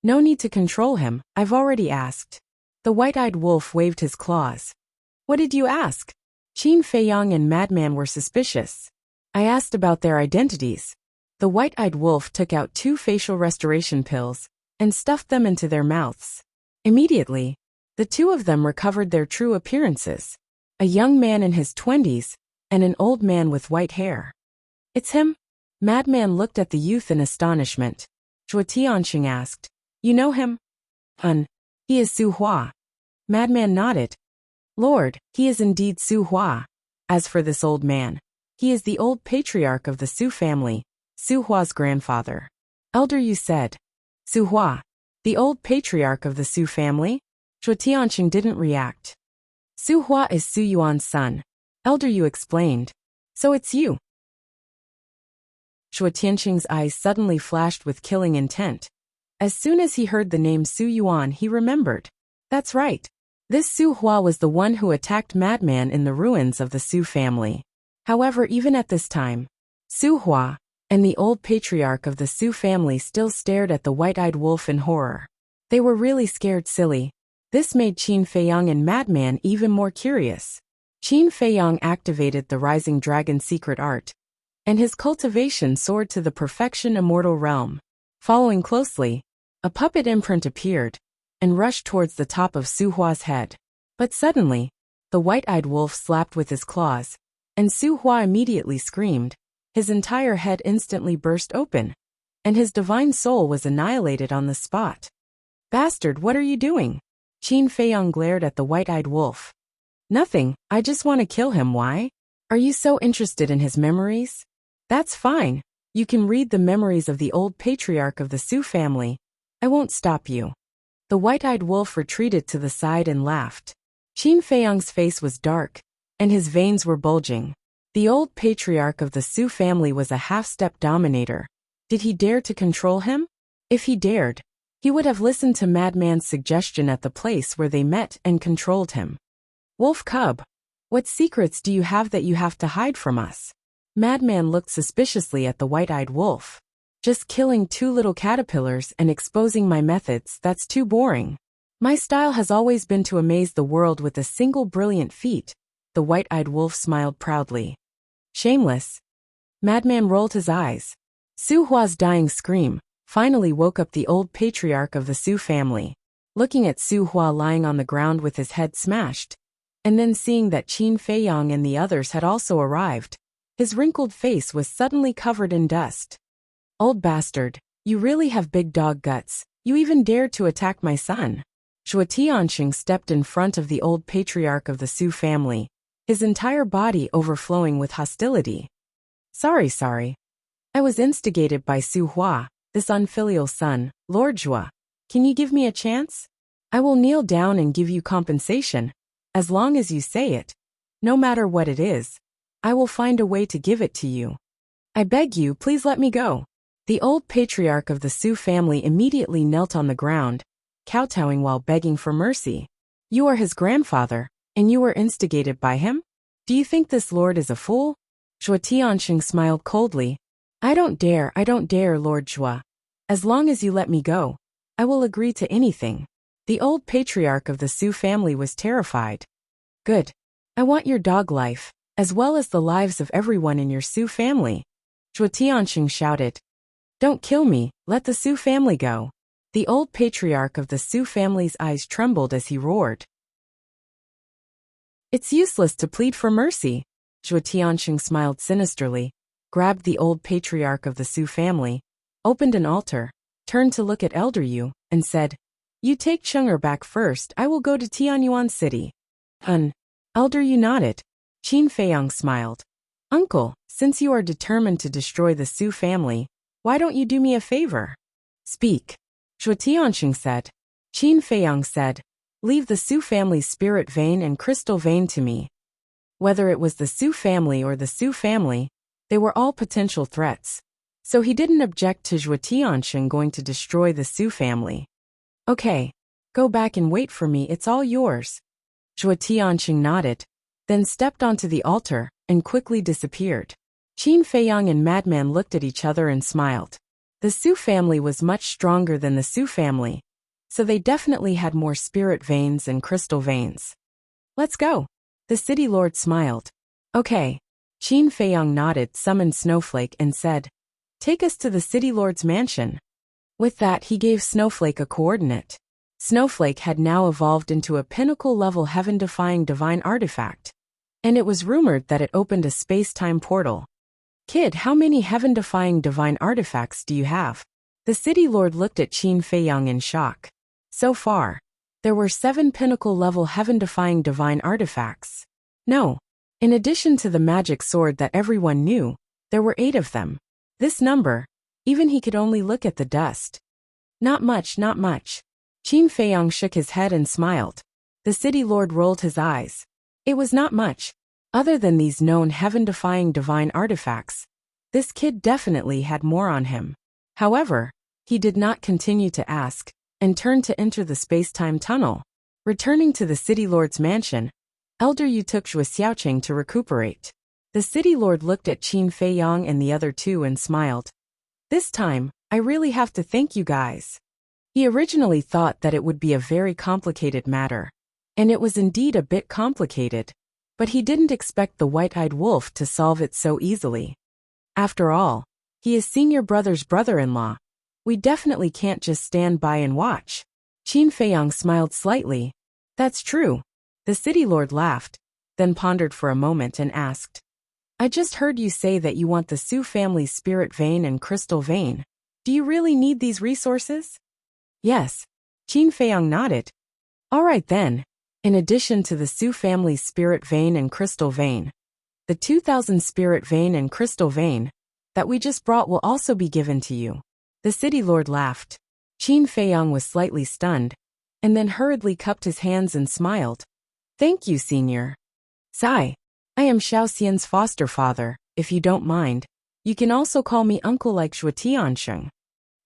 No need to control him, I've already asked. The white-eyed wolf waved his claws. What did you ask? Qin Feiyang and Madman were suspicious. I asked about their identities. The white-eyed wolf took out 2 facial restoration pills and stuffed them into their mouths. Immediately, the two of them recovered their true appearances. A young man in his 20s and an old man with white hair. It's him? Madman looked at the youth in astonishment. Zhuo Tianxing asked, You know him? He is Su Hua. Madman nodded. Lord, he is indeed Su Hua. As for this old man, he is the old patriarch of the Su family, Su Hua's grandfather. Elder Yu said. Su Hua, the old patriarch of the Su family? Zhuo Tianxing didn't react. Su Hua is Su Yuan's son. Elder Yu explained. So it's you. Zhuo Tianxing's eyes suddenly flashed with killing intent. As soon as he heard the name Su Yuan, he remembered. That's right. This Su Hua was the one who attacked Madman in the ruins of the Su family. However, even at this time, Su Hua and the old patriarch of the Su family still stared at the white-eyed wolf in horror. They were really scared silly. This made Qin Feiyang and Madman even more curious. Qin Feiyang activated the Rising Dragon secret art, and his cultivation soared to the perfection immortal realm. Following closely, a puppet imprint appeared and rushed towards the top of Su Hua's head. But suddenly, the white-eyed wolf slapped with his claws, and Su Hua immediately screamed. His entire head instantly burst open, and his divine soul was annihilated on the spot. Bastard, what are you doing? Qin Feiyang glared at the white-eyed wolf. Nothing, I just want to kill him. Why? Are you so interested in his memories? That's fine. You can read the memories of the old patriarch of the Su family. I won't stop you. The white-eyed wolf retreated to the side and laughed. Qin Feiyang's face was dark, and his veins were bulging. The old patriarch of the Su family was a half-step dominator. Did he dare to control him? If he dared, he would have listened to Madman's suggestion at the place where they met and controlled him. Wolf cub. What secrets do you have that you have to hide from us? Madman looked suspiciously at the white-eyed wolf. Just killing 2 little caterpillars and exposing my methods, that's too boring. My style has always been to amaze the world with a single brilliant feat. The white-eyed wolf smiled proudly. Shameless. Madman rolled his eyes. Su Hua's dying scream finally woke up the old patriarch of the Su family. Looking at Su Hua lying on the ground with his head smashed, and then seeing that Qin Feiyang and the others had also arrived, his wrinkled face was suddenly covered in dust. Old bastard, you really have big dog guts. You even dared to attack my son. Zhuo Tianxing stepped in front of the old patriarch of the Su family, his entire body overflowing with hostility. Sorry. I was instigated by Su Hua, this unfilial son, Lord Zhuo. Can you give me a chance? I will kneel down and give you compensation. As long as you say it. No matter what it is, I will find a way to give it to you. I beg you, please let me go. The old patriarch of the Su family immediately knelt on the ground, kowtowing while begging for mercy. You are his grandfather, and you were instigated by him? Do you think this lord is a fool? Zhuo Tianxing smiled coldly. I don't dare, Lord Zhuo. As long as you let me go, I will agree to anything. The old patriarch of the Su family was terrified. Good. I want your dog life, as well as the lives of everyone in your Su family. Zhuo Tianxing shouted. Don't kill me, let the Su family go. The old patriarch of the Su family's eyes trembled as he roared. It's useless to plead for mercy. Zhuo Tianxing smiled sinisterly, grabbed the old patriarch of the Su family, opened an altar, turned to look at Elder Yu, and said, You take Cheng'er back first, I will go to Tianyuan City. Elder Yu nodded. Qin Feiyang smiled. Uncle, since you are determined to destroy the Su family, why don't you do me a favor? Speak. Zhuo Tianxing said. Qin Feiyang said, Leave the Su family's spirit vein and crystal vein to me. Whether it was the Su family or the Su family, they were all potential threats. So he didn't object to Zhuo Tianxing going to destroy the Su family. Okay. Go back and wait for me, it's all yours. Zhuo Tianxing nodded, then stepped onto the altar and quickly disappeared. Qin Feiyang and Madman looked at each other and smiled. The Su family was much stronger than the Su family, so they definitely had more spirit veins and crystal veins. Let's go. The city lord smiled. Okay. Qin Feiyang nodded, summoned Snowflake and said, Take us to the city lord's mansion. With that he gave Snowflake a coordinate. Snowflake had now evolved into a pinnacle-level heaven-defying divine artifact, and it was rumored that it opened a space-time portal. Kid, how many heaven-defying divine artifacts do you have? The city lord looked at Qin Feiyang in shock. So far, there were 7 pinnacle-level heaven-defying divine artifacts. No. In addition to the magic sword that everyone knew, there were 8 of them. This number, even he could only look at the dust. Not much. Qin Feiyang shook his head and smiled. The city lord rolled his eyes. It was not much. Other than these known heaven-defying divine artifacts, this kid definitely had more on him. However, he did not continue to ask, and turned to enter the space-time tunnel. Returning to the city lord's mansion, Elder Yu took Zhuo Xiaoqing to recuperate. The city lord looked at Qin Feiyang and the other 2 and smiled. This time, I really have to thank you guys. He originally thought that it would be a very complicated matter, and it was indeed a bit complicated, but he didn't expect the white-eyed wolf to solve it so easily. After all, he is senior brother's brother-in-law. We definitely can't just stand by and watch. Qin Feiyang smiled slightly. That's true. The city lord laughed, then pondered for a moment and asked, I just heard you say that you want the Su family's spirit vein and crystal vein. Do you really need these resources? Yes. Qin Feiyang nodded. All right then. In addition to the Su family's spirit vein and crystal vein, the 2000 spirit vein and crystal vein that we just brought will also be given to you. The city lord laughed. Qin Feiyang was slightly stunned, and then hurriedly cupped his hands and smiled. Thank you, senior. Sigh. I am Xiao Xian's foster father, if you don't mind. You can also call me uncle like Zhuo Tianxing.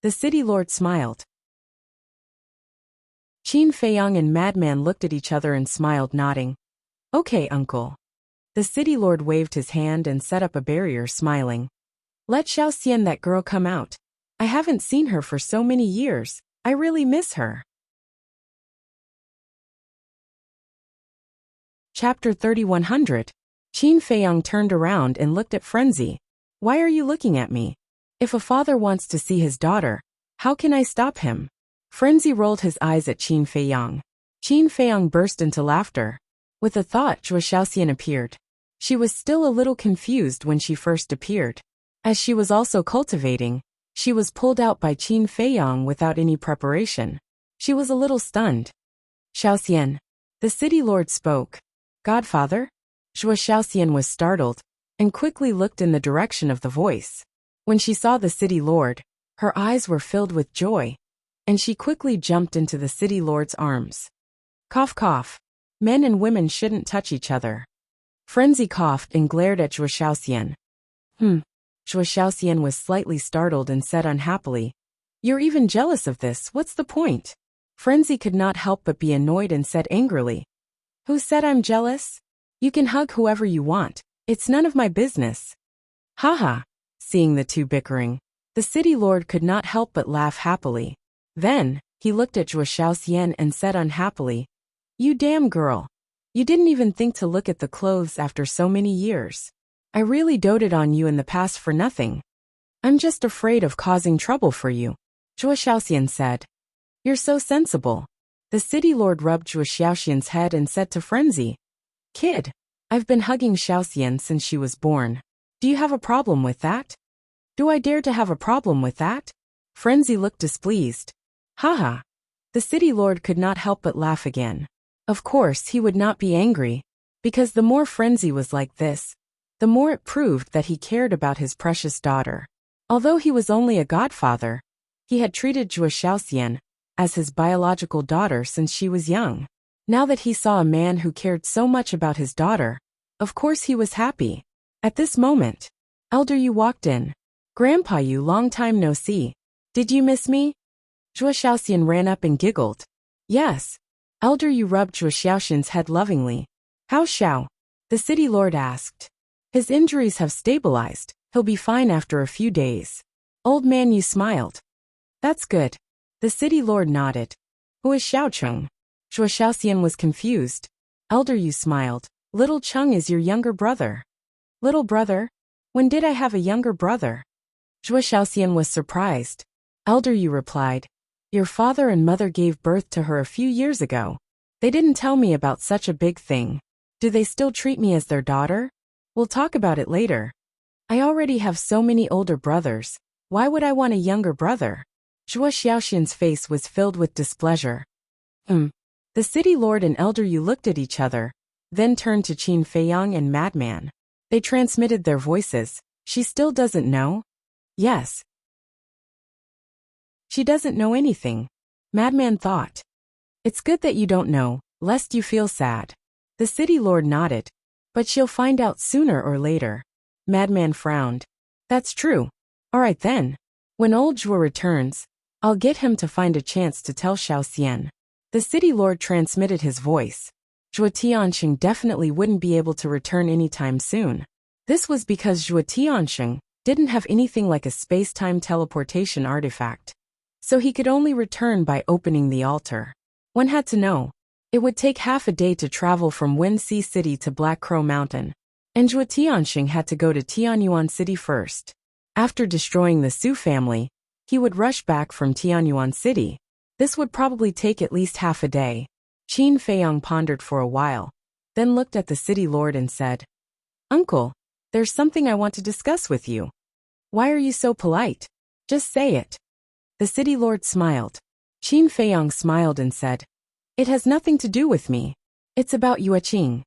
The city lord smiled. Qin Feiyang and Madman looked at each other and smiled, nodding. Okay, uncle. The city lord waved his hand and set up a barrier, smiling. Let Xiaoxian, that girl, come out. I haven't seen her for so many years. I really miss her. Chapter 3100. Qin Feiyang turned around and looked at Frenzy. Why are you looking at me? If a father wants to see his daughter, how can I stop him? Frenzy rolled his eyes at Qin Feiyang. Qin Feiyang burst into laughter. With a thought, Zhuo Xiaoxian appeared. She was still a little confused when she first appeared. As she was also cultivating, she was pulled out by Qin Feiyang without any preparation. She was a little stunned. Xiaoxian. The city lord spoke. Godfather? Zhuo Xiaoxian was startled, and quickly looked in the direction of the voice. When she saw the city lord, her eyes were filled with joy, and she quickly jumped into the city lord's arms. Cough cough. Men and women shouldn't touch each other. Frenzy coughed and glared at Zhuo Xiaoxian. Zhuo Xiaoxian was slightly startled and said unhappily, You're even jealous of this, what's the point? Frenzy could not help but be annoyed and said angrily, Who said I'm jealous? You can hug whoever you want, it's none of my business. Haha. Seeing the two bickering, the city lord could not help but laugh happily. Then, he looked at Zhuo Xiaoxian and said unhappily, You damn girl. You didn't even think to look at the clothes after so many years. I really doted on you in the past for nothing. I'm just afraid of causing trouble for you, Zhuo Xiaoxian said. You're so sensible. The city lord rubbed Zhuo Xiaoxian's head and said to Frenzy, Kid, I've been hugging Xiaoxian since she was born. Do you have a problem with that? Do I dare to have a problem with that? Frenzy looked displeased. Haha. The city lord could not help but laugh again. Of course he would not be angry, because the more Frenzy was like this, the more it proved that he cared about his precious daughter. Although he was only a godfather, he had treated Zhuo Xiaoxian as his biological daughter since she was young. Now that he saw a man who cared so much about his daughter, of course he was happy. At this moment, Elder Yu walked in. Grandpa Yu, long time no see. Did you miss me? Zhuo Xiaoxian ran up and giggled. Yes. Elder Yu rubbed Zhuo Xiaoxian's head lovingly. How's Xiao? The city lord asked. His injuries have stabilized. He'll be fine after a few days. Old man Yu smiled. That's good. The city lord nodded. Who is Xiao Cheng? Zhuo Xiaoxian was confused. Elder Yu smiled. Little Cheng is your younger brother. Little brother? When did I have a younger brother? Zhuo Xiaoxian was surprised. Elder Yu replied, Your father and mother gave birth to her a few years ago. They didn't tell me about such a big thing. Do they still treat me as their daughter? We'll talk about it later. I already have so many older brothers. Why would I want a younger brother? Zhuo Xiaoxian's face was filled with displeasure. The city lord and Elder Yu looked at each other, then turned to Qin Feiyang and Madman. They transmitted their voices. She still doesn't know? Yes. She doesn't know anything. Madman thought. It's good that you don't know, lest you feel sad. The city lord nodded. But she'll find out sooner or later. Madman frowned. That's true. All right then. When old Zhuo returns, I'll get him to find a chance to tell Xiaoxian. The city lord transmitted his voice. Zhuo Tianxing definitely wouldn't be able to return anytime soon. This was because Zhuo Tianxing didn't have anything like a space-time teleportation artifact. So he could only return by opening the altar. One had to know. It would take half a day to travel from Wind Sea City to Black Crow Mountain. And Zhuo Tianxing had to go to Tianyuan City first. After destroying the Su family, he would rush back from Tianyuan City. This would probably take at least half a day. Qin Feiyang pondered for a while, then looked at the city lord and said, Uncle, there's something I want to discuss with you. Why are you so polite? Just say it. The city lord smiled. Qin Feiyang smiled and said, It has nothing to do with me. It's about Yueqing.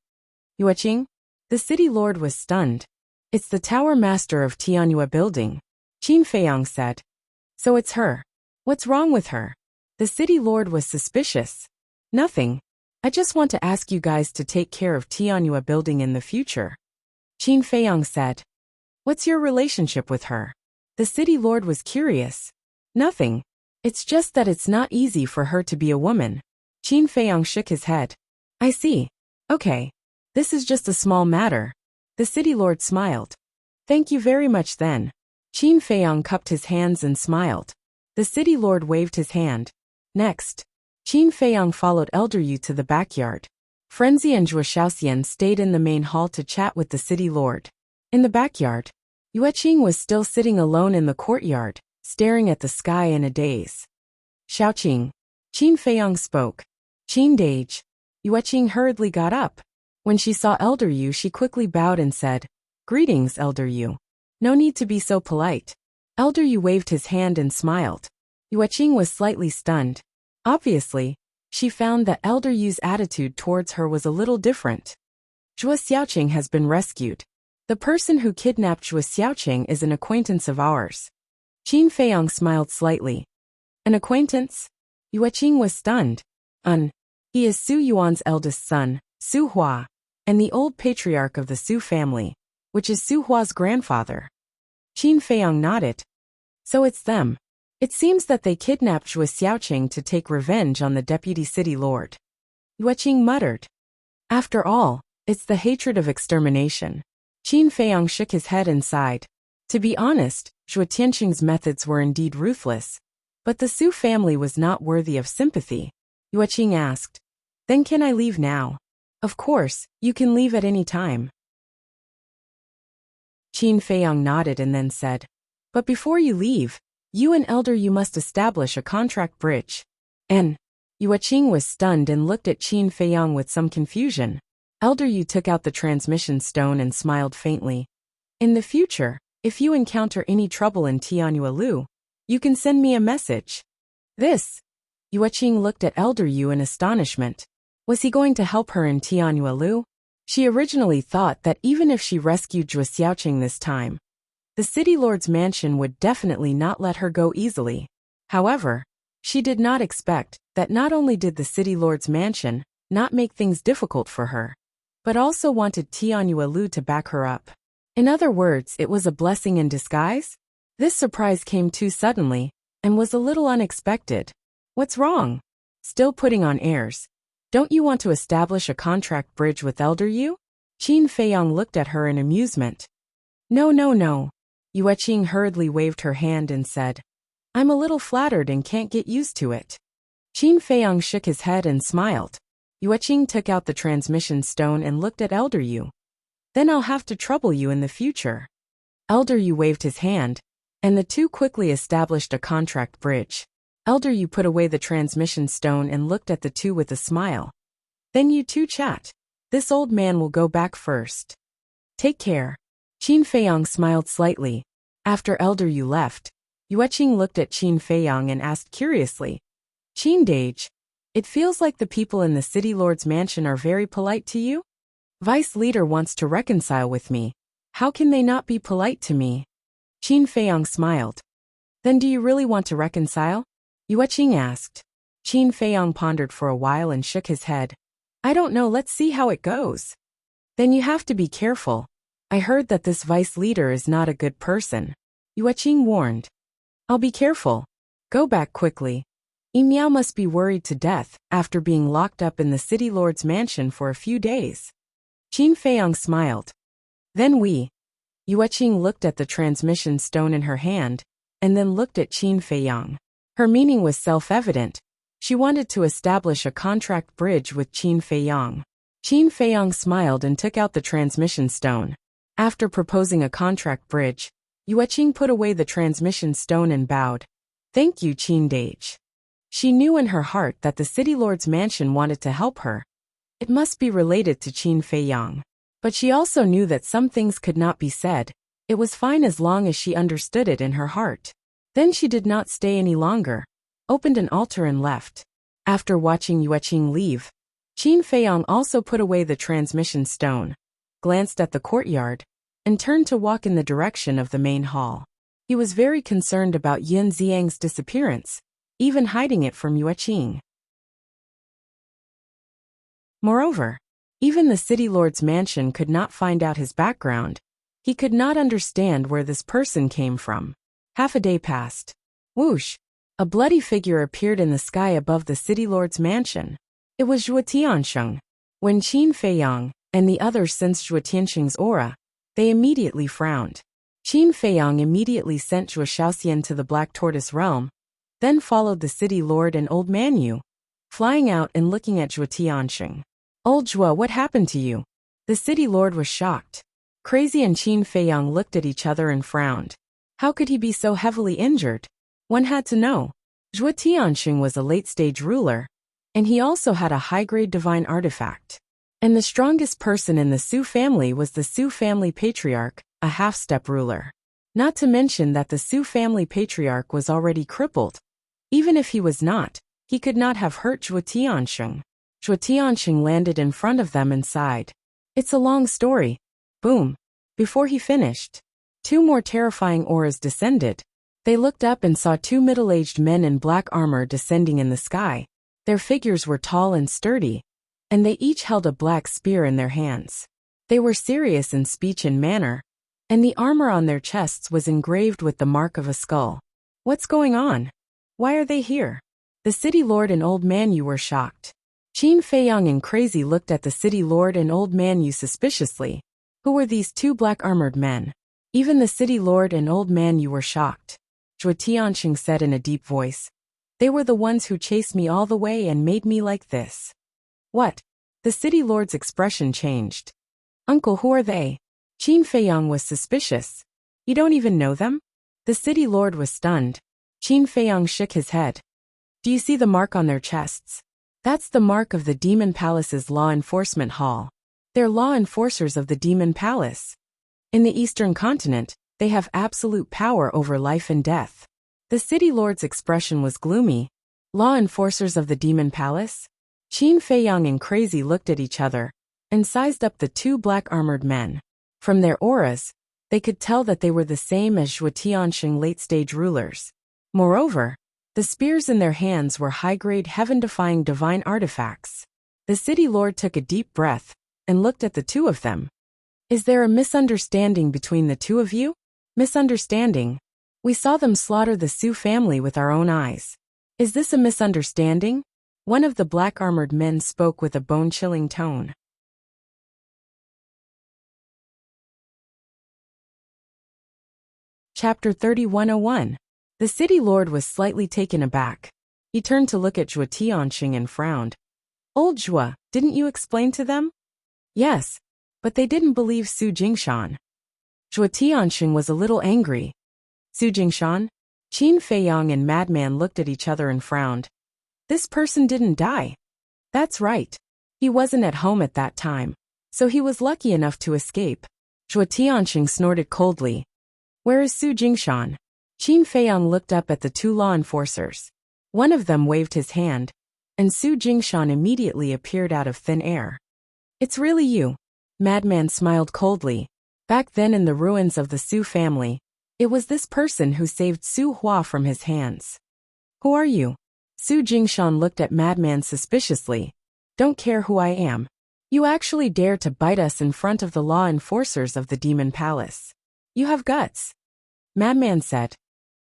Yueqing? The city lord was stunned. It's the tower master of Tianyua building. Qin Feiyang said. So it's her. What's wrong with her? The city lord was suspicious. Nothing. I just want to ask you guys to take care of Tianyua building in the future. Qin Feiyang said. What's your relationship with her? The city lord was curious. Nothing. It's just that it's not easy for her to be a woman. Qin Feiyang shook his head. I see. Okay. This is just a small matter. The city lord smiled. Thank you very much then. Qin Feiyang cupped his hands and smiled. The city lord waved his hand. Next, Qin Feiyang followed Elder Yu to the backyard. Frenzy and Zhuo Xiaoxian stayed in the main hall to chat with the city lord. In the backyard, Yueqing was still sitting alone in the courtyard, staring at the sky in a daze. Xiaoqing. Qin Feiyang spoke. Qin Dage. Yueqing hurriedly got up. When she saw Elder Yu, she quickly bowed and said, Greetings, Elder Yu. No need to be so polite. Elder Yu waved his hand and smiled. Yueqing was slightly stunned. Obviously, she found that Elder Yu's attitude towards her was a little different. Zhuo Xiaoqing has been rescued. The person who kidnapped Zhuo Xiaoqing is an acquaintance of ours. Qin Feiyang smiled slightly. An acquaintance? Yueqing was stunned. He is Su Yuan's eldest son, Su Hua, and the old patriarch of the Su family, which is Su Hua's grandfather. Qin Feiyang nodded. So it's them. It seems that they kidnapped Zhuo Xiaoqing to take revenge on the deputy city lord. Yueqing muttered. After all, it's the hatred of extermination. Qin Feiyang shook his head and sighed. To be honest, Zhuo Tianqing's methods were indeed ruthless, but the Su family was not worthy of sympathy. Yueqing asked, Then can I leave now? Of course, you can leave at any time. Qin Feiyang nodded and then said, But before you leave, you and Elder Yu must establish a contract bridge. And Yueqing was stunned and looked at Qin Feiyang with some confusion. Elder Yu took out the transmission stone and smiled faintly. In the future, if you encounter any trouble in Tianyuelu, you can send me a message. This. Yueqing looked at Elder Yu in astonishment. Was he going to help her in Tianyuelu? She originally thought that even if she rescued Zhuo Xiaoqing this time, the city lord's mansion would definitely not let her go easily. However, she did not expect that not only did the city lord's mansion not make things difficult for her, but also wanted Tianyuelu to back her up. In other words, it was a blessing in disguise? This surprise came too suddenly, and was a little unexpected. What's wrong? Still putting on airs. Don't you want to establish a contract bridge with Elder Yu? Qin Feiyang looked at her in amusement. No. Yueqing hurriedly waved her hand and said, I'm a little flattered and can't get used to it. Qin Feiyang shook his head and smiled. Yueqing took out the transmission stone and looked at Elder Yu. Then I'll have to trouble you in the future. Elder Yu waved his hand, and the two quickly established a contract bridge. Elder Yu put away the transmission stone and looked at the two with a smile. Then you two chat. This old man will go back first. Take care. Qin Feiyang smiled slightly. After Elder Yu left, Yueqing looked at Qin Feiyang and asked curiously, Qin Dage, it feels like the people in the city lord's mansion are very polite to you? Vice leader wants to reconcile with me. How can they not be polite to me? Qin Feiyang smiled. Then do you really want to reconcile? Yueqing asked. Qin Feiyang pondered for a while and shook his head. I don't know, let's see how it goes. Then you have to be careful. I heard that this vice leader is not a good person. Yueqing warned. I'll be careful. Go back quickly. Miao must be worried to death after being locked up in the city lord's mansion for a few days. Qin Feiyang smiled. Then Yueqing looked at the transmission stone in her hand, and then looked at Qin Feiyang. Her meaning was self-evident. She wanted to establish a contract bridge with Qin Feiyang. Qin Feiyang smiled and took out the transmission stone. After proposing a contract bridge, Yueqing put away the transmission stone and bowed. Thank you, Qin Dage. She knew in her heart that the city lord's mansion wanted to help her. It must be related to Qin Feiyang. But she also knew that some things could not be said. It was fine as long as she understood it in her heart. Then she did not stay any longer, opened an altar and left. After watching Yueqing leave, Qin Feiyang also put away the transmission stone, glanced at the courtyard, and turned to walk in the direction of the main hall. He was very concerned about Yin Xiang's disappearance, even hiding it from Yueqing. Moreover, even the city lord's mansion could not find out his background. He could not understand where this person came from. Half a day passed. Whoosh! A bloody figure appeared in the sky above the city lord's mansion. It was Zhuo Tiansheng. When Qin Feiyang and the others sensed Zhuo Tiansheng's aura, They immediately frowned. Qin Feiyang immediately sent Zhuo Shaoxian to the Black Tortoise realm, then followed the city lord and old man Yu, flying out and looking at Zhuo Tianxing. Old Zhuo, what happened to you? The city lord was shocked. Crazy and Qin Feiyang looked at each other and frowned. How could he be so heavily injured? One had to know. Zhuo Tianxing was a late-stage ruler, and he also had a high-grade divine artifact. And the strongest person in the Su family was the Su family patriarch, a half-step ruler. Not to mention that the Su family patriarch was already crippled. Even if he was not, he could not have hurt Zhuo Tianxing. Zhuo Tianxing landed in front of them and sighed. It's a long story. Boom. Before he finished, 2 more terrifying auras descended. They looked up and saw 2 middle-aged men in black armor descending in the sky. Their figures were tall and sturdy, and they each held a black spear in their hands. They were serious in speech and manner, and the armor on their chests was engraved with the mark of a skull. What's going on? Why are they here? The city lord and old man Yu were shocked. Qin Feiyang and Crazy looked at the city lord and old man Yu suspiciously. Who were these 2 black-armored men? Even the city lord and old man Yu were shocked. Zhuo Tianxing said in a deep voice. They were the ones who chased me all the way and made me like this. What? The city lord's expression changed. Uncle, who are they? Qin Feiyang was suspicious. You don't even know them? The city lord was stunned. Qin Feiyang shook his head. Do you see the mark on their chests? That's the mark of the Demon Palace's law enforcement hall. They're law enforcers of the Demon Palace. In the Eastern continent, they have absolute power over life and death. The city lord's expression was gloomy. Law enforcers of the Demon Palace? Qin Feiyang and Crazy looked at each other and sized up the 2 black-armored men. From their auras, they could tell that they were the same as Zhuo Tianxing late-stage rulers. Moreover, the spears in their hands were high-grade heaven-defying divine artifacts. The city lord took a deep breath and looked at the 2 of them. Is there a misunderstanding between the 2 of you? Misunderstanding? We saw them slaughter the Su family with our own eyes. Is this a misunderstanding? One of the black-armored men spoke with a bone-chilling tone. Chapter 3101. The city lord was slightly taken aback. He turned to look at Zhuo Tianxing and frowned. Old Zhuo, didn't you explain to them? Yes, but they didn't believe Su Jingshan. Zhuo Tianxing was a little angry. Su Jingshan? Qin Feiyang and Madman looked at each other and frowned. This person didn't die. That's right. He wasn't at home at that time, so he was lucky enough to escape. Zhuo Tianxing snorted coldly. Where is Su Jingshan? Qin Feiyang looked up at the 2 law enforcers. One of them waved his hand, and Su Jingshan immediately appeared out of thin air. It's really you. Madman smiled coldly. Back then in the ruins of the Su family, it was this person who saved Su Hua from his hands. Who are you? Su Jingshan looked at Madman suspiciously. Don't care who I am. You actually dare to bite us in front of the law enforcers of the Demon Palace. You have guts. Madman said.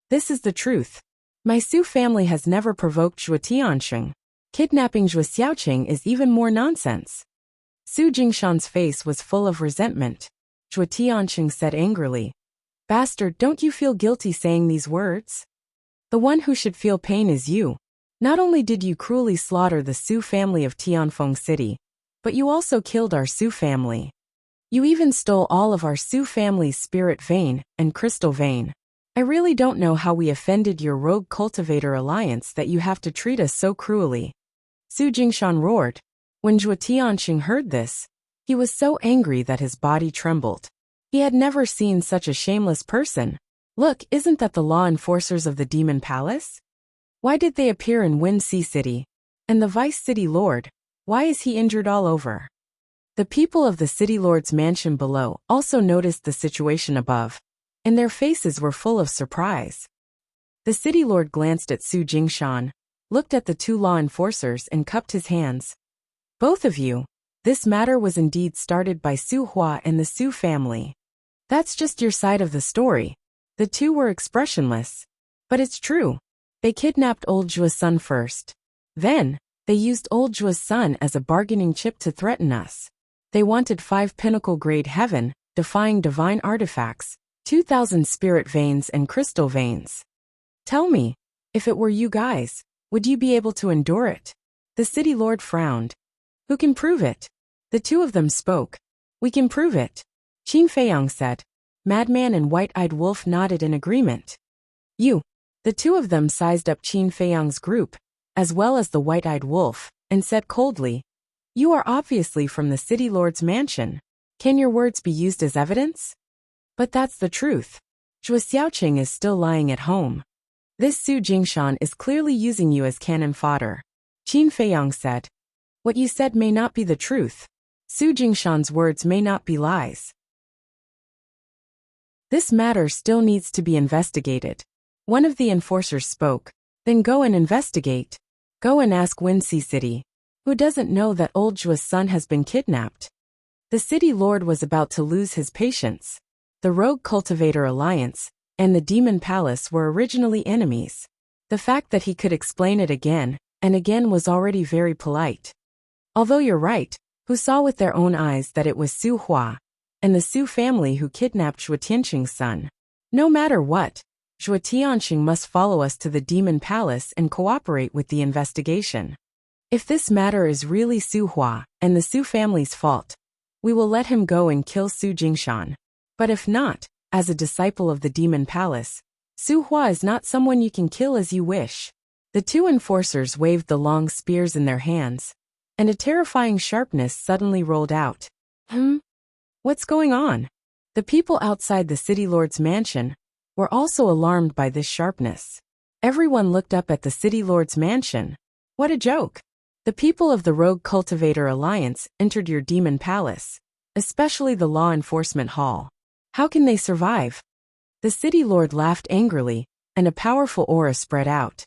This is the truth. My Su family has never provoked Zhuo Tianxing. Kidnapping Zhuo Xiaoqing is even more nonsense. Su Jingshan's face was full of resentment. Zhuo Tianxing said angrily. Bastard, don't you feel guilty saying these words? The one who should feel pain is you. Not only did you cruelly slaughter the Su family of Tianfeng City, but you also killed our Su family. You even stole all of our Su family's spirit vein and crystal vein. I really don't know how we offended your rogue cultivator alliance that you have to treat us so cruelly. Su Jingshan roared. When Zhuo Tianxing heard this, he was so angry that his body trembled. He had never seen such a shameless person. Look, isn't that the law enforcers of the Demon Palace? Why did they appear in Wind Sea City? And the Vice City Lord, why is he injured all over? The people of the City Lord's mansion below also noticed the situation above, and their faces were full of surprise. The City Lord glanced at Su Jingshan, looked at the 2 law enforcers and cupped his hands. Both of you, this matter was indeed started by Su Hua and the Su family. That's just your side of the story. The 2 were expressionless. But it's true. They kidnapped old Zhuo's son first. Then, they used old Zhuo's son as a bargaining chip to threaten us. They wanted 5 pinnacle-grade heaven, defying divine artifacts, 2,000 spirit veins and crystal veins. Tell me, if it were you guys, would you be able to endure it? The city lord frowned. Who can prove it? The two of them spoke. We can prove it, Qin Feiyang said. Madman and White-Eyed Wolf nodded in agreement. You. The two of them sized up Qin Feiyang's group, as well as the White-Eyed Wolf, and said coldly, You are obviously from the city lord's mansion. Can your words be used as evidence? But that's the truth. Zhuo Xiaoqing is still lying at home. This Su Jingshan is clearly using you as cannon fodder, Qin Feiyang said. What you said may not be the truth. Su Jingshan's words may not be lies. This matter still needs to be investigated. One of the enforcers spoke. Then go and investigate. Go and ask Wuxia City. Who doesn't know that old Zhuo's son has been kidnapped? The city lord was about to lose his patience. The Rogue Cultivator Alliance and the Demon Palace were originally enemies. The fact that he could explain it again and again was already very polite. Although you're right, who saw with their own eyes that it was Su Hua and the Su family who kidnapped Zhuo Tianqing's son. No matter what, Zhuo Tianqing must follow us to the Demon Palace and cooperate with the investigation. If this matter is really Su Hua and the Su family's fault, we will let him go and kill Su Jingshan. But if not, as a disciple of the Demon Palace, Su Hua is not someone you can kill as you wish. The two enforcers waved the long spears in their hands, and a terrifying sharpness suddenly rolled out. What's going on? The people outside the city lord's mansion were also alarmed by this sharpness. Everyone looked up at the city lord's mansion. What a joke! The people of the Rogue Cultivator Alliance entered your Demon Palace, especially the Law Enforcement Hall. How can they survive? The city lord laughed angrily, and a powerful aura spread out.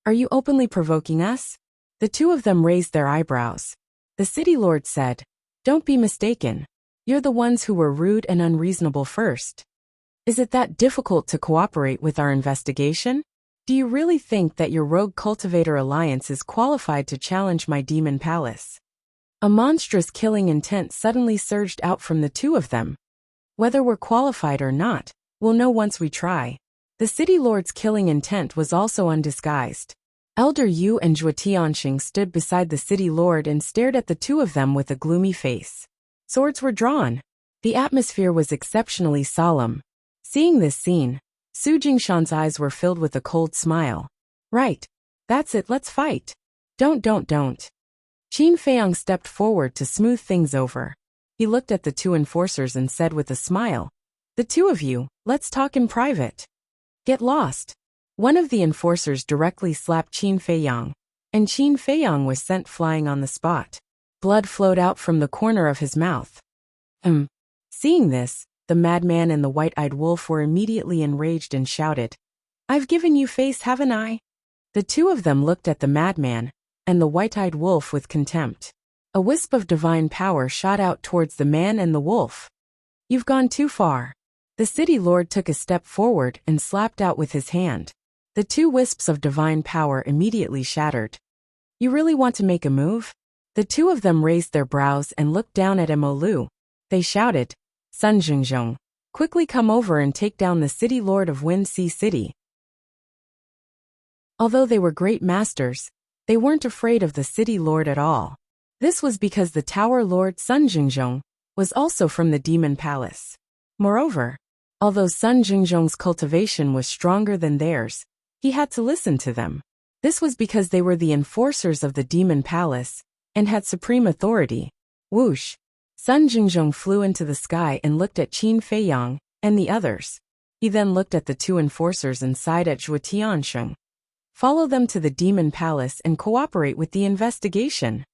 Are you openly provoking us? The two of them raised their eyebrows. The city lord said, Don't be mistaken. You're the ones who were rude and unreasonable first. Is it that difficult to cooperate with our investigation? Do you really think that your Rogue Cultivator Alliance is qualified to challenge my Demon Palace? A monstrous killing intent suddenly surged out from the two of them. Whether we're qualified or not, we'll know once we try. The city lord's killing intent was also undisguised. Elder Yu and Zhuo Tianqing stood beside the city lord and stared at the two of them with a gloomy face. Swords were drawn. The atmosphere was exceptionally solemn. Seeing this scene, Su Jingshan's eyes were filled with a cold smile. Right. That's it, let's fight. Don't. Qin Feiyang stepped forward to smooth things over. He looked at the two enforcers and said with a smile, The two of you, let's talk in private. Get lost. One of the enforcers directly slapped Qin Feiyang, and Qin Feiyang was sent flying on the spot. Blood flowed out from the corner of his mouth. Seeing this, the madman and the White-Eyed Wolf were immediately enraged and shouted, I've given you face, haven't I? The two of them looked at the madman and the White-Eyed Wolf with contempt. A wisp of divine power shot out towards the man and the wolf. You've gone too far. The city lord took a step forward and slapped out with his hand. The two wisps of divine power immediately shattered. You really want to make a move? The two of them raised their brows and looked down at Mo Lu. They shouted, Sun Jingzhong, quickly come over and take down the city lord of Wuxia City. Although they were great masters, they weren't afraid of the city lord at all. This was because the Tower Lord Sun Jingzhong was also from the Demon Palace. Moreover, although Sun Jingzhong's cultivation was stronger than theirs, he had to listen to them. This was because they were the enforcers of the Demon Palace and had supreme authority. Whoosh! Sun Jingzhong flew into the sky and looked at Qin Feiyang and the others. He then looked at the two enforcers and sighed at Zhuo Tianqing. Follow them to the Demon Palace and cooperate with the investigation.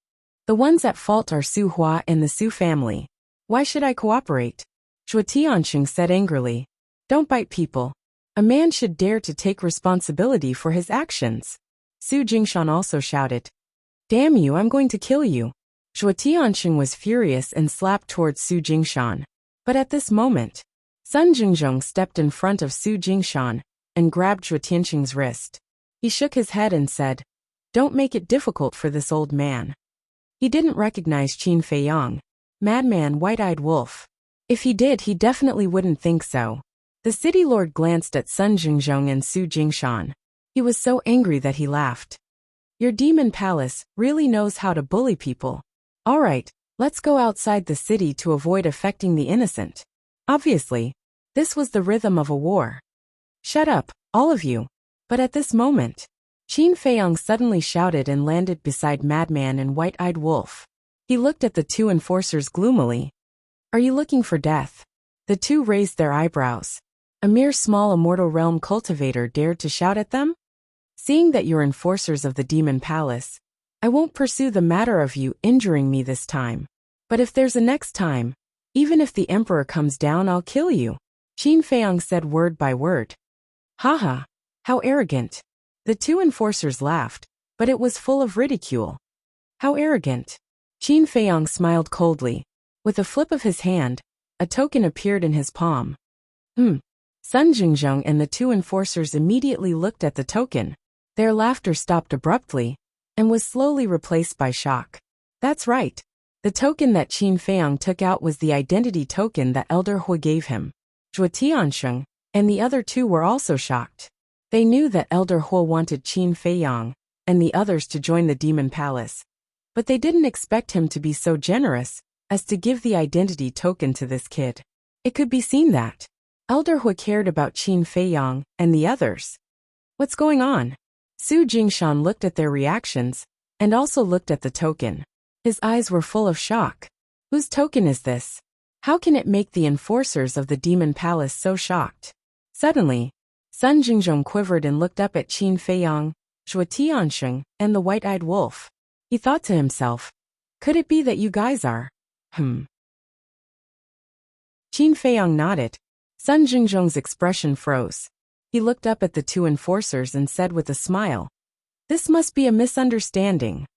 The ones at fault are Su Hua and the Su family. Why should I cooperate? Zhuo Tianqing said angrily. Don't bite people. A man should dare to take responsibility for his actions. Su Jingshan also shouted. Damn you, I'm going to kill you. Zhuo Tianqing was furious and slapped towards Su Jingshan. But at this moment, Sun Jingzhong stepped in front of Su Jingshan and grabbed Zhuo Tianqing's wrist. He shook his head and said, Don't make it difficult for this old man. He didn't recognize Qin Feiyang. Madman White-Eyed Wolf. If he did, he definitely wouldn't think so. The city lord glanced at Sun Jingzhong and Su Jingshan. He was so angry that he laughed. Your demon palace really knows how to bully people. All right, let's go outside the city to avoid affecting the innocent. Obviously, this was the rhythm of a war. Shut up, all of you. But at this moment, Qin Feiyang suddenly shouted and landed beside Madman and White-Eyed Wolf. He looked at the two enforcers gloomily. Are you looking for death? The two raised their eyebrows. A mere small immortal realm cultivator dared to shout at them? Seeing that you're enforcers of the demon palace, I won't pursue the matter of you injuring me this time. But if there's a next time, even if the emperor comes down, I'll kill you. Qin Feiyang said word by word. Haha, how arrogant. The two enforcers laughed, but it was full of ridicule. How arrogant. Qin Feiyang smiled coldly. With a flip of his hand, a token appeared in his palm. Sun Jingzhong and the two enforcers immediately looked at the token. Their laughter stopped abruptly, and was slowly replaced by shock. That's right. The token that Qin Feiyang took out was the identity token that Elder Hu gave him. Zhuo Tiansheng and the other two were also shocked. They knew that Elder Hu wanted Qin Feiyang and the others to join the demon palace, but they didn't expect him to be so generous as to give the identity token to this kid. It could be seen that Elder Hu cared about Qin Feiyang and the others. What's going on? Su Jingshan looked at their reactions and also looked at the token. His eyes were full of shock. Whose token is this? How can it make the enforcers of the demon palace so shocked? Suddenly, Sun Jingzhong quivered and looked up at Qin Feiyang, Zhuo Tiansheng, and the White-Eyed Wolf. He thought to himself, could it be that you guys are? Qin Feiyang nodded. Sun Jingzhong's expression froze. He looked up at the two enforcers and said with a smile, this must be a misunderstanding.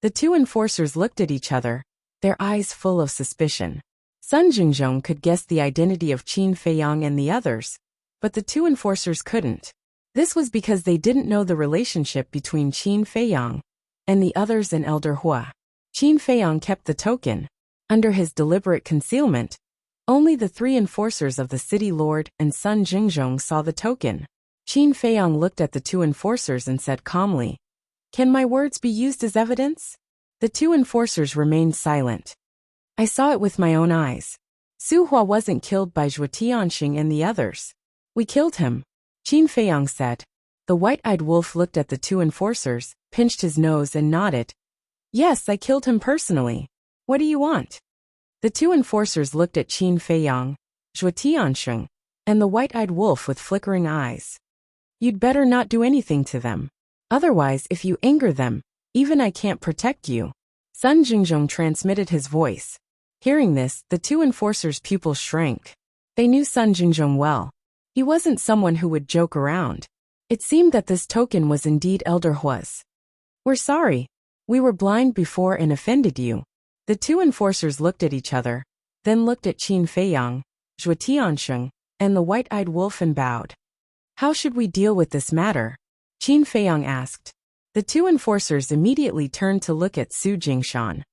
The two enforcers looked at each other, their eyes full of suspicion. Sun Jingzhong could guess the identity of Qin Feiyang and the others, but the two enforcers couldn't. This was because they didn't know the relationship between Qin Feiyang and the others and Elder Hu. Qin Feiyang kept the token. Under his deliberate concealment, only the three enforcers of the city lord and Sun Jingzhong saw the token. Qin Feiyang looked at the two enforcers and said calmly, can my words be used as evidence? The two enforcers remained silent. I saw it with my own eyes. Su Hua wasn't killed by Zhuo Tianxing and the others. We killed him, Qin Feiyang said. The White-Eyed Wolf looked at the two enforcers, pinched his nose and nodded. Yes, I killed him personally. What do you want? The two enforcers looked at Qin Feiyang, Zhuo Tianxing, and the White-Eyed Wolf with flickering eyes. You'd better not do anything to them. Otherwise, if you anger them, even I can't protect you. Sun Jingzhong transmitted his voice. Hearing this, the two enforcers' pupils shrank. They knew Sun Jingzhong well. He wasn't someone who would joke around. It seemed that this token was indeed Elder Hua's. We're sorry. We were blind before and offended you. The two enforcers looked at each other, then looked at Qin Feiyang, Zhuo Tiansheng, and the White-Eyed Wolf and bowed. How should we deal with this matter? Qin Feiyang asked. The two enforcers immediately turned to look at Su Jingshan.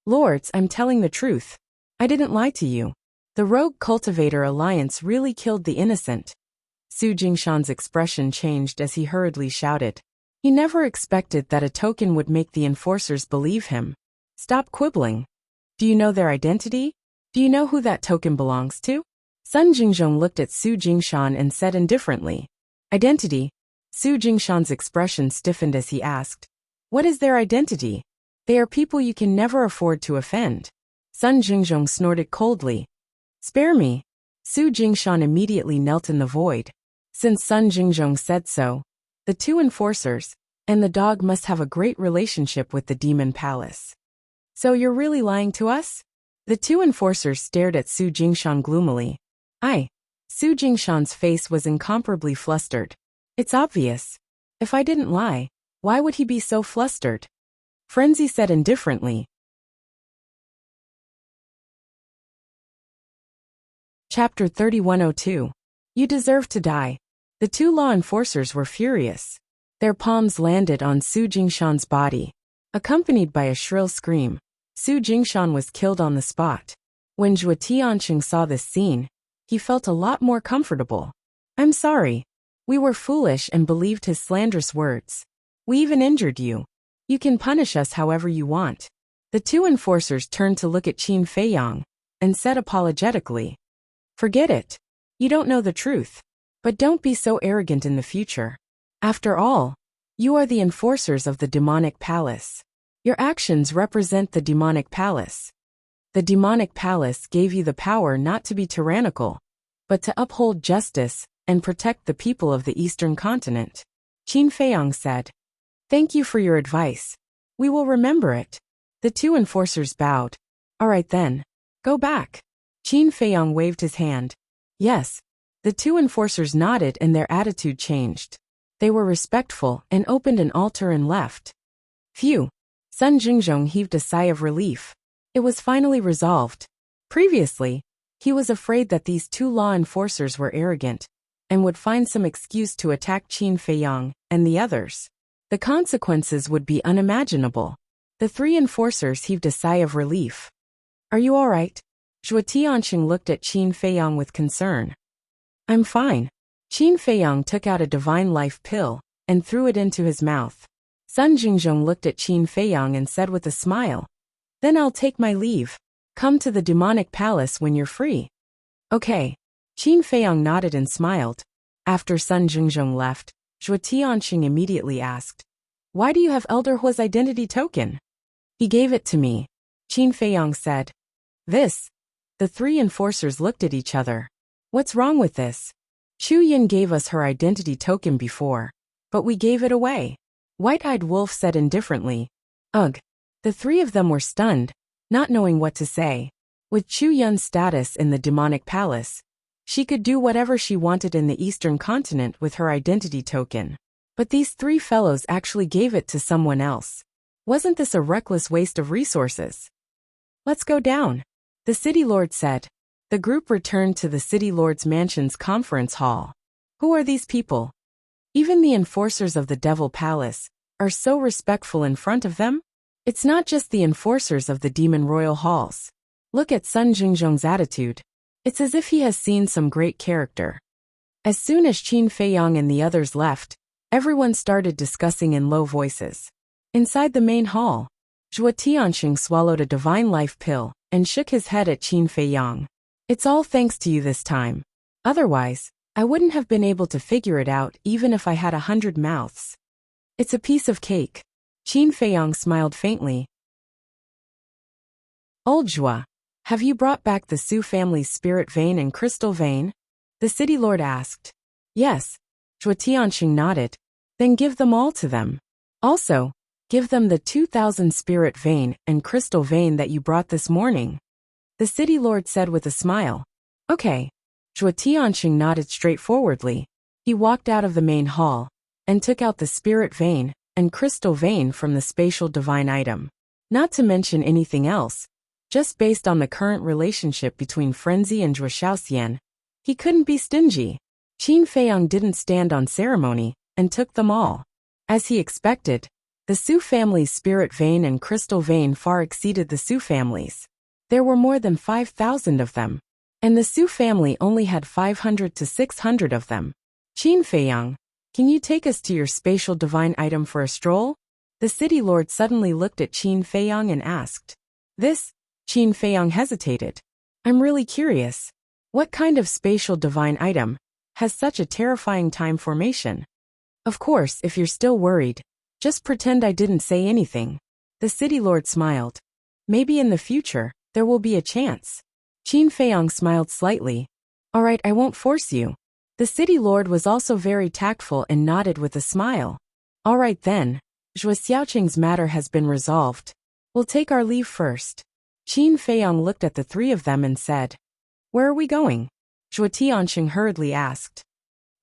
Lords, I'm telling the truth. I didn't lie to you. The rogue cultivator alliance really killed the innocent. Su Jingshan's expression changed as he hurriedly shouted. He never expected that a token would make the enforcers believe him. Stop quibbling. Do you know their identity? Do you know who that token belongs to? Sun Jingzhong looked at Su Jingshan and said indifferently. Identity? Su Jingshan's expression stiffened as he asked. What is their identity? They are people you can never afford to offend. Sun Jingzhong snorted coldly. Spare me. Su Jingshan immediately knelt in the void. Since Sun Jingzhong said so, the two enforcers and the dog must have a great relationship with the demon palace. So you're really lying to us? The two enforcers stared at Su Jingshan gloomily. Su Jingshan's face was incomparably flustered. It's obvious. If I didn't lie, why would he be so flustered? Frenzy said indifferently. Chapter 3102. You deserve to die. The two law enforcers were furious. Their palms landed on Su Jingshan's body. Accompanied by a shrill scream, Su Jingshan was killed on the spot. When Zhuo Tianqing saw this scene, he felt a lot more comfortable. I'm sorry. We were foolish and believed his slanderous words. We even injured you. You can punish us however you want. The two enforcers turned to look at Qin Feiyang and said apologetically, forget it. You don't know the truth. But don't be so arrogant in the future. After all, you are the enforcers of the demonic palace. Your actions represent the demonic palace. The demonic palace gave you the power not to be tyrannical, but to uphold justice and protect the people of the Eastern continent. Qin Feiyang said, thank you for your advice. We will remember it. The two enforcers bowed. All right then. Go back. Qin Feiyang waved his hand. Yes. The two enforcers nodded and their attitude changed. They were respectful and opened an altar and left. Phew. Sun Jingzhong heaved a sigh of relief. It was finally resolved. Previously, he was afraid that these two law enforcers were arrogant and would find some excuse to attack Qin Feiyang and the others. The consequences would be unimaginable. The three enforcers heaved a sigh of relief. Are you all right? Zhuo Tianqing looked at Qin Feiyang with concern. I'm fine. Qin Feiyang took out a divine life pill and threw it into his mouth. Sun Jingzhong looked at Qin Feiyang and said with a smile, then I'll take my leave. Come to the demonic palace when you're free. Okay. Qin Feiyang nodded and smiled. After Sun Jingzhong left, Zhuo Tianqing immediately asked, why do you have Elder Hua's identity token? He gave it to me. Qin Feiyang said. This? The three enforcers looked at each other. What's wrong with this? Chu Yin gave us her identity token before, but we gave it away. White-Eyed Wolf said indifferently. Ugh. The three of them were stunned, not knowing what to say. With Chu Yun's status in the demonic palace, she could do whatever she wanted in the Eastern continent with her identity token. But these three fellows actually gave it to someone else. Wasn't this a reckless waste of resources? Let's go down, the city lord said. The group returned to the city lord's mansion's conference hall. Who are these people? Even the enforcers of the Devil Palace are so respectful in front of them? It's not just the enforcers of the Demon Royal Halls. Look at Sun Jingzhong's attitude. It's as if he has seen some great character. As soon as Qin Feiyang and the others left, everyone started discussing in low voices. Inside the main hall, Zhuo Tianqing swallowed a divine life pill and shook his head at Qin Feiyang. It's all thanks to you this time. Otherwise, I wouldn't have been able to figure it out even if I had 100 mouths. It's a piece of cake. Qin Feiyang smiled faintly. Old Zhuo, have you brought back the Su family's spirit vein and crystal vein? The city lord asked. Yes. Zhuo Tianqing nodded. Then give them all to them. Also, give them the 2,000 spirit vein and crystal vein that you brought this morning. The city lord said with a smile. Okay. Zhuo Tianqing nodded straightforwardly. He walked out of the main hall and took out the spirit vein and crystal vein from the spatial divine item. Not to mention anything else, just based on the current relationship between Frenzy and Zhuo Shaoxian, he couldn't be stingy. Qin Feiyang didn't stand on ceremony and took them all. As he expected, the Su family's spirit vein and crystal vein far exceeded the Su family's. There were more than 5,000 of them, and the Su family only had 500 to 600 of them. Qin Feiyang, can you take us to your spatial divine item for a stroll? The city lord suddenly looked at Qin Feiyang and asked. This? Qin Feiyang hesitated. I'm really curious. What kind of spatial divine item has such a terrifying time formation? Of course, if you're still worried, just pretend I didn't say anything. The city lord smiled. Maybe in the future, there will be a chance. Qin Feiyang smiled slightly. All right, I won't force you. The city lord was also very tactful and nodded with a smile. All right then. Zhuo Xiaoqing's matter has been resolved. We'll take our leave first. Qin Feiyang looked at the three of them and said. Where are we going? Zhuo Tianqing hurriedly asked.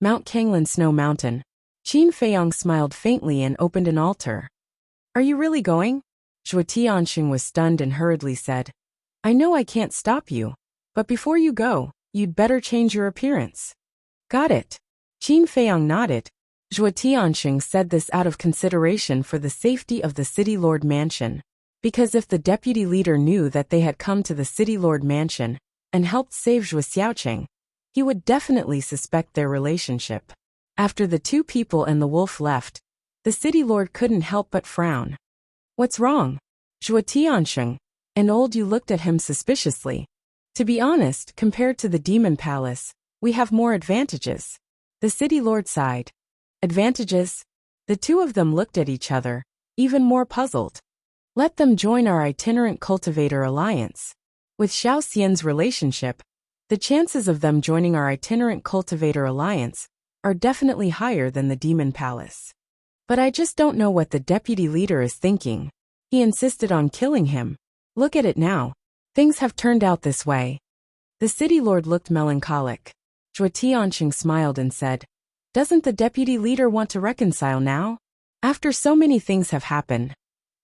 Mount Kanglan Snow Mountain. Qin Feiyang smiled faintly and opened an altar. Are you really going? Zhuo Tianqing was stunned and hurriedly said. I know I can't stop you, but before you go, you'd better change your appearance. Got it. Qin Feiyang nodded. Zhuo Tianqing said this out of consideration for the safety of the city lord mansion. Because if the deputy leader knew that they had come to the city lord mansion and helped save Zhuo Xiaoqing, he would definitely suspect their relationship. After the two people and the wolf left, the city lord couldn't help but frown. What's wrong? Zhuo Tiansheng, and old Yu looked at him suspiciously. To be honest, compared to the demon palace, we have more advantages. The city lord sighed. Advantages? The two of them looked at each other, even more puzzled. Let them join our itinerant cultivator alliance. With Xiao Xian's relationship, the chances of them joining our itinerant cultivator alliance are definitely higher than the demon palace. But I just don't know what the deputy leader is thinking. He insisted on killing him. Look at it now. Things have turned out this way. The city lord looked melancholic. Zhuo Tianqing smiled and said, "Doesn't the deputy leader want to reconcile now? After so many things have happened,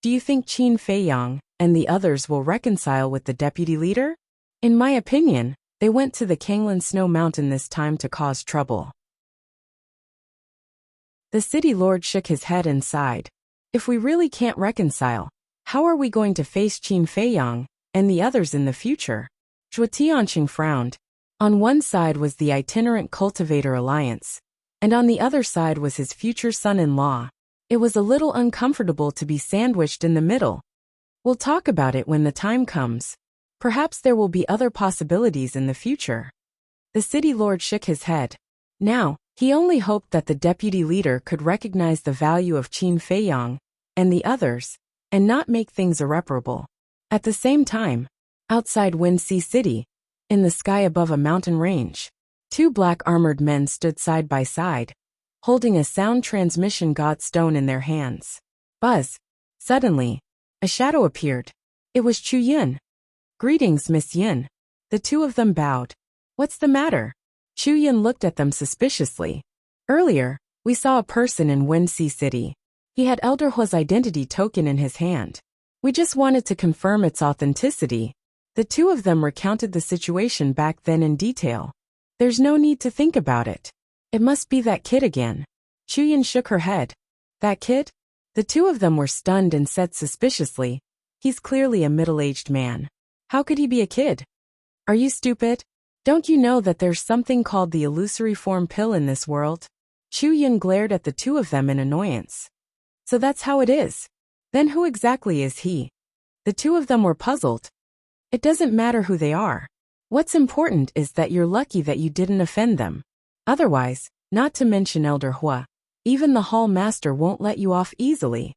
do you think Qin Feiyang and the others will reconcile with the deputy leader? In my opinion, they went to the Kanglan Snow Mountain this time to cause trouble." The city lord shook his head and sighed. If we really can't reconcile, how are we going to face Qin Feiyang and the others in the future? Zhuo Tianqing frowned. On one side was the itinerant cultivator alliance, and on the other side was his future son-in-law. It was a little uncomfortable to be sandwiched in the middle. We'll talk about it when the time comes. Perhaps there will be other possibilities in the future. The city lord shook his head. Now, he only hoped that the deputy leader could recognize the value of Qin Feiyang and the others, and not make things irreparable. At the same time, outside Winxi City, in the sky above a mountain range, two black armored men stood side by side, holding a sound transmission god stone in their hands. Buzz! Suddenly, a shadow appeared. It was Chu Yin. "Greetings, Miss Yin." The two of them bowed. "What's the matter?" Chu Yin looked at them suspiciously. "Earlier, we saw a person in Winxi City. He had Elder Hua's identity token in his hand. We just wanted to confirm its authenticity." The two of them recounted the situation back then in detail. "There's no need to think about it. It must be that kid again." Chu Yin shook her head. "That kid?" The two of them were stunned and said suspiciously, "He's clearly a middle-aged man. How could he be a kid?" "Are you stupid? Don't you know that there's something called the illusory form pill in this world?" Chu Yin glared at the two of them in annoyance. "So that's how it is. Then who exactly is he?" The two of them were puzzled. "It doesn't matter who they are. What's important is that you're lucky that you didn't offend them. Otherwise, not to mention Elder Hua, even the hall master won't let you off easily.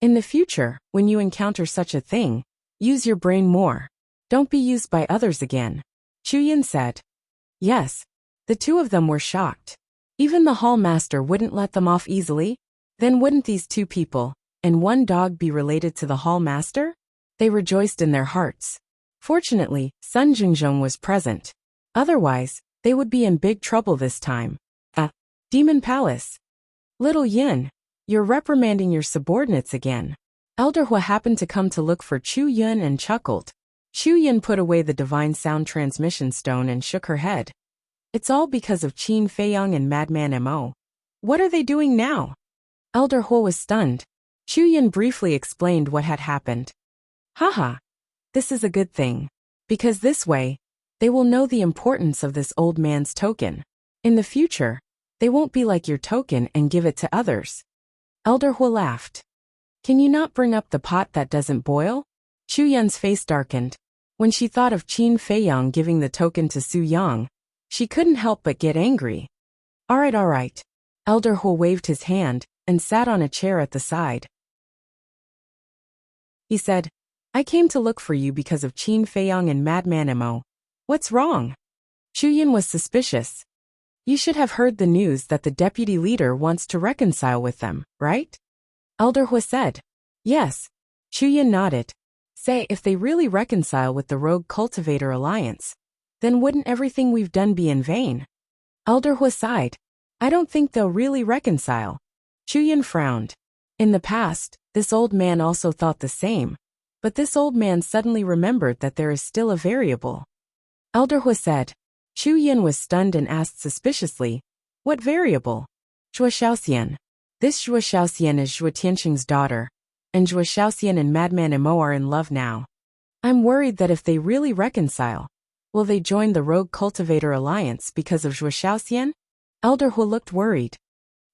In the future, when you encounter such a thing, use your brain more. Don't be used by others again," Chu Yin said. Yes. The two of them were shocked. Even the hall master wouldn't let them off easily? Then wouldn't these two people and one dog be related to the hall master? They rejoiced in their hearts. Fortunately, Sun Jingzhong was present. Otherwise, they would be in big trouble this time. Demon Palace. Little Yin, you're reprimanding your subordinates again. Elder Hua happened to come to look for Chu Yin and chuckled. Chu Yin put away the divine sound transmission stone and shook her head. It's all because of Qin Feiyang and Madman Mo. What are they doing now? Elder Hua was stunned. Chu Yin briefly explained what had happened. Haha. This is a good thing. Because this way, they will know the importance of this old man's token. In the future, they won't be like your token and give it to others. Elder Hua laughed. Can you not bring up the pot that doesn't boil? Chu Yin's face darkened. When she thought of Qin Feiyang giving the token to Su Yang, she couldn't help but get angry. All right. Elder Hua waved his hand and sat on a chair at the side. He said, I came to look for you because of Qin Feiyang and Madman Mo. What's wrong? Chu Yin was suspicious. You should have heard the news that the deputy leader wants to reconcile with them, right? Elder Hua said. Yes. Chu Yin nodded. Say, if they really reconcile with the Rogue Cultivator Alliance, then wouldn't everything we've done be in vain? Elder Hua sighed. I don't think they'll really reconcile. Chu Yin frowned. In the past, this old man also thought the same, but this old man suddenly remembered that there is still a variable. Elder Hua said. Chu Yin was stunned and asked suspiciously, what variable? Zhuo Xiaoxian. This Zhuo Xiaoxian is Zhuo Tianqing's daughter. and Zhuo Xiaoxian and Madman Emo are in love now. I'm worried that if they really reconcile, will they join the Rogue Cultivator Alliance because of Zhuo Xiaoxian? Elder Hu looked worried.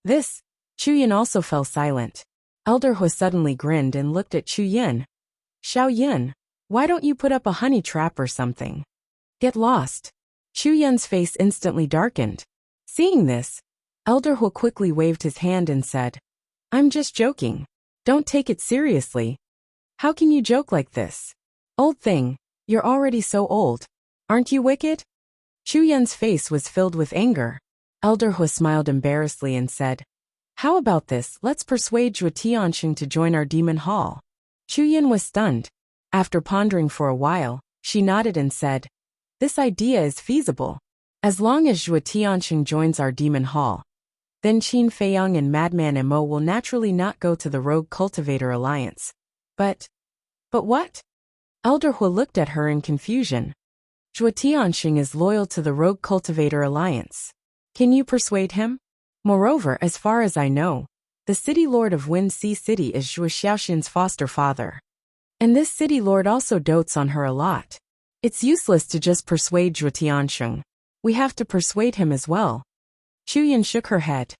This, Chu Yin also fell silent. Elder Hu suddenly grinned and looked at Chu Yin. Xiao Yin, why don't you put up a honey trap or something? Get lost. Chu Yin's face instantly darkened. Seeing this, Elder Hu quickly waved his hand and said, I'm just joking. Don't take it seriously. How can you joke like this? Old thing, you're already so old. Aren't you wicked? Chu Yin's face was filled with anger. Elder Hu smiled embarrassedly and said, How about this? Let's persuade Zhuo Tianxing to join our demon hall. Chu Yin was stunned. After pondering for a while, she nodded and said, This idea is feasible. As long as Zhuo Tianxing joins our demon hall, then Qin Feiyang and Madman Emo will naturally not go to the Rogue Cultivator Alliance. But what? Elder Hu looked at her in confusion. Zhuo Tianxing is loyal to the Rogue Cultivator Alliance. Can you persuade him? Moreover, as far as I know, the city lord of Wind Sea City is Zhuo Xiaoxian's foster father. And this city lord also dotes on her a lot. It's useless to just persuade Zhuo Tianxing. We have to persuade him as well. Chu Yin shook her head.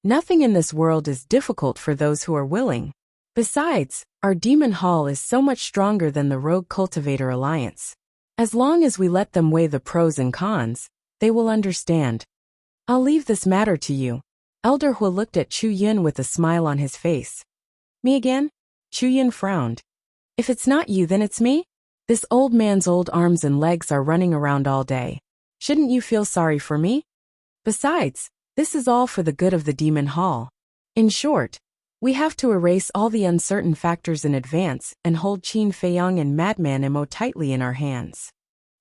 Nothing in this world is difficult for those who are willing. Besides, our demon hall is so much stronger than the Rogue Cultivator Alliance. As long as we let them weigh the pros and cons, they will understand. I'll leave this matter to you. Elder Hu looked at Chu Yin with a smile on his face. Me again? Chu Yin frowned. If it's not you, then it's me? This old man's old arms and legs are running around all day. Shouldn't you feel sorry for me? Besides, this is all for the good of the demon hall. In short, we have to erase all the uncertain factors in advance and hold Qin Feiyang and Madman Emo tightly in our hands.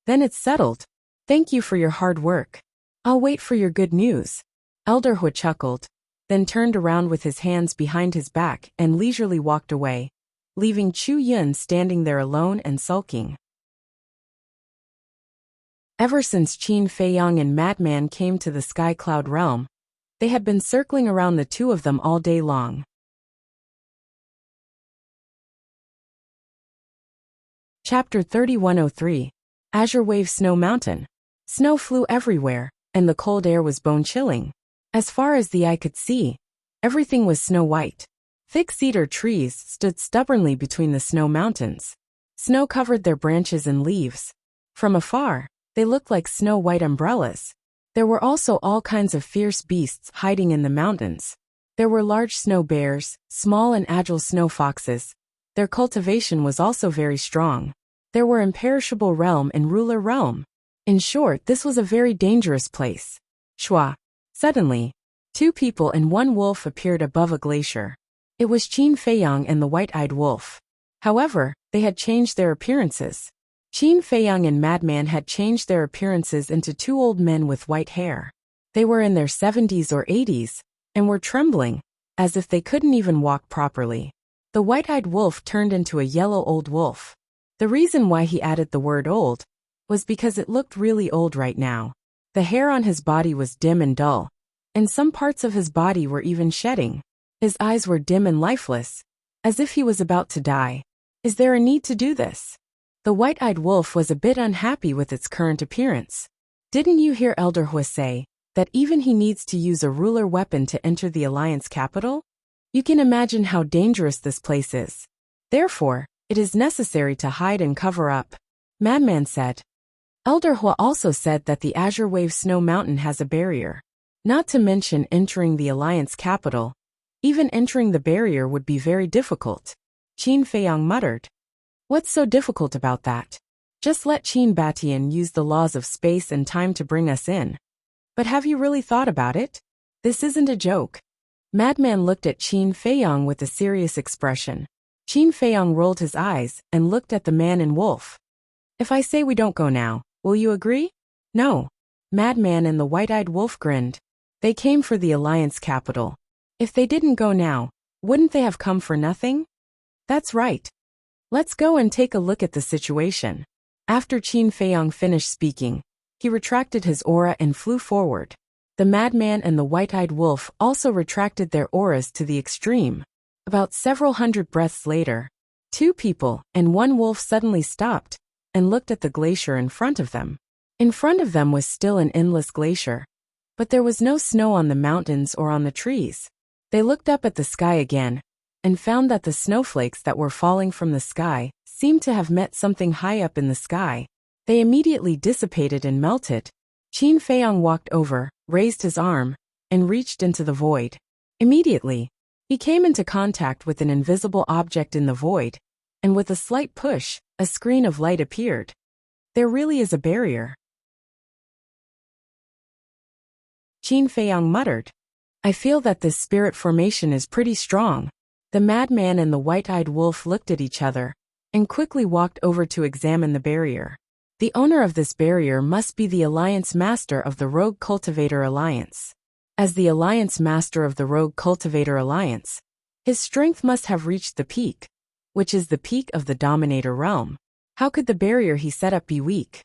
Then it's settled. Thank you for your hard work. I'll wait for your good news. Elder Hu chuckled, then turned around with his hands behind his back and leisurely walked away, leaving Chu Yin standing there alone and sulking. Ever since Qin Feiyang and Madman came to the Sky Cloud realm, they had been circling around the two of them all day long. Chapter 3103. Azure Wave Snow Mountain. Snow flew everywhere, and the cold air was bone-chilling. As far as the eye could see, everything was snow-white. Thick cedar trees stood stubbornly between the snow mountains. Snow covered their branches and leaves. From afar, they looked like snow-white umbrellas. There were also all kinds of fierce beasts hiding in the mountains. There were large snow bears, small and agile snow foxes. Their cultivation was also very strong. There were imperishable realm and ruler realm. In short, this was a very dangerous place. Shua. Suddenly, two people and one wolf appeared above a glacier. It was Qin Feiyang and the white-eyed wolf. However, they had changed their appearances. Qin Feiyang and Madman had changed their appearances into two old men with white hair. They were in their 70s or 80s, and were trembling, as if they couldn't even walk properly. The white-eyed wolf turned into a yellow old wolf. The reason why he added the word old was because it looked really old right now. The hair on his body was dim and dull, and some parts of his body were even shedding. His eyes were dim and lifeless, as if he was about to die. Is there a need to do this? The white-eyed wolf was a bit unhappy with its current appearance. Didn't you hear Elder Hu say that even he needs to use a ruler weapon to enter the Alliance capital? You can imagine how dangerous this place is. Therefore, it is necessary to hide and cover up, Madman said. Elder Hu also said that the Azure Wave Snow Mountain has a barrier. Not to mention entering the Alliance capital. Even entering the barrier would be very difficult. Qin Feiyang muttered. What's so difficult about that? Just let Qin Batian use the laws of space and time to bring us in. But have you really thought about it? This isn't a joke. Madman looked at Qin Feiyang with a serious expression. Qin Feiyang rolled his eyes and looked at the man and wolf. If I say we don't go now, will you agree? No. Madman and the white-eyed wolf grinned. They came for the Alliance capital. If they didn't go now, wouldn't they have come for nothing? That's right. Let's go and take a look at the situation. After Qin Feiyang finished speaking, he retracted his aura and flew forward. The madman and the white-eyed wolf also retracted their auras to the extreme. About several hundred breaths later, two people and one wolf suddenly stopped and looked at the glacier in front of them. In front of them was still an endless glacier, but there was no snow on the mountains or on the trees. They looked up at the sky again and found that the snowflakes that were falling from the sky seemed to have met something high up in the sky. They immediately dissipated and melted. Qin Feiyang walked over, raised his arm, and reached into the void. Immediately, he came into contact with an invisible object in the void, and with a slight push, a screen of light appeared. There really is a barrier. Qin Feiyang muttered. I feel that this spirit formation is pretty strong. The madman and the white-eyed wolf looked at each other and quickly walked over to examine the barrier. The owner of this barrier must be the Alliance Master of the Rogue Cultivator Alliance. As the Alliance Master of the Rogue Cultivator Alliance, his strength must have reached the peak, which is the peak of the Dominator realm. How could the barrier he set up be weak?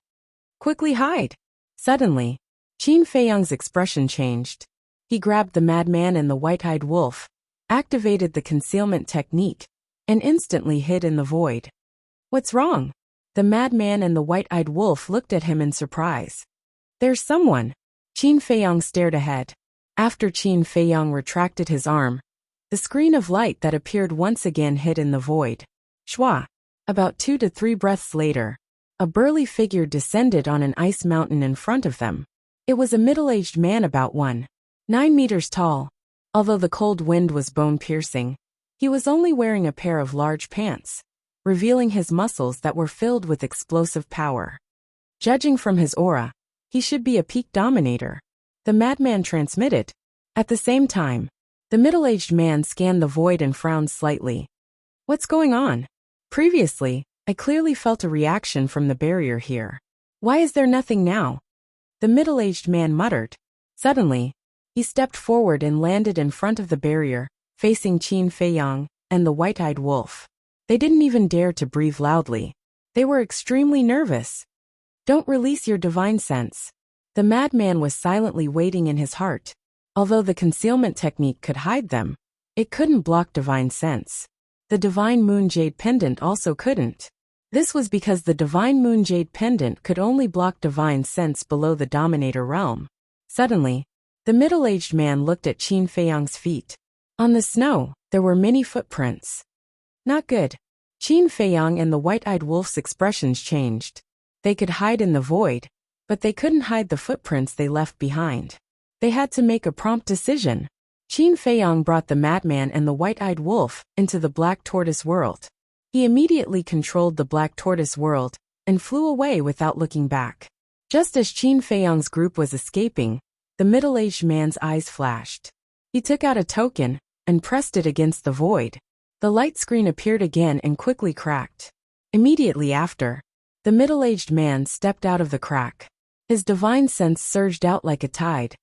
Quickly hide! Suddenly, Qin Feiyang's expression changed. He grabbed the madman and the white-eyed wolf, activated the concealment technique, and instantly hid in the void. What's wrong? The madman and the white-eyed wolf looked at him in surprise. There's someone. Qin Feiyang stared ahead. After Qin Feiyang retracted his arm, the screen of light that appeared once again hid in the void. Shwa! About 2 to 3 breaths later, a burly figure descended on an ice mountain in front of them. It was a middle-aged man about 1.9 meters tall. Although the cold wind was bone-piercing, he was only wearing a pair of large pants, revealing his muscles that were filled with explosive power. Judging from his aura, he should be a peak dominator, the madman transmitted. At the same time, the middle-aged man scanned the void and frowned slightly. What's going on? Previously, I clearly felt a reaction from the barrier here. Why is there nothing now? The middle-aged man muttered. Suddenly, he stepped forward and landed in front of the barrier, facing Qin Feiyang and the white-eyed wolf. They didn't even dare to breathe loudly. They were extremely nervous. Don't release your divine sense. The madman was silently waiting in his heart. Although the concealment technique could hide them, it couldn't block divine sense. The divine moon jade pendant also couldn't. This was because the divine moon jade pendant could only block divine sense below the dominator realm. Suddenly, the middle-aged man looked at Qin Feiyang's feet. On the snow, there were many footprints. Not good. Qin Feiyang and the white-eyed wolf's expressions changed. They could hide in the void, but they couldn't hide the footprints they left behind. They had to make a prompt decision. Qin Feiyang brought the madman and the white-eyed wolf into the black tortoise world. He immediately controlled the black tortoise world and flew away without looking back. Just as Qin Feiyang's group was escaping, the middle-aged man's eyes flashed. He took out a token and pressed it against the void. The light screen appeared again and quickly cracked. Immediately after, the middle-aged man stepped out of the crack. His divine sense surged out like a tide.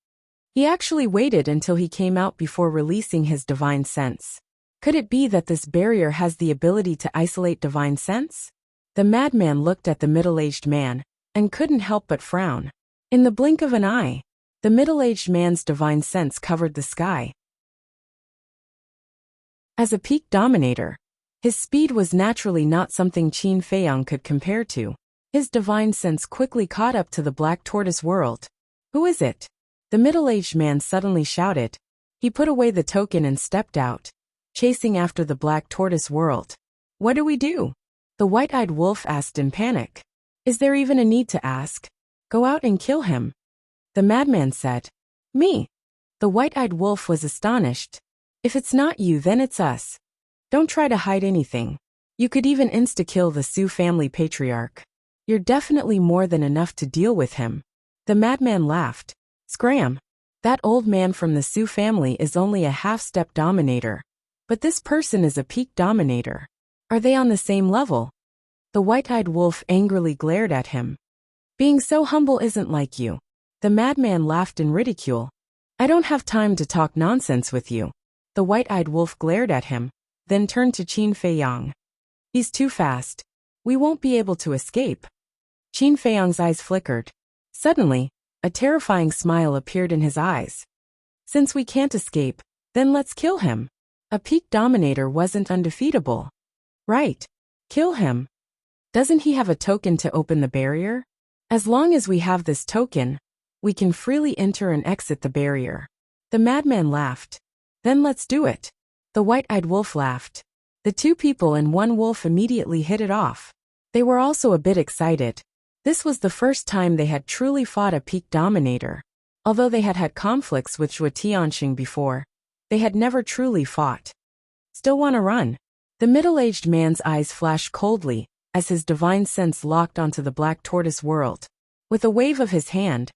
He actually waited until he came out before releasing his divine sense. Could it be that this barrier has the ability to isolate divine sense? The madman looked at the middle-aged man and couldn't help but frown. In the blink of an eye, the middle-aged man's divine sense covered the sky. As a peak dominator, his speed was naturally not something Qin Feiyang could compare to. His divine sense quickly caught up to the black tortoise world. Who is it? The middle-aged man suddenly shouted. He put away the token and stepped out, chasing after the black tortoise world. What do we do? The white-eyed wolf asked in panic. Is there even a need to ask? Go out and kill him. The madman said. Me? The white-eyed wolf was astonished. If it's not you, then it's us. Don't try to hide anything. You could even insta-kill the Su family patriarch. You're definitely more than enough to deal with him. The madman laughed. Scram! That old man from the Su family is only a half-step dominator. But this person is a peak dominator. Are they on the same level? The white-eyed wolf angrily glared at him. Being so humble isn't like you. The madman laughed in ridicule. I don't have time to talk nonsense with you. The white-eyed wolf glared at him, then turned to Qin Feiyang. He's too fast. We won't be able to escape. Qin Feiyang's eyes flickered. Suddenly, a terrifying smile appeared in his eyes. Since we can't escape, then let's kill him. A peak dominator wasn't undefeatable. Right. Kill him. Doesn't he have a token to open the barrier? As long as we have this token, we can freely enter and exit the barrier. The madman laughed. Then let's do it. The white-eyed wolf laughed. The two people and one wolf immediately hit it off. They were also a bit excited. This was the first time they had truly fought a peak dominator. Although they had had conflicts with Zhuo Tianxing before, they had never truly fought. Still wanna run? The middle-aged man's eyes flashed coldly as his divine sense locked onto the black tortoise world. With a wave of his hand,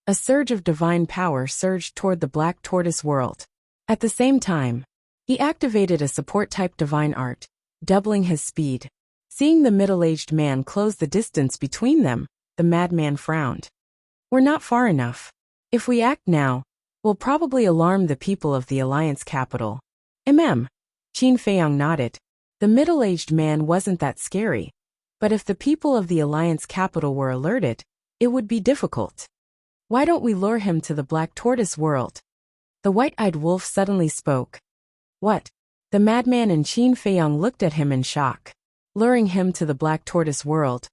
a surge of divine power surged toward the black tortoise world. At the same time, he activated a support-type divine art, doubling his speed. Seeing the middle-aged man close the distance between them, the madman frowned. We're not far enough. If we act now, we'll probably alarm the people of the Alliance capital. Qin Feiyang nodded. The middle-aged man wasn't that scary, but if the people of the Alliance capital were alerted, it would be difficult. Why don't we lure him to the black tortoise world? The white-eyed wolf suddenly spoke. What? The madman and Qin Feiyang looked at him in shock. Luring him to the black tortoise world.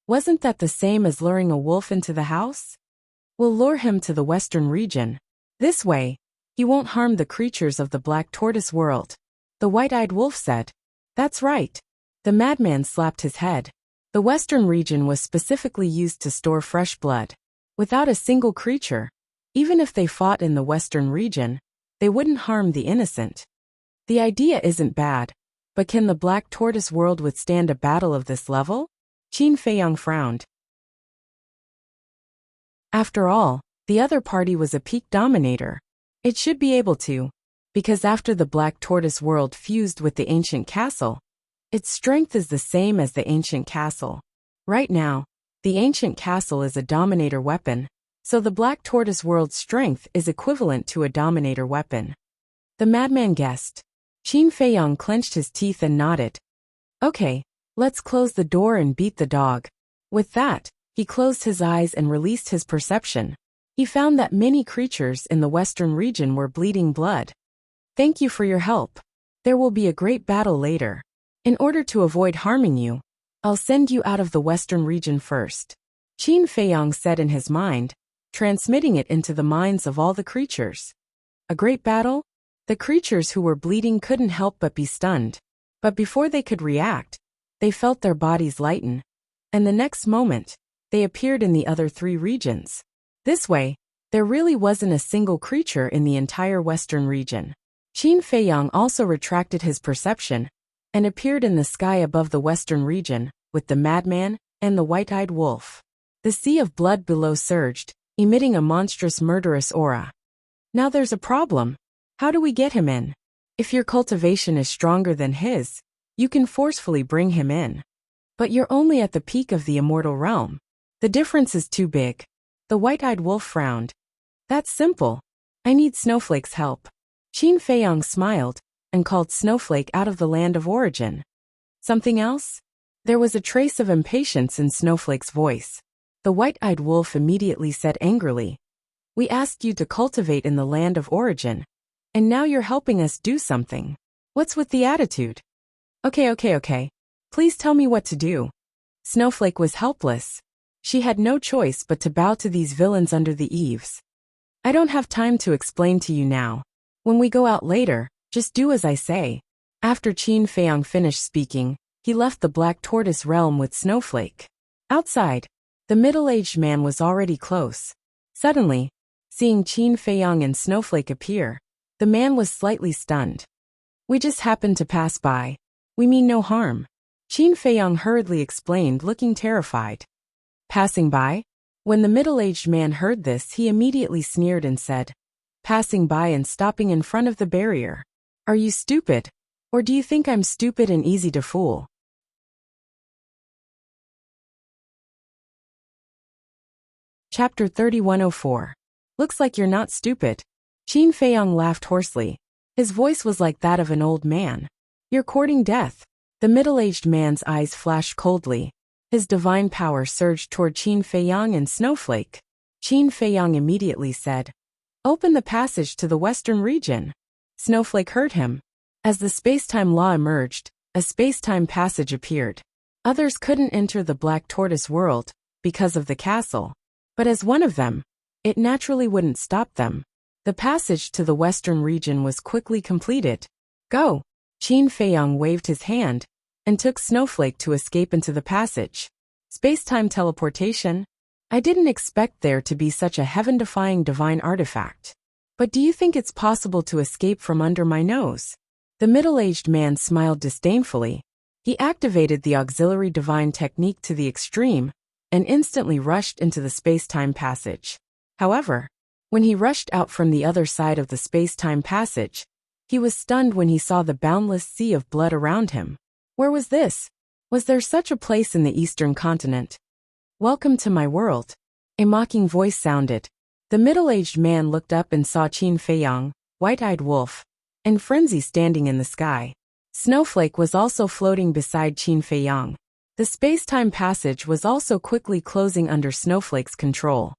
Wasn't that the same as luring a wolf into the house? We'll lure him to the western region. This way, he won't harm the creatures of the black tortoise world. The white-eyed wolf said. That's right. The madman slapped his head. The western region was specifically used to store fresh blood. Without a single creature, even if they fought in the western region, they wouldn't harm the innocent. The idea isn't bad, but can the black tortoise world withstand a battle of this level? Qin Feiyang frowned. After all, the other party was a peak dominator. It should be able to, because after the black tortoise world fused with the ancient castle, its strength is the same as the ancient castle. Right now, the ancient castle is a dominator weapon, so the black tortoise world's strength is equivalent to a dominator weapon. The madman guessed. Qin Feiyang clenched his teeth and nodded. Okay, let's close the door and beat the dog. With that, he closed his eyes and released his perception. He found that many creatures in the western region were bleeding blood. Thank you for your help. There will be a great battle later. In order to avoid harming you, I'll send you out of the western region first. Qin Feiyang said in his mind, transmitting it into the minds of all the creatures. A great battle? The creatures who were bleeding couldn't help but be stunned. But before they could react, they felt their bodies lighten. And the next moment, they appeared in the other three regions. This way, there really wasn't a single creature in the entire western region. Qin Feiyang also retracted his perception and appeared in the sky above the western region with the madman and the white-eyed wolf. The sea of blood below surged, emitting a monstrous murderous aura. Now there's a problem. How do we get him in? If your cultivation is stronger than his, you can forcefully bring him in. But you're only at the peak of the immortal realm. The difference is too big. The white-eyed wolf frowned. That's simple. I need Snowflake's help. Qin Feiyang smiled and called Snowflake out of the land of origin. Something else? There was a trace of impatience in Snowflake's voice. The white-eyed wolf immediately said angrily, We asked you to cultivate in the land of origin, and now you're helping us do something. What's with the attitude? Okay. Please tell me what to do. Snowflake was helpless. She had no choice but to bow to these villains under the eaves. I don't have time to explain to you now. When we go out later, just do as I say. After Qin Feiyang finished speaking, he left the black tortoise realm with Snowflake. Outside, the middle-aged man was already close. Suddenly, seeing Qin Feiyang and Snowflake appear, the man was slightly stunned. We just happened to pass by. We mean no harm. Qin Feiyang hurriedly explained, looking terrified. Passing by? When the middle-aged man heard this, he immediately sneered and said, Passing by and stopping in front of the barrier. Are you stupid? Or do you think I'm stupid and easy to fool? Chapter 3104. Looks like you're not stupid. Qin Feiyang laughed hoarsely. His voice was like that of an old man. You're courting death. The middle-aged man's eyes flashed coldly. His divine power surged toward Qin Feiyang and Snowflake. Qin Feiyang immediately said, Open the passage to the western region. Snowflake heard him. As the space-time law emerged, a space-time passage appeared. Others couldn't enter the Black Tortoise world because of the castle. But as one of them, it naturally wouldn't stop them. The passage to the western region was quickly completed. Go! Qin Feiyang waved his hand and took Snowflake to escape into the passage. Space-time teleportation? I didn't expect there to be such a heaven-defying divine artifact. But do you think it's possible to escape from under my nose? The middle-aged man smiled disdainfully. He activated the auxiliary divine technique to the extreme and instantly rushed into the space-time passage. However, when he rushed out from the other side of the space-time passage, he was stunned when he saw the boundless sea of blood around him. Where was this? Was there such a place in the eastern continent? Welcome to my world. A mocking voice sounded. The middle-aged man looked up and saw Qin Feiyang, white-eyed wolf, and Frenzy standing in the sky. Snowflake was also floating beside Qin Feiyang. The space-time passage was also quickly closing under Snowflake's control.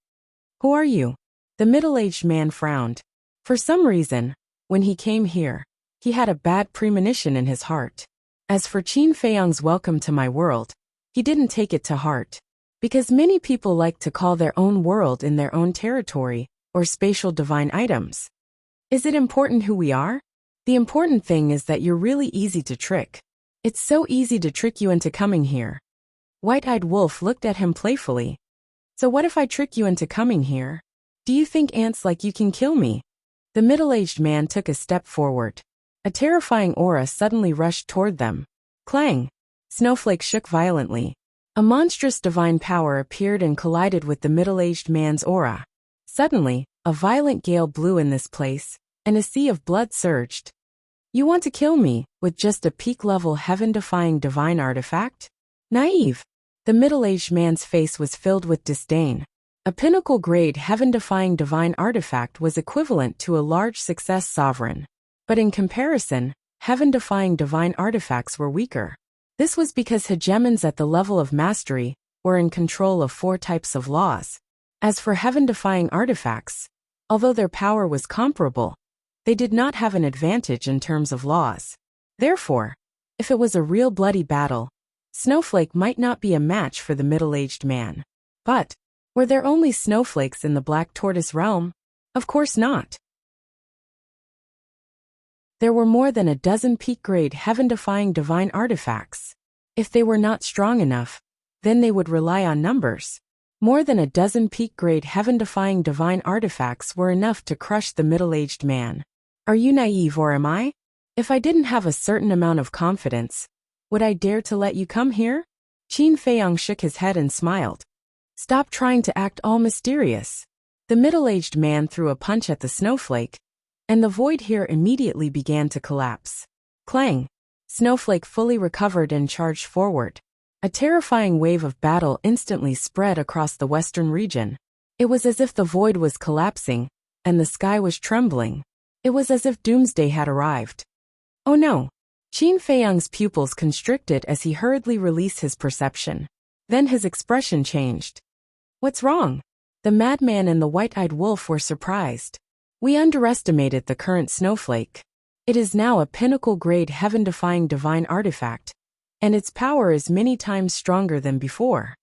Who are you? The middle-aged man frowned. For some reason, when he came here, he had a bad premonition in his heart. As for Qin Feiyang's welcome to my world, he didn't take it to heart. Because many people like to call their own world in their own territory, or spatial divine items. Is it important who we are? The important thing is that you're really easy to trick. It's so easy to trick you into coming here. White-eyed wolf looked at him playfully. So what if I trick you into coming here? Do you think ants like you can kill me? The middle-aged man took a step forward. A terrifying aura suddenly rushed toward them. Clang! Snowflake shook violently. A monstrous divine power appeared and collided with the middle-aged man's aura. Suddenly, a violent gale blew in this place, and a sea of blood surged. You want to kill me, with just a peak-level heaven-defying divine artifact? Naive. The middle-aged man's face was filled with disdain. A pinnacle-grade heaven-defying divine artifact was equivalent to a large success sovereign. But in comparison, heaven-defying divine artifacts were weaker. This was because hegemons at the level of mastery were in control of 4 types of laws. As for heaven-defying artifacts, although their power was comparable, they did not have an advantage in terms of laws. Therefore, if it was a real bloody battle, Snowflake might not be a match for the middle-aged man. But, were there only snowflakes in the Black Tortoise realm? Of course not. There were more than a dozen peak-grade heaven-defying divine artifacts. If they were not strong enough, then they would rely on numbers. More than a dozen peak-grade heaven-defying divine artifacts were enough to crush the middle-aged man. Are you naive or am I? If I didn't have a certain amount of confidence, would I dare to let you come here? Qin Feiyang shook his head and smiled. Stop trying to act all mysterious. The middle-aged man threw a punch at the snowflake, and the void here immediately began to collapse. Clang! Snowflake fully recovered and charged forward. A terrifying wave of battle instantly spread across the western region. It was as if the void was collapsing, and the sky was trembling. It was as if doomsday had arrived. Oh no! Qin Feiyang's pupils constricted as he hurriedly released his perception. Then his expression changed. What's wrong? The madman and the white-eyed wolf were surprised. We underestimated the current snowflake. It is now a pinnacle-grade heaven-defying divine artifact, and its power is many times stronger than before.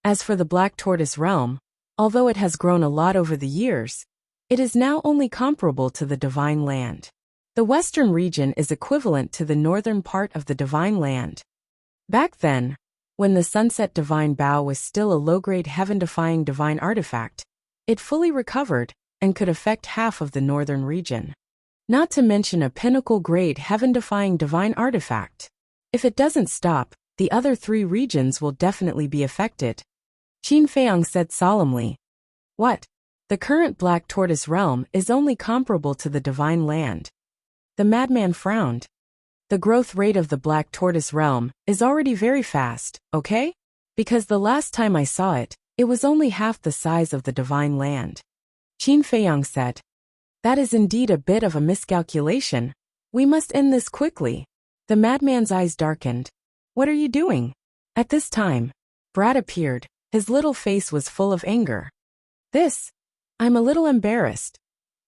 As for the Black Tortoise realm, although it has grown a lot over the years, it is now only comparable to the Divine Land. The western region is equivalent to the northern part of the Divine Land. Back then, when the Sunset Divine Bow was still a low-grade heaven-defying divine artifact, it fully recovered and could affect half of the northern region. Not to mention a pinnacle-grade heaven-defying divine artifact. If it doesn't stop, the other 3 regions will definitely be affected. Qin Feiyang said solemnly. What? The current Black Tortoise realm is only comparable to the Divine Land. The madman frowned. The growth rate of the Black Tortoise realm is already very fast, okay? Because the last time I saw it, it was only half the size of the Divine Land. Qin Feiyang said. That is indeed a bit of a miscalculation. We must end this quickly. The madman's eyes darkened. What are you doing? At this time, Brad appeared. His little face was full of anger. I'm a little embarrassed.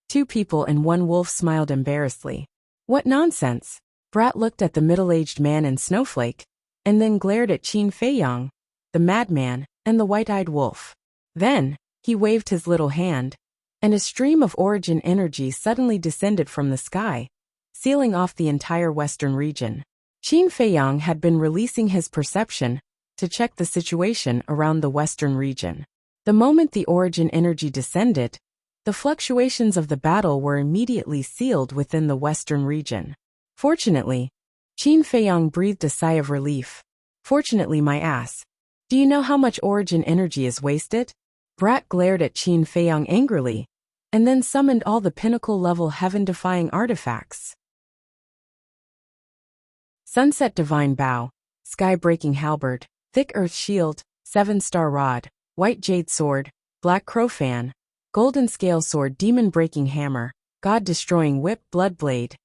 2 people and 1 wolf smiled embarrassedly. What nonsense. Brat looked at the middle-aged man and Snowflake, and then glared at Qin Feiyang, the madman, and the white-eyed wolf. Then, he waved his little hand, and a stream of origin energy suddenly descended from the sky, sealing off the entire western region. Qin Feiyang had been releasing his perception to check the situation around the western region. The moment the origin energy descended, the fluctuations of the battle were immediately sealed within the western region. Fortunately, Qin Feiyang breathed a sigh of relief. Fortunately, my ass. Do you know how much origin energy is wasted? Brat glared at Qin Feiyang angrily, and then summoned all the pinnacle-level heaven-defying artifacts. Sunset Divine Bow, Sky-Breaking Halberd, Thick Earth Shield, Seven-Star Rod, White Jade Sword, Black Crow Fan, Golden Scale Sword, Demon-Breaking Hammer, God-Destroying Whip, Bloodblade.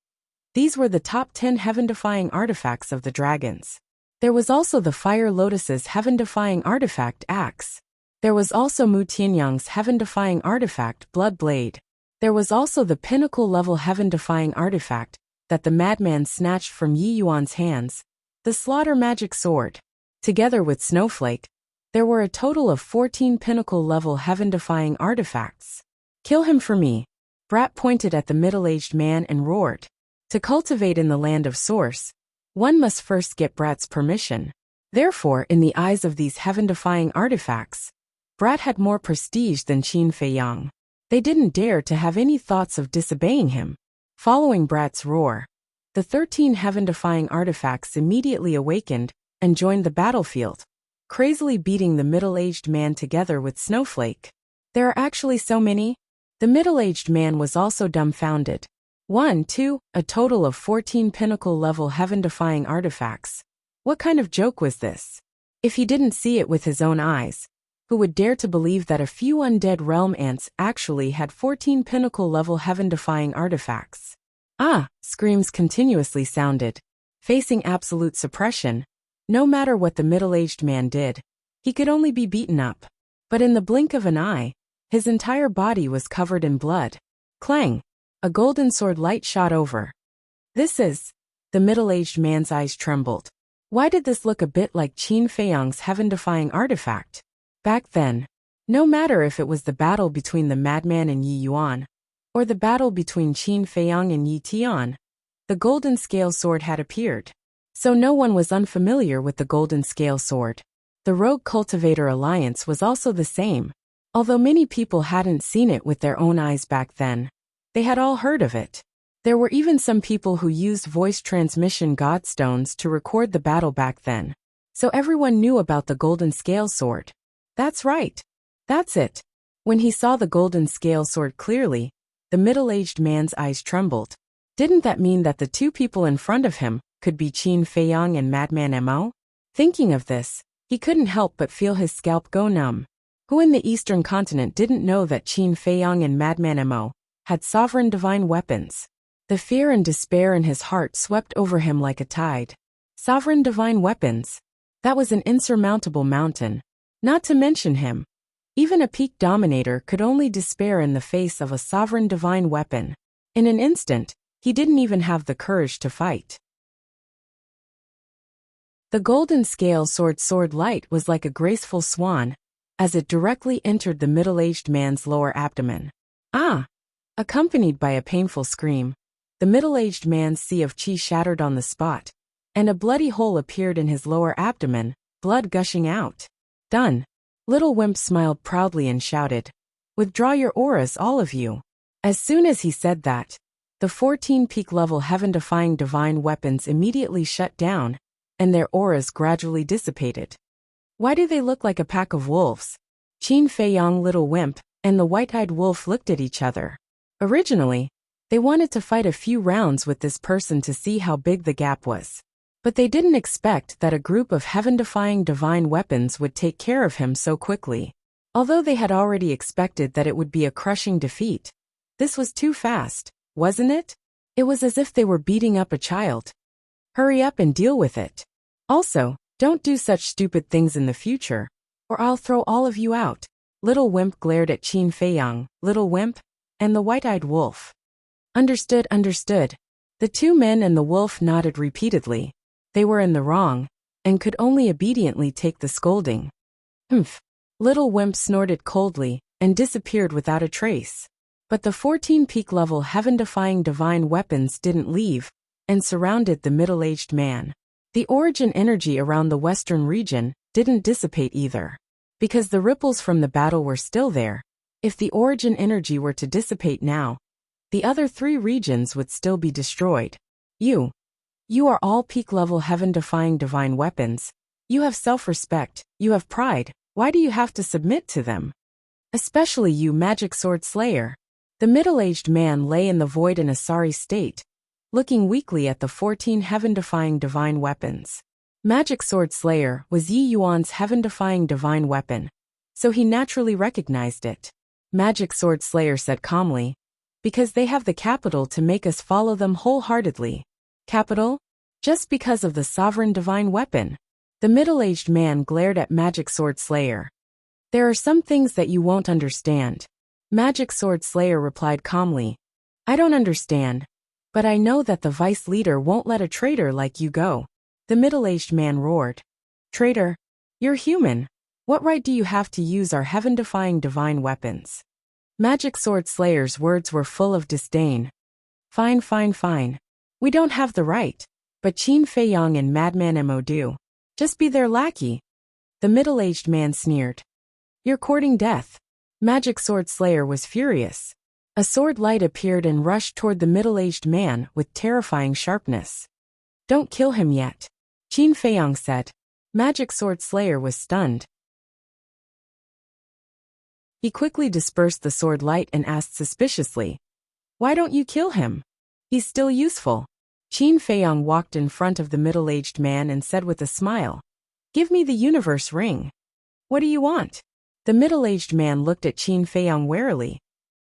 These were the top 10 heaven-defying artifacts of the dragons. There was also the Fire Lotus's heaven-defying artifact, Axe. There was also Mu Tianyang's heaven-defying artifact, Bloodblade. There was also the pinnacle-level heaven-defying artifact that the madman snatched from Yi Yuan's hands, the Slaughter Magic Sword. Together with Snowflake, there were a total of 14 pinnacle-level heaven-defying artifacts. Kill him for me. Brat pointed at the middle-aged man and roared. To cultivate in the land of Source, one must first get Brat's permission. Therefore, in the eyes of these heaven-defying artifacts, Brat had more prestige than Qin Feiyang. They didn't dare to have any thoughts of disobeying him. Following Brat's roar, the 13 heaven-defying artifacts immediately awakened and joined the battlefield, crazily beating the middle-aged man together with Snowflake. There are actually so many? The middle-aged man was also dumbfounded. A total of 14 pinnacle-level heaven-defying artifacts. What kind of joke was this? If he didn't see it with his own eyes, who would dare to believe that a few undead realm ants actually had 14 pinnacle-level heaven-defying artifacts? Ah! Screams continuously sounded. Facing absolute suppression, no matter what the middle-aged man did, he could only be beaten up. But in the blink of an eye, his entire body was covered in blood. Clang! A golden sword light shot over. This is... The middle-aged man's eyes trembled. Why did this look a bit like Qin Feiyang's heaven-defying artifact? Back then, no matter if it was the battle between the madman and Yi Yuan, or the battle between Qin Feiyang and Yi Tian, the golden scale sword had appeared. So no one was unfamiliar with the golden scale sword. The Rogue Cultivator Alliance was also the same. Although many people hadn't seen it with their own eyes back then, they had all heard of it. There were even some people who used voice transmission godstones to record the battle back then. So everyone knew about the golden scale sword. That's right. That's it. When he saw the golden scale sword clearly, the middle-aged man's eyes trembled. Didn't that mean that the two people in front of him could be Qin Feiyang and Madman Mo? Thinking of this, he couldn't help but feel his scalp go numb. Who in the Eastern continent didn't know that Qin Feiyang and Madman Mo had sovereign divine weapons? The fear and despair in his heart swept over him like a tide. Sovereign divine weapons? That was an insurmountable mountain. Not to mention him. Even a peak dominator could only despair in the face of a sovereign divine weapon. In an instant, he didn't even have the courage to fight. The golden scale sword light was like a graceful swan, as it directly entered the middle-aged man's lower abdomen. Ah! Accompanied by a painful scream, the middle-aged man's sea of qi shattered on the spot, and a bloody hole appeared in his lower abdomen, blood gushing out. Done. Little Wimp smiled proudly and shouted, "Withdraw your auras, all of you." As soon as he said that, the 14 peak-level heaven-defying divine weapons immediately shut down, and their auras gradually dissipated. Why do they look like a pack of wolves? Qin Feiyang, Little Wimp, and the white-eyed wolf looked at each other. Originally, they wanted to fight a few rounds with this person to see how big the gap was. But they didn't expect that a group of heaven-defying divine weapons would take care of him so quickly. Although they had already expected that it would be a crushing defeat, this was too fast, wasn't it? It was as if they were beating up a child. Hurry up and deal with it. Also, don't do such stupid things in the future, or I'll throw all of you out. Little Wimp glared at Qin Feiyang, Little Wimp, and the white-eyed wolf. Understood. The two men and the wolf nodded repeatedly. They were in the wrong, and could only obediently take the scolding. Humph. Little Wimp snorted coldly, and disappeared without a trace. But the 14 peak level heaven-defying divine weapons didn't leave, and surrounded the middle-aged man. The origin energy around the western region didn't dissipate either. Because the ripples from the battle were still there, if the origin energy were to dissipate now, the other 3 regions would still be destroyed. You are all peak-level heaven-defying divine weapons. You have self-respect, you have pride, why do you have to submit to them? Especially you, Magic Sword Slayer. The middle-aged man lay in the void in a sorry state, looking weakly at the 14 heaven-defying divine weapons. Magic Sword Slayer was Yi Yuan's heaven-defying divine weapon, so he naturally recognized it. Magic Sword Slayer said calmly, because they have the capital to make us follow them wholeheartedly. Capital? Just because of the sovereign divine weapon. The middle-aged man glared at Magic Sword Slayer. There are some things that you won't understand. Magic Sword Slayer replied calmly. I don't understand, but I know that the vice leader won't let a traitor like you go. The middle-aged man roared. Traitor? You're human. What right do you have to use our heaven-defying divine weapons? Magic Sword Slayer's words were full of disdain. Fine. We don't have the right, but Qin Feiyang and Madman Mo do. Just be their lackey. The middle-aged man sneered. You're courting death. Magic Sword Slayer was furious. A sword light appeared and rushed toward the middle-aged man with terrifying sharpness. Don't kill him yet, Qin Feiyang said. Magic Sword Slayer was stunned. He quickly dispersed the sword light and asked suspiciously, why don't you kill him? He's still useful. Qin Feiyang walked in front of the middle-aged man and said with a smile, give me the universe ring. What do you want? The middle-aged man looked at Qin Feiyang warily.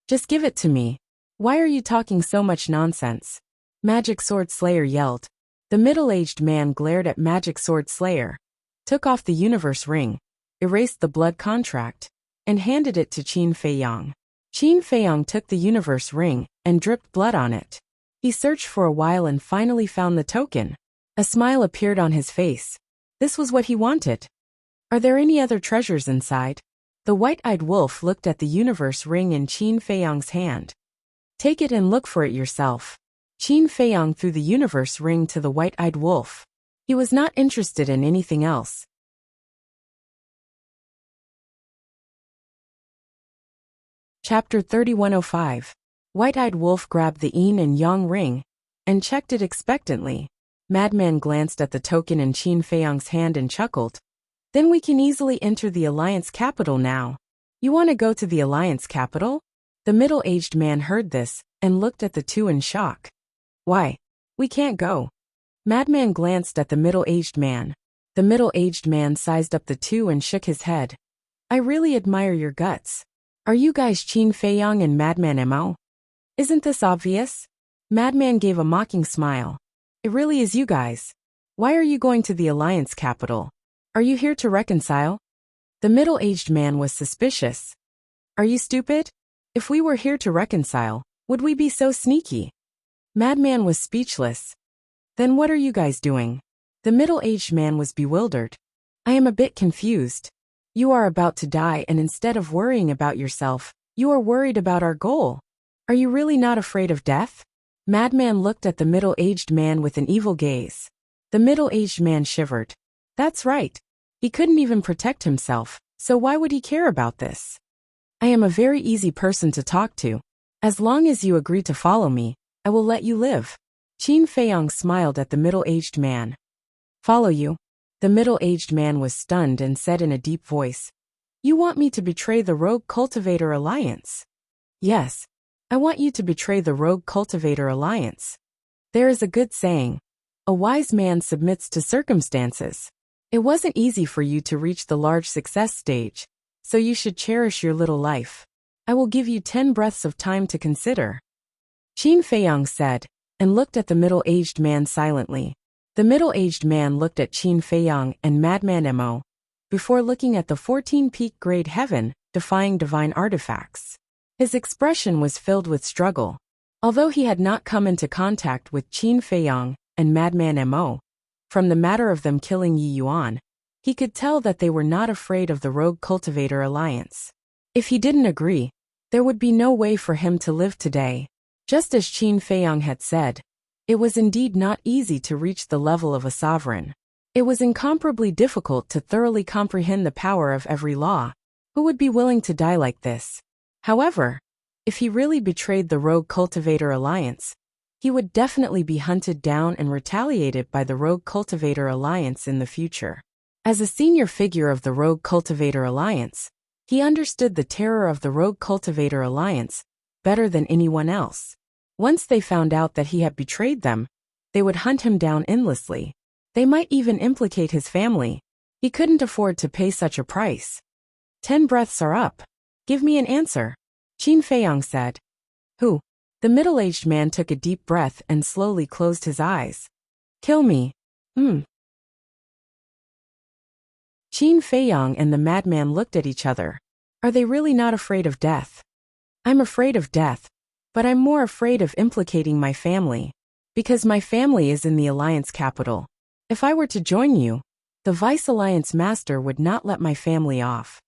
Just give it to me. Why are you talking so much nonsense? Magic Sword Slayer yelled. The middle-aged man glared at Magic Sword Slayer, took off the universe ring, erased the blood contract, and handed it to Qin Feiyang. Qin Feiyang took the universe ring and dripped blood on it. He searched for a while and finally found the token. A smile appeared on his face. This was what he wanted. Are there any other treasures inside? The white-eyed wolf looked at the universe ring in Qin Feiyang's hand. Take it and look for it yourself. Qin Feiyang threw the universe ring to the white-eyed wolf. He was not interested in anything else. Chapter 3105. White-eyed wolf grabbed the yin and yang ring and checked it expectantly. Madman glanced at the token in Qin Feiyang's hand and chuckled. Then we can easily enter the Alliance capital now. You want to go to the Alliance capital? The middle-aged man heard this and looked at the two in shock. Why? We can't go. Madman glanced at the middle-aged man. The middle-aged man sized up the two and shook his head. I really admire your guts. Are you guys Qin Feiyang and Madman Mo? Isn't this obvious? Madman gave a mocking smile. It really is you guys. Why are you going to the Alliance capital? Are you here to reconcile? The middle-aged man was suspicious. Are you stupid? If we were here to reconcile, would we be so sneaky? Madman was speechless. Then what are you guys doing? The middle-aged man was bewildered. I am a bit confused. You are about to die and instead of worrying about yourself, you are worried about our goal. Are you really not afraid of death? Madman looked at the middle-aged man with an evil gaze. The middle-aged man shivered. That's right. He couldn't even protect himself, so why would he care about this? I am a very easy person to talk to. As long as you agree to follow me, I will let you live. Qin Feiyang smiled at the middle-aged man. Follow you? The middle-aged man was stunned and said in a deep voice. You want me to betray the Rogue Cultivator Alliance? Yes. I want you to betray the Rogue Cultivator Alliance. There is a good saying. A wise man submits to circumstances. It wasn't easy for you to reach the large success stage, so you should cherish your little life. I will give you 10 breaths of time to consider. Qin Feiyang said, and looked at the middle-aged man silently. The middle-aged man looked at Qin Feiyang and Madman Mo, before looking at the 14-peak grade heaven, defying divine artifacts. His expression was filled with struggle. Although he had not come into contact with Qin Feiyang and Madman Mo, from the matter of them killing Yi Yuan, he could tell that they were not afraid of the Rogue Cultivator Alliance. If he didn't agree, there would be no way for him to live today. Just as Qin Feiyang had said, it was indeed not easy to reach the level of a sovereign. It was incomparably difficult to thoroughly comprehend the power of every law. Who would be willing to die like this? However, if he really betrayed the Rogue Cultivator Alliance, he would definitely be hunted down and retaliated by the Rogue Cultivator Alliance in the future. As a senior figure of the Rogue Cultivator Alliance, he understood the terror of the Rogue Cultivator Alliance better than anyone else. Once they found out that he had betrayed them, they would hunt him down endlessly. They might even implicate his family. He couldn't afford to pay such a price. 10 breaths are up. Give me an answer, Qin Feiyang said. Who? The middle-aged man took a deep breath and slowly closed his eyes. Kill me. Qin Feiyang and the madman looked at each other. Are they really not afraid of death? I'm afraid of death, but I'm more afraid of implicating my family. Because my family is in the Alliance capital. If I were to join you, the Vice Alliance Master would not let my family off.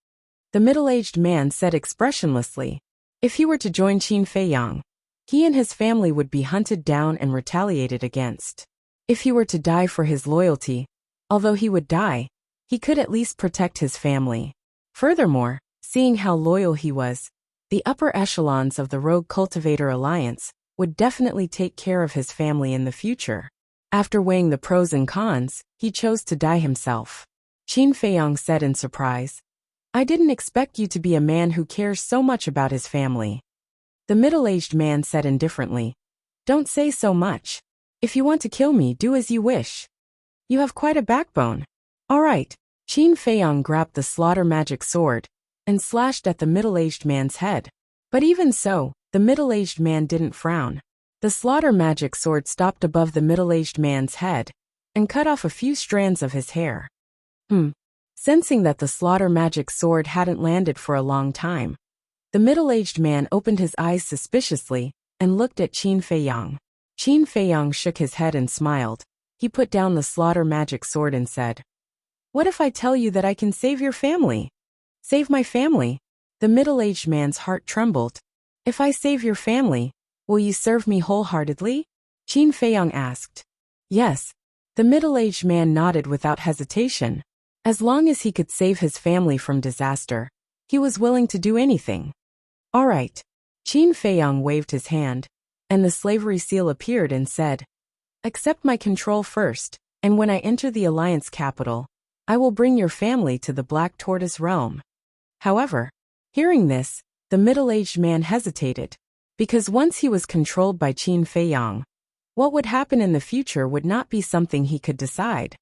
The middle-aged man said expressionlessly. If he were to join Qin Feiyang, he and his family would be hunted down and retaliated against. If he were to die for his loyalty, although he would die, he could at least protect his family. Furthermore, seeing how loyal he was, the upper echelons of the Rogue Cultivator Alliance would definitely take care of his family in the future. After weighing the pros and cons, he chose to die himself. Qin Feiyang said in surprise, I didn't expect you to be a man who cares so much about his family. The middle-aged man said indifferently, Don't say so much. If you want to kill me, do as you wish. You have quite a backbone. All right. Qin Feiyang grabbed the slaughter magic sword and slashed at the middle-aged man's head. But even so, the middle-aged man didn't frown. The slaughter magic sword stopped above the middle-aged man's head and cut off a few strands of his hair. Sensing that the slaughter magic sword hadn't landed for a long time, the middle-aged man opened his eyes suspiciously and looked at Qin Feiyang. Qin Feiyang shook his head and smiled. He put down the slaughter magic sword and said, What if I tell you that I can save your family? Save my family? The middle-aged man's heart trembled. If I save your family, will you serve me wholeheartedly? Qin Feiyang asked. Yes. The middle-aged man nodded without hesitation. As long as he could save his family from disaster, he was willing to do anything. All right. Qin Feiyang waved his hand, and the slavery seal appeared and said, Accept my control first, and when I enter the Alliance capital, I will bring your family to the Black Tortoise realm. However, hearing this, the middle-aged man hesitated. Because once he was controlled by Qin Feiyang, what would happen in the future would not be something he could decide.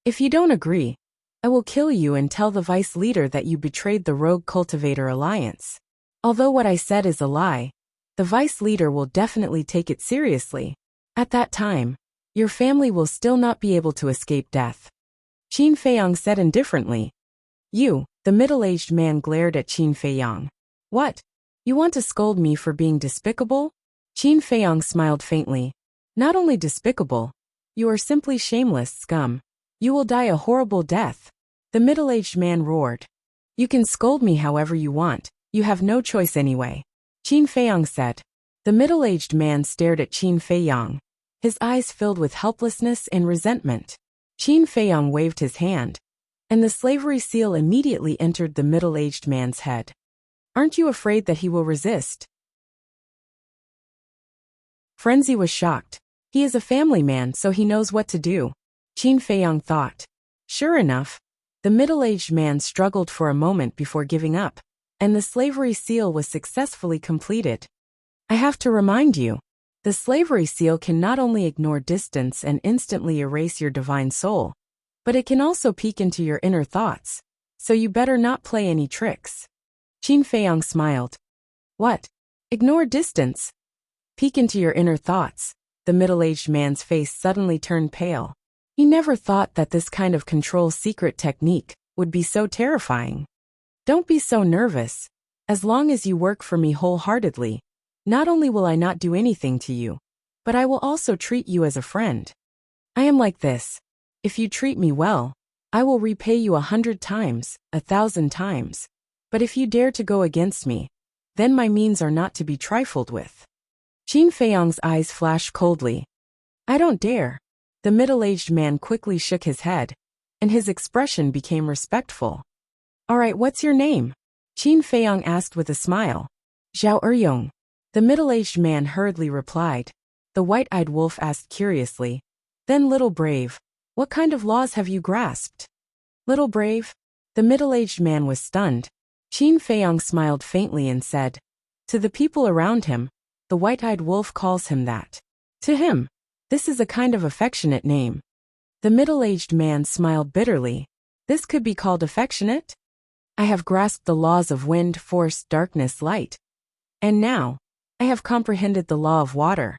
If you don't agree, I will kill you and tell the vice leader that you betrayed the Rogue Cultivator Alliance. Although what I said is a lie, the vice leader will definitely take it seriously. At that time, your family will still not be able to escape death. Qin Feiyang said indifferently. You, the middle-aged man glared at Qin Feiyang. What? You want to scold me for being despicable? Qin Feiyang smiled faintly. Not only despicable, you are simply shameless scum. You will die a horrible death. The middle-aged man roared. You can scold me however you want, you have no choice anyway. Qin Feiyang said. The middle-aged man stared at Qin Feiyang, his eyes filled with helplessness and resentment. Qin Feiyang waved his hand, and the slavery seal immediately entered the middle-aged man's head. Aren't you afraid that he will resist? Frenzy was shocked. He is a family man, so he knows what to do. Qin Feiyang thought. Sure enough, the middle-aged man struggled for a moment before giving up, and the slavery seal was successfully completed. I have to remind you, the slavery seal can not only ignore distance and instantly erase your divine soul, but it can also peek into your inner thoughts, so you better not play any tricks. Qin Feiyang smiled. What? Ignore distance? Peek into your inner thoughts. The middle-aged man's face suddenly turned pale. He never thought that this kind of control secret technique would be so terrifying. Don't be so nervous. As long as you work for me wholeheartedly, Not only will I not do anything to you, but I will also treat you as a friend. I am like this. If you treat me well, I will repay you 100 times, 1,000 times. But if you dare to go against me, then my means are not to be trifled with. Qin Feiyong's eyes flashed coldly. I don't dare. The middle-aged man quickly shook his head, and his expression became respectful. All right, what's your name? Qin Feiyong asked with a smile. Zhao Eryong. The middle-aged man hurriedly replied. The white-eyed wolf asked curiously. Then, little brave, what kind of laws have you grasped? Little brave? The middle-aged man was stunned. Qin Feiyong smiled faintly and said, to the people around him, the white-eyed wolf calls him that. To him, this is a kind of affectionate name. The middle-aged man smiled bitterly. This could be called affectionate? I have grasped the laws of wind, force, darkness, light. And now, I have comprehended the law of water.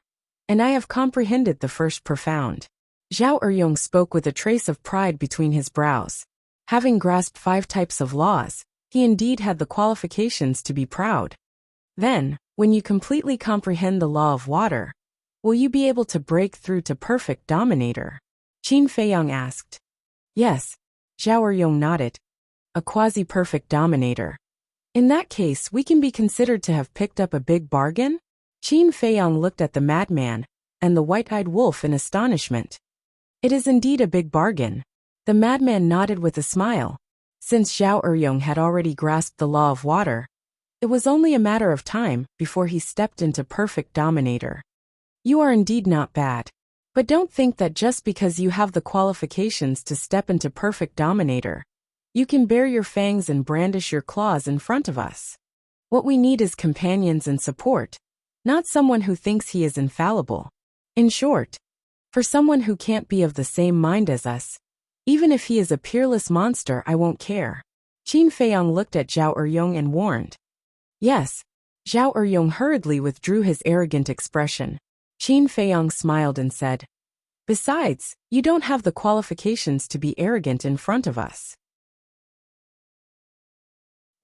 And I have comprehended the first profound. Zhao Eryong spoke with a trace of pride between his brows. Having grasped 5 types of laws, he indeed had the qualifications to be proud. Then, when you completely comprehend the law of water, will you be able to break through to perfect dominator? Qin Feiyong asked. Yes, Zhao Eryong nodded. A quasi-perfect dominator. In that case, we can be considered to have picked up a big bargain? Qin Feiyong looked at the madman and the white-eyed wolf in astonishment. It is indeed a big bargain. The madman nodded with a smile. Since Zhao Eryong had already grasped the law of water, it was only a matter of time before he stepped into perfect dominator. You are indeed not bad. But don't think that just because you have the qualifications to step into perfect dominator, you can bare your fangs and brandish your claws in front of us. What we need is companions and support, not someone who thinks he is infallible. In short, for someone who can't be of the same mind as us, even if he is a peerless monster, I won't care. Qin Feiyong looked at Zhao Eryong and warned. Yes. Zhao Eryong hurriedly withdrew his arrogant expression. Qin Feiyong smiled and said, besides, you don't have the qualifications to be arrogant in front of us.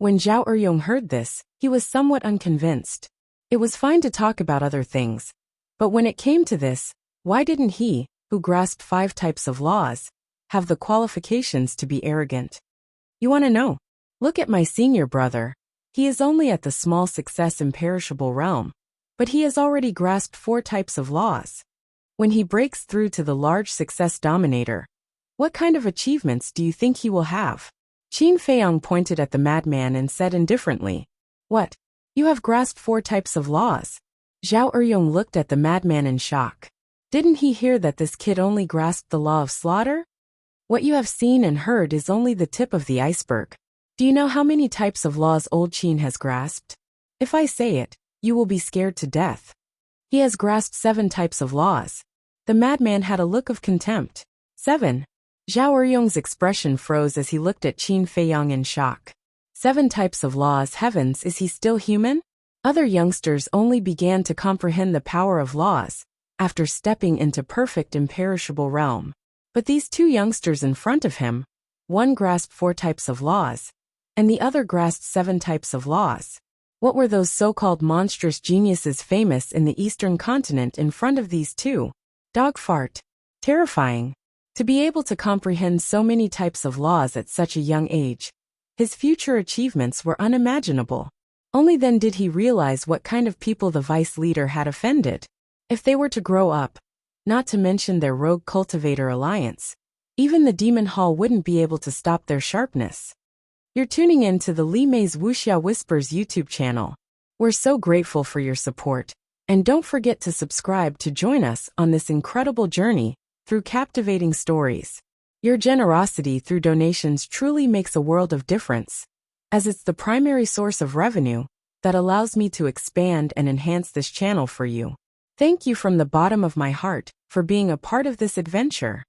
When Zhao Eryong heard this, he was somewhat unconvinced. It was fine to talk about other things, but when it came to this, why didn't he, who grasped 5 types of laws, have the qualifications to be arrogant? You want to know? Look at my senior brother. He is only at the small success imperishable realm, but he has already grasped 4 types of laws. When he breaks through to the large success dominator, what kind of achievements do you think he will have? Qin Feiyong pointed at the madman and said indifferently, what? You have grasped 4 types of laws? Zhao Eryong looked at the madman in shock. Didn't he hear that this kid only grasped the law of slaughter? What you have seen and heard is only the tip of the iceberg. Do you know how many types of laws old Qin has grasped? If I say it, you will be scared to death. He has grasped 7 types of laws. The madman had a look of contempt. 7. Zhao Eryong's expression froze as he looked at Qin Feiyong in shock. 7 types of laws, heavens, is he still human? Other youngsters only began to comprehend the power of laws after stepping into perfect imperishable realm. But these 2 youngsters in front of him, one grasped 4 types of laws, and the other grasped 7 types of laws. What were those so-called monstrous geniuses famous in the Eastern continent in front of these 2? Dog fart. Terrifying. To be able to comprehend so many types of laws at such a young age, his future achievements were unimaginable. Only then did he realize what kind of people the vice leader had offended. If they were to grow up, not to mention their rogue cultivator alliance, even the demon hall wouldn't be able to stop their sharpness. You're tuning in to the Li Mei's Wuxia Whispers YouTube channel. We're so grateful for your support, and don't forget to subscribe to join us on this incredible journey through captivating stories. Your generosity through donations truly makes a world of difference, as it's the primary source of revenue that allows me to expand and enhance this channel for you. Thank you from the bottom of my heart for being a part of this adventure.